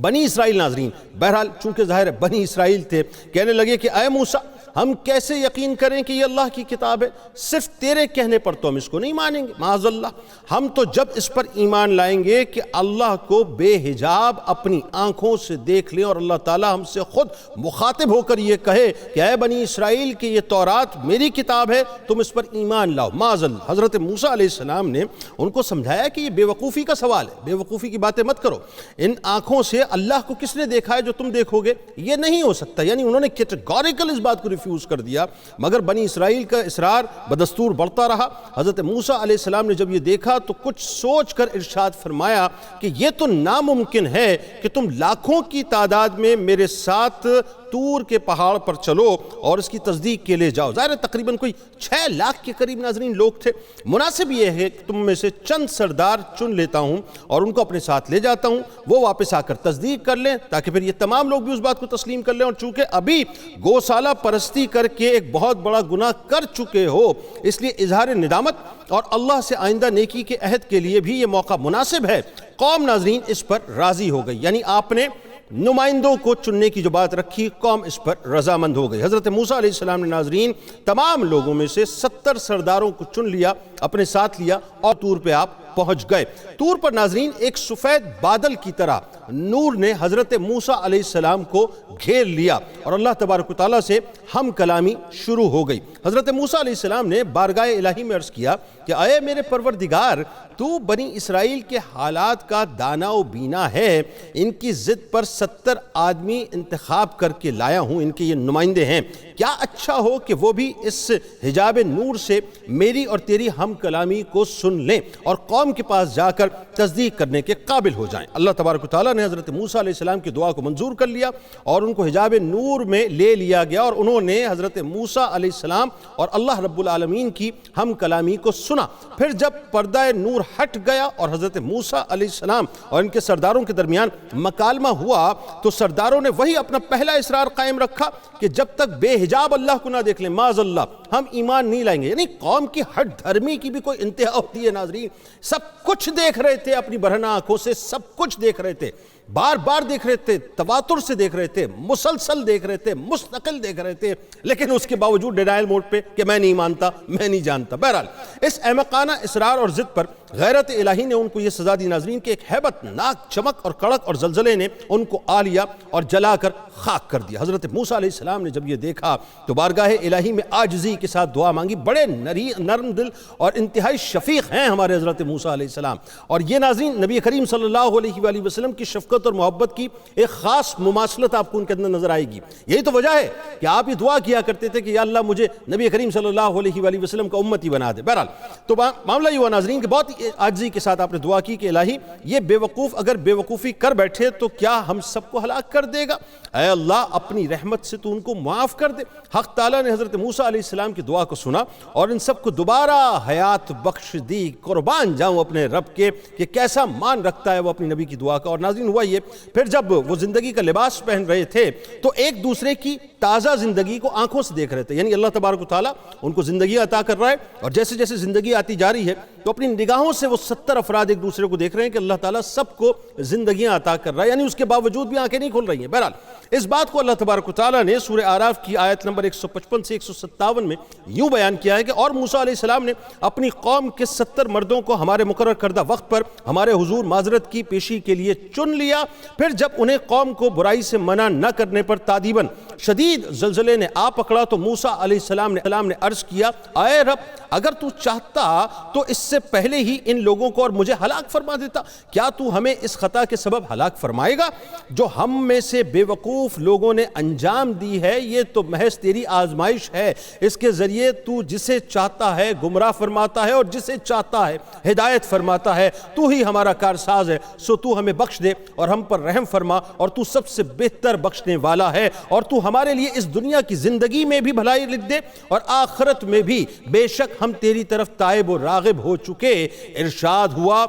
بنی اسرائیل ناظرین بہرحال چونکہ ظاہر ہے بنی اسرائیل تھے، کہنے لگے کہ اے موسیٰ ہم کیسے یقین کریں کہ یہ اللہ کی کتاب ہے، صرف تیرے کہنے پر تو ہم اس کو نہیں مانیں گے، معاذ اللہ، ہم تو جب اس پر ایمان لائیں گے کہ اللہ کو بے حجاب اپنی آنکھوں سے دیکھ لیں اور اللہ تعالیٰ ہم سے خود مخاطب ہو کر یہ کہے کہ اے بنی اسرائیل کہ یہ تورات میری کتاب ہے، تم اس پر ایمان لاؤ، معاذ اللہ۔ حضرت موسیٰ علیہ السلام نے ان کو سمجھایا کہ یہ بے وقوفی کا سوال ہے، بے وقوفی کی باتیں مت کرو، ان آنکھوں سے اللہ کو کس نے دیکھا ہے جو تم دیکھو گے، یہ نہیں ہو سکتا، یعنی انہوں نے کیٹیگوریکل اس بات کو ریفیوز کر دیا، مگر بنی اسرائیل کا اصرار بدستور بڑھتا رہا۔ حضرت موسیٰ علیہ السلام نے جب یہ دیکھا تو کچھ سوچ کر ارشاد فرمایا کہ یہ تو ناممکن ہے کہ تم لاکھوں کی تعداد میں میرے ساتھ طور کے پہاڑ پر چلو اور اس کی تصدیق کے لے جاؤ۔ ظاہر ہے تقریباً کوئی 6 لاکھ کے قریب ناظرین لوگ تھے، مناسب یہ ہے کہ تم میں سے چند سردار چن لیتا ہوں اور ان کو اپنے ساتھ لے جاتا ہوں، وہ واپس آ کر تصدیق کر لیں تاکہ پھر یہ تمام لوگ بھی اس بات کو تسلیم کر لیں، اور چونکہ ابھی گوسالہ پرستی کر کے ایک بہت بڑا گناہ کر چکے ہو اس لیے اظہار ندامت اور اللہ سے آئندہ نیکی کے عہد کے لیے بھی یہ موقع مناسب ہے۔ قوم ناظرین اس پر راضی ہو گئی، یعنی آپ نے نمائندوں کو چننے کی جو بات رکھی قوم اس پر رضامند ہو گئی۔ حضرت موسیٰ علیہ السلام نے ناظرین تمام لوگوں میں سے 70 سرداروں کو چن لیا، اپنے ساتھ لیا اور طور پہ آپ پہنچ گئے۔ طور پر ناظرین ایک سفید بادل کی طرح نور نے حضرت موسیٰ علیہ السلام کو گھیر لیا اور اللہ تبارک و تعالیٰ سے ہم کلامی شروع ہو گئی۔ حضرت موسیٰ علیہ السلام نے بارگاہ الہی میں عرض کیا کہ اے میرے پروردگار، تو بنی اسرائیل کے حالات کا دانا و بینا ہے، ان کی ضد پر 70 آدمی انتخاب کر کے لایا ہوں، ان کے یہ نمائندے ہیں، کیا اچھا ہو کہ وہ بھی اس حجاب نور سے میری اور تیری ہم کلامی کو سن لیں اور قوم کے پاس جا کر تصدیق کرنے کے قابل ہو جائیں۔ اللہ تبارک و تعالیٰ نے حضرت موسیٰ علیہ السلام کی دعا کو منظور کر لیا اور ان کو حجاب نور میں لے لیا گیا اور انہوں نے حضرت موسیٰ علیہ السلام اور اللہ رب العالمین کی ہم کلامی کو سنا۔ پھر جب پردہ نور ہٹ گیا اور حضرت موسیٰ علیہ السلام اور ان کے سرداروں کے درمیان مکالمہ ہوا تو سرداروں نے وہی اپنا پہلا اصرار قائم رکھا کہ جب تک بے حجاب اللہ کو نہ دیکھ لیں معاذ اللہ ہم ایمان نہیں لائیں گے۔ یعنی قوم کی ہٹ دھرمی کی بھی کوئی انتہا ہوتی ہے ناظرین، سب کچھ دیکھ رہے تھے اپنی برہنہ آنکھوں سے، سب کچھ دیکھ رہے تھے، بار بار دیکھ رہے تھے، تواتر سے دیکھ رہے تھے، مسلسل دیکھ رہے تھے، مستقل دیکھ رہے تھے، لیکن اس کے باوجود ڈینائل موڈ پہ کہ میں نہیں مانتا، میں نہیں جانتا۔ بہرحال اس احمقانہ اصرار اور ضد پر غیرت الہی نے ان کو یہ سزا دی ناظرین کہ ایک ہیبت ناک چمک اور کڑک اور زلزلے نے ان کو آ لیا اور جلا کر خاک کر دیا۔ حضرت موسیٰ علیہ السلام نے جب یہ دیکھا تو بارگاہ الہی میں عاجزی کے ساتھ دعا مانگی۔ بڑے نرم دل اور انتہائی شفیق ہیں ہمارے حضرت موسیٰ علیہ السلام، اور یہ ناظرین نبی کریم صلی اللہ علیہ وآلہ وسلم کی شفقت اور محبت کی ایک خاص مماثلت آپ کو ان کے اندر نظر آئے گی۔ یہی تو وجہ ہے کہ آپ یہ دعا کیا کرتے تھے کہ یا اللہ مجھے نبی کریم صلی اللہ علیہ وآلہ وسلم کا امتی بنا دے۔ بہرحال تو معاملہ یہ ہوا ناظرین کہ بہت عاجزی کے ساتھ آپ نے دعا کی کہ الہی یہ بے وقوف اگر بے وقوفی کر بیٹھے تو کیا ہم سب کو ہلاک کر دے گا؟ اے اللہ اپنی رحمت سے تو ان کو معاف کر دے۔ حق تعالیٰ نے حضرت موسیٰ علیہ السلام کی دعا کو سنا اور ان سب کو دوبارہ حیات بخش دی۔ قربان جاؤں اپنے رب کے کہ کیسا مان رکھتا ہے وہ اپنی نبی کی دعا کا۔ اور ناظرین ہوا یہ پھر جب وہ زندگی کا لباس پہن رہے تھے تو ایک دوسرے کی تازہ زندگی کو آنکھوں سے دیکھ رہے تھے، یعنی اللہ تبارک و تعالیٰ ان کو زندگی عطا کر رہا ہے اور جیسے جیسے زندگی آتی جا رہی ہے تو اپنی نگاہوں نگاہوں سے وہ 70 افراد ایک دوسرے کو دیکھ رہے ہیں کہ اللہ تعالیٰ سب کو زندگیاں عطا کر رہا ہے، یعنی اس کے باوجود بھی آنکھیں نہیں کھل رہی ہیں۔ بہرحال اس بات کو اللہ تبارک و تعالیٰ نے سورہ اعراف کی آیت نمبر 155 سے 157 میں یوں بیان کیا ہے کہ اور موسیٰ علیہ السلام نے اپنی قوم کے 70 مردوں کو ہمارے مقرر کردہ وقت پر ہمارے حضور معذرت کی پیشی کے لیے چن لیا، پھر جب انہیں قوم کو برائی سے منع نہ کرنے پر تادیباً شدید زلزلے نے آ پکڑا تو موسیٰ علیہ السلام نے عرض کیا، اے رب اگر تو چاہتا تو اس سے پہلے ہی ان لوگوں کو اور مجھے ہلاک فرما دیتا، کیا تو ہمیں اس خطا کے سبب ہلاک فرمائے گا جو ہم میں سے بے وقوف لوگوں نے انجام دی ہے؟ یہ تو محض تیری آزمائش ہے، اس کے ذریعے تو جسے چاہتا ہے گمراہ فرماتا ہے اور جسے چاہتا ہے ہدایت فرماتا ہے، تو ہی ہمارا کارساز ہے، سو تو ہمیں بخش دے اور ہم پر رحم فرما، اور تو سب سے بہتر بخشنے والا ہے، اور تو ہمارے لیے اس دنیا کی زندگی میں بھی بھلائی لکھ دے اور آخرت میں بھی، بے شک ہم تیری طرف تائب و راغب ہو چکے۔ ارشاد ہوا،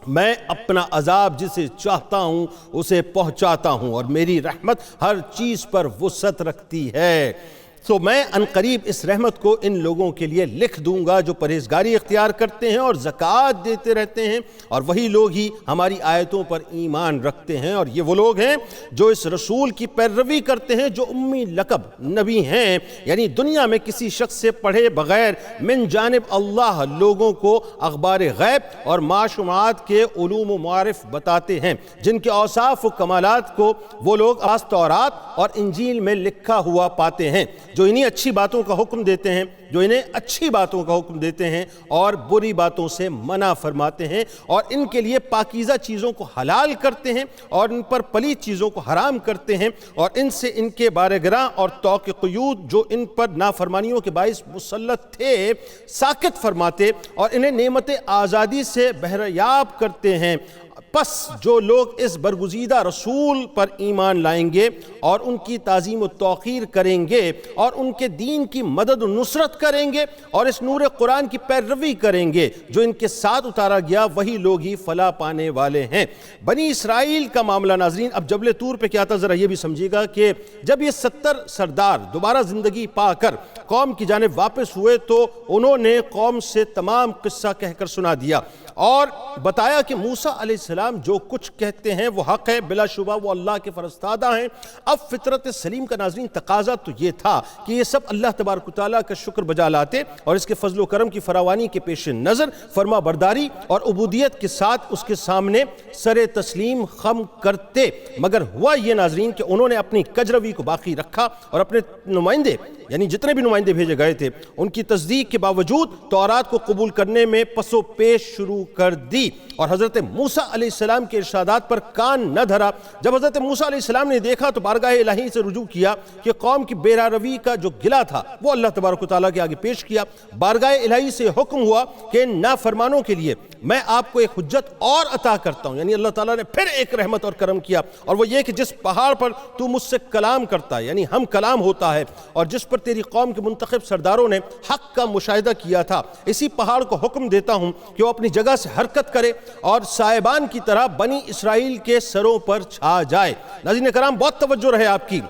میں اپنا عذاب جسے چاہتا ہوں اسے پہنچاتا ہوں اور میری رحمت ہر چیز پر وسعت رکھتی ہے، تو میں عنقریب اس رحمت کو ان لوگوں کے لیے لکھ دوں گا جو پرہیزگاری اختیار کرتے ہیں اور زکوٰۃ دیتے رہتے ہیں، اور وہی لوگ ہی ہماری آیتوں پر ایمان رکھتے ہیں، اور یہ وہ لوگ ہیں جو اس رسول کی پیروی کرتے ہیں جو امی لقب نبی ہیں، یعنی دنیا میں کسی شخص سے پڑھے بغیر من جانب اللہ لوگوں کو اخبار غیب اور معلومات کے علوم و معارف بتاتے ہیں، جن کے اوصاف و کمالات کو وہ لوگ تورات اور انجیل میں لکھا ہوا پاتے ہیں، جو انہی اچھی باتوں کا حکم دیتے ہیں، جو انہیں اچھی باتوں کا حکم دیتے ہیں اور بری باتوں سے منع فرماتے ہیں، اور ان کے لیے پاکیزہ چیزوں کو حلال کرتے ہیں اور ان پر پلید چیزوں کو حرام کرتے ہیں، اور ان سے ان کے بارگراں اور توق قیود جو ان پر نافرمانیوں کے باعث مسلط تھے ساکت فرماتے اور انہیں نعمت آزادی سے بہریاب کرتے ہیں۔ پس جو لوگ اس برگزیدہ رسول پر ایمان لائیں گے اور ان کی تعظیم و توقیر کریں گے اور ان کے دین کی مدد و نصرت کریں گے اور اس نور قرآن کی پیروی کریں گے جو ان کے ساتھ اتارا گیا، وہی لوگ ہی فلاح پانے والے ہیں۔ بنی اسرائیل کا معاملہ ناظرین اب جبل طور پہ کیا تھا، ذرا یہ بھی سمجھیے گا کہ جب یہ 70 سردار دوبارہ زندگی پا کر قوم کی جانب واپس ہوئے تو انہوں نے قوم سے تمام قصہ کہہ کر سنا دیا اور بتایا کہ موسیٰ علیہ السلام جو کچھ کہتے ہیں وہ حق ہے، بلا شبہ وہ اللہ کے فرستادہ ہیں۔ اب فطرت سلیم کا ناظرین تقاضا تو یہ تھا کہ یہ سب اللہ تبارک و تعالیٰ کا شکر بجا لاتے اور اس کے فضل و کرم کی فراوانی کے پیش نظر فرما برداری اور عبودیت کے ساتھ اس کے سامنے سر تسلیم خم کرتے، مگر ہوا یہ ناظرین کہ انہوں نے اپنی کجروی کو باقی رکھا اور اپنے نمائندے یعنی جتنے بھی نمائندے بھیجے گئے تھے ان کی تصدیق کے باوجود تورات کو قبول کرنے میں پس و پیش شروع کر دی اور حضرت موسیٰ علیہ السلام کے ارشادات پر کان نہ دھرا۔ جب حضرت موسیٰ علیہ السلام نے دیکھا تو بارگاہ الہی سے رجوع کیا کہ قوم کی بے روی کا جو گلہ تھا وہ اللہ تبارک و تعالیٰ کے آگے پیش کیا۔ بارگاہ الہی سے حکم ہوا کہ ان نافرمانوں کے لیے میں آپ کو ایک حجت اور عطا کرتا ہوں، یعنی اللہ تعالیٰ نے پھر ایک رحمت اور کرم کیا، اور وہ یہ کہ جس پہاڑ پر تو مجھ سے کلام کرتا ہے یعنی ہم کلام ہوتا ہے اور جس پر تیری قوم کے منتخب سرداروں نے حق کا مشاہدہ کیا تھا، اسی پہاڑ کو حکم دیتا ہوں کہ وہ اپنی جگہ سے حرکت کرے اور صاحبان کی طرح بنی اسرائیل کے سروں پر چھا جائے۔ ناظرین کرام بہت توجہ رہے آپ کی،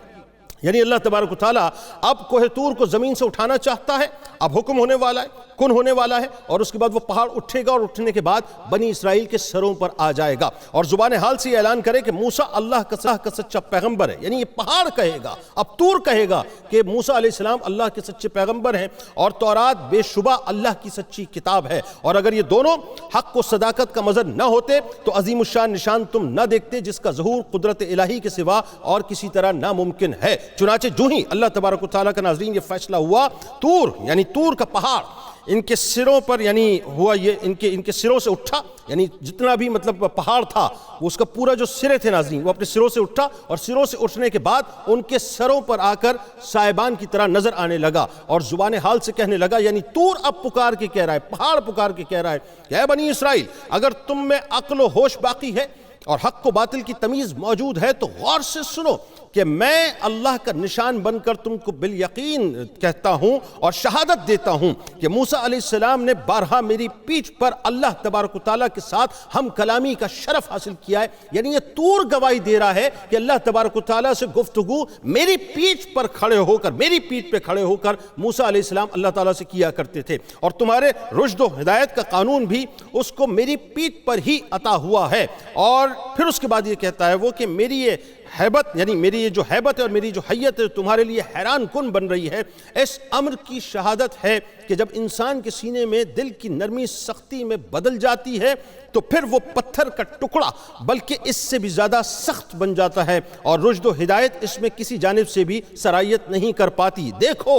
یعنی اللہ تبارک و تعالیٰ اب کوہ طور کو زمین سے اٹھانا چاہتا ہے، اب حکم ہونے والا ہے، کن ہونے والا ہے، اور اس کے بعد وہ پہاڑ اٹھے گا اور اٹھنے کے بعد بنی اسرائیل کے سروں پر آ جائے گا اور زبان حال سے یہ اعلان کرے کہ موسیٰ اللہ کا سچا پیغمبر ہے، یعنی یہ پہاڑ کہے گا، اب طور کہے گا کہ موسیٰ علیہ السلام اللہ کے سچے پیغمبر ہیں اور تورات بے شبہ اللہ کی سچی کتاب ہے، اور اگر یہ دونوں حق و صداقت کا مظہر نہ ہوتے تو عظیم الشان نشان تم نہ دیکھتے جس کا ظہور قدرت الہی کے سوا اور کسی طرح ناممکن ہے۔ چنانچہ جو ہی اللہ تبارک و تعالیٰ کا ناظرین یہ فیصلہ ہوا، طور یعنی طور کا پہاڑ ان کے سروں پر یعنی ہوا یہ ان کے سروں سے اٹھا، یعنی جتنا بھی مطلب پہاڑ تھا وہ اس کا پورا جو سرے تھے ناظرین وہ اپنے سروں سے اٹھا، اور سروں سے اٹھنے کے بعد ان کے سروں پر آ کر صاحبان کی طرح نظر آنے لگا اور زبان حال سے کہنے لگا، یعنی طور اب پکار کے کہہ رہا ہے، پہاڑ پکار کے کہہ رہا ہے کہ اے بنی اسرائیل اگر تم میں عقل و ہوش باقی ہے اور حق و باطل کی تمیز موجود ہے تو غور سے سنو کہ میں اللہ کا نشان بن کر تم کو بالیقین کہتا ہوں اور شہادت دیتا ہوں کہ موسیٰ علیہ السلام نے بارہا میری پیٹھ پر اللہ تبارک و تعالیٰ کے ساتھ ہم کلامی کا شرف حاصل کیا ہے. یعنی یہ طور گواہی دے رہا ہے کہ اللہ تبارک و تعالیٰ سے گفتگو میری پیٹھ پر کھڑے ہو کر، میری پیٹھ پہ کھڑے ہو کر موسیٰ علیہ السلام اللہ تعالیٰ سے کیا کرتے تھے، اور تمہارے رشد و ہدایت کا قانون بھی اس کو میری پیٹھ پر ہی عطا ہوا ہے. اور پھر اس کے بعد یہ کہتا ہے وہ کہ میری یہ حیبت، یعنی میری یہ جو حیبت ہے اور میری جو حیت ہے تمہارے لیے حیران کن بن رہی ہے. اس امر کی شہادت ہے کہ جب انسان کے سینے میں دل کی نرمی سختی میں بدل جاتی ہے تو پھر وہ پتھر کا ٹکڑا بلکہ اس سے بھی زیادہ سخت بن جاتا ہے، اور رشد و ہدایت اس میں کسی جانب سے بھی سرایت نہیں کر پاتی. دیکھو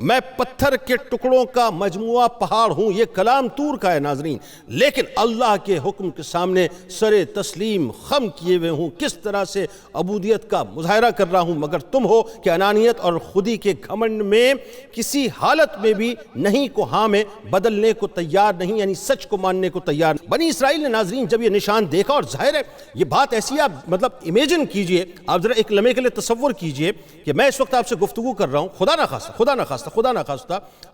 میں پتھر کے ٹکڑوں کا مجموعہ پہاڑ ہوں، یہ کلام طور کا ہے ناظرین، لیکن اللہ کے حکم کے سامنے سر تسلیم خم کیے ہوئے ہوں، کس طرح سے عبودیت کا مظاہرہ کر رہا ہوں، مگر تم ہو کہ انانیت اور خودی کے گھمنڈ میں کسی حالت میں بھی نہیں کو ہاں میں بدلنے کو تیار نہیں، یعنی سچ کو ماننے کو تیار نہیں. بنی اسرائیل نے ناظرین جب یہ نشان دیکھا، اور ظاہر ہے یہ بات ایسی، آپ مطلب امیجن کیجئے، آپ ذرا ایک لمحے کے لیے تصور کیجئے کہ میں اس وقت آپ سے گفتگو کر رہا ہوں، خدا نہ خواستہ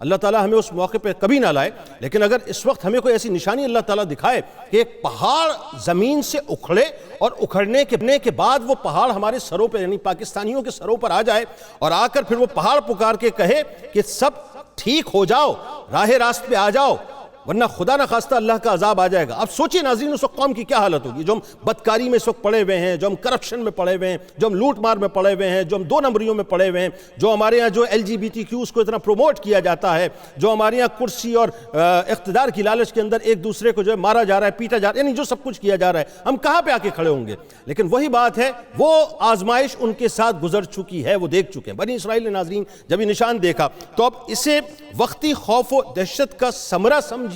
اللہ تعالیٰ ہمیں اس موقع پہ کبھی نہ لائے، لیکن اگر اس وقت ہمیں کوئی ایسی نشانی اللہ تعالیٰ دکھائے کہ ایک پہاڑ زمین سے اکھڑے اور اکھڑنے کے بعد وہ پہاڑ ہمارے سروں پہ، یعنی پاکستانیوں کے سروں پر آ جائے، اور آ کر پھر وہ پہاڑ پکار کے کہے کہ سب ٹھیک ہو جاؤ، راہ راست پہ آ جاؤ، ورنہ خدا نہ خواستہ اللہ کا عذاب آ جائے گا. اب سوچئے ناظرین اس وقت قوم کی کیا حالت ہوگی، جو ہم بدکاری میں اس وقت پڑے ہوئے ہیں، جو ہم کرپشن میں پڑے ہوئے ہیں، جو ہم لوٹ مار میں پڑے ہوئے ہیں، جو ہم دو نمبریوں میں پڑے ہوئے ہیں، جو ہمارے ہاں جو LGBTQ کو اتنا پروموٹ کیا جاتا ہے، جو ہمارے ہاں کرسی اور اقتدار کی لالچ کے اندر ایک دوسرے کو جو ہے مارا جا رہا ہے، پیٹا جا رہا ہے، یعنی جو سب کچھ کیا جا رہا ہے، ہم کہاں پہ آ کے کھڑے ہوں گے؟ لیکن وہی بات ہے، وہ آزمائش ان کے ساتھ گزر چکی ہے، وہ دیکھ چکے ہیں. بنی اسرائیل نے ناظرین جب یہ نشان دیکھا تو اب اسے وقتی خوف و دہشت کا ثمرہ سمجھیے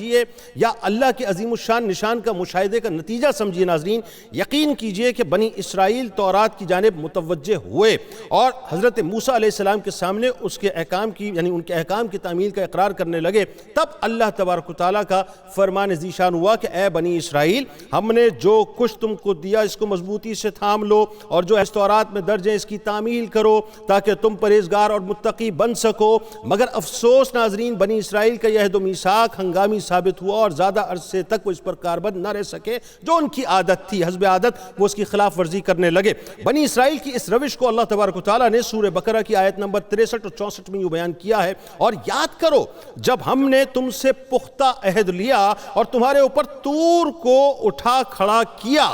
یا اللہ کے عظیم الشان نشان کا مشاہدے کا نتیجہ سمجھیے ناظرین. یقین کیجئے کہ بنی اسرائیل تورات کی جانب متوجہ ہوئے اور حضرت موسیٰ علیہ السلام کے سامنے اس کے احکام کی، یعنی ان کے احکام کی تعمیل کا اقرار کرنے لگے. تب اللہ تبارک و تعالیٰ کا فرمان ذیشان ہوا کہ اے بنی اسرائیل، ہم نے جو کچھ تم کو دیا اس کو مضبوطی سے تھام لو، اور جو تورات میں درج ہے اس کی تعمیل کرو تاکہ تم پرہیزگار اور متقی بن سکو. مگر افسوس ناظرین، بنی اسرائیل کا یہ عہد و میثاق ہنگامی ثابت ہوا اور زیادہ عرصے تک وہ اس پر کاربند نہ رہ سکے. جو ان کی عادت تھی، حسب عادت وہ اس کی خلاف ورزی کرنے لگے. بنی اسرائیل کی اس روش کو اللہ تبارک و تعالیٰ نے سورہ بقرہ کی آیت نمبر 63 اور 64 میں یوں بیان کیا ہے، اور یاد کرو جب ہم نے تم سے پختہ عہد لیا اور تمہارے اوپر طور کو اٹھا کھڑا کیا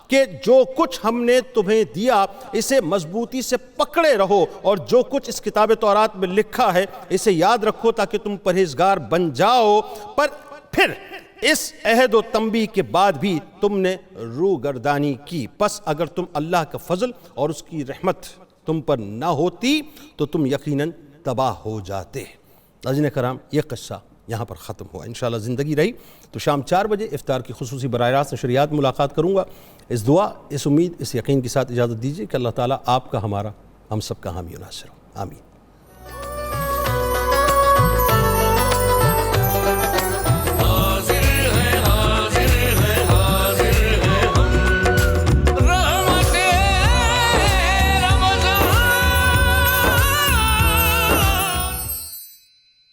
کہ جو کچھ ہم نے تمہیں دیا اسے مضبوطی سے پکڑے رہو، اور جو کچھ اس کتاب تورات میں لکھا ہے اسے یاد رکھو تاکہ تم پرہیزگار بن جاؤ. پر پھر اس عہد و تنبیہ کے بعد بھی تم نے روگردانی کی. پس اگر تم اللہ کا فضل اور اس کی رحمت تم پر نہ ہوتی تو تم یقیناً تباہ ہو جاتے. ناظرین کرام، یہ قصہ یہاں پر ختم ہوا. انشاءاللہ زندگی رہی تو شام 4 بجے افطار کی خصوصی براہ راست نشریات ملاقات کروں گا. اس دعا، اس امید، اس یقین کے ساتھ اجازت دیجیے کہ اللہ تعالیٰ آپ کا، ہمارا، ہم سب کا حامی و ناصر ہو. آمین.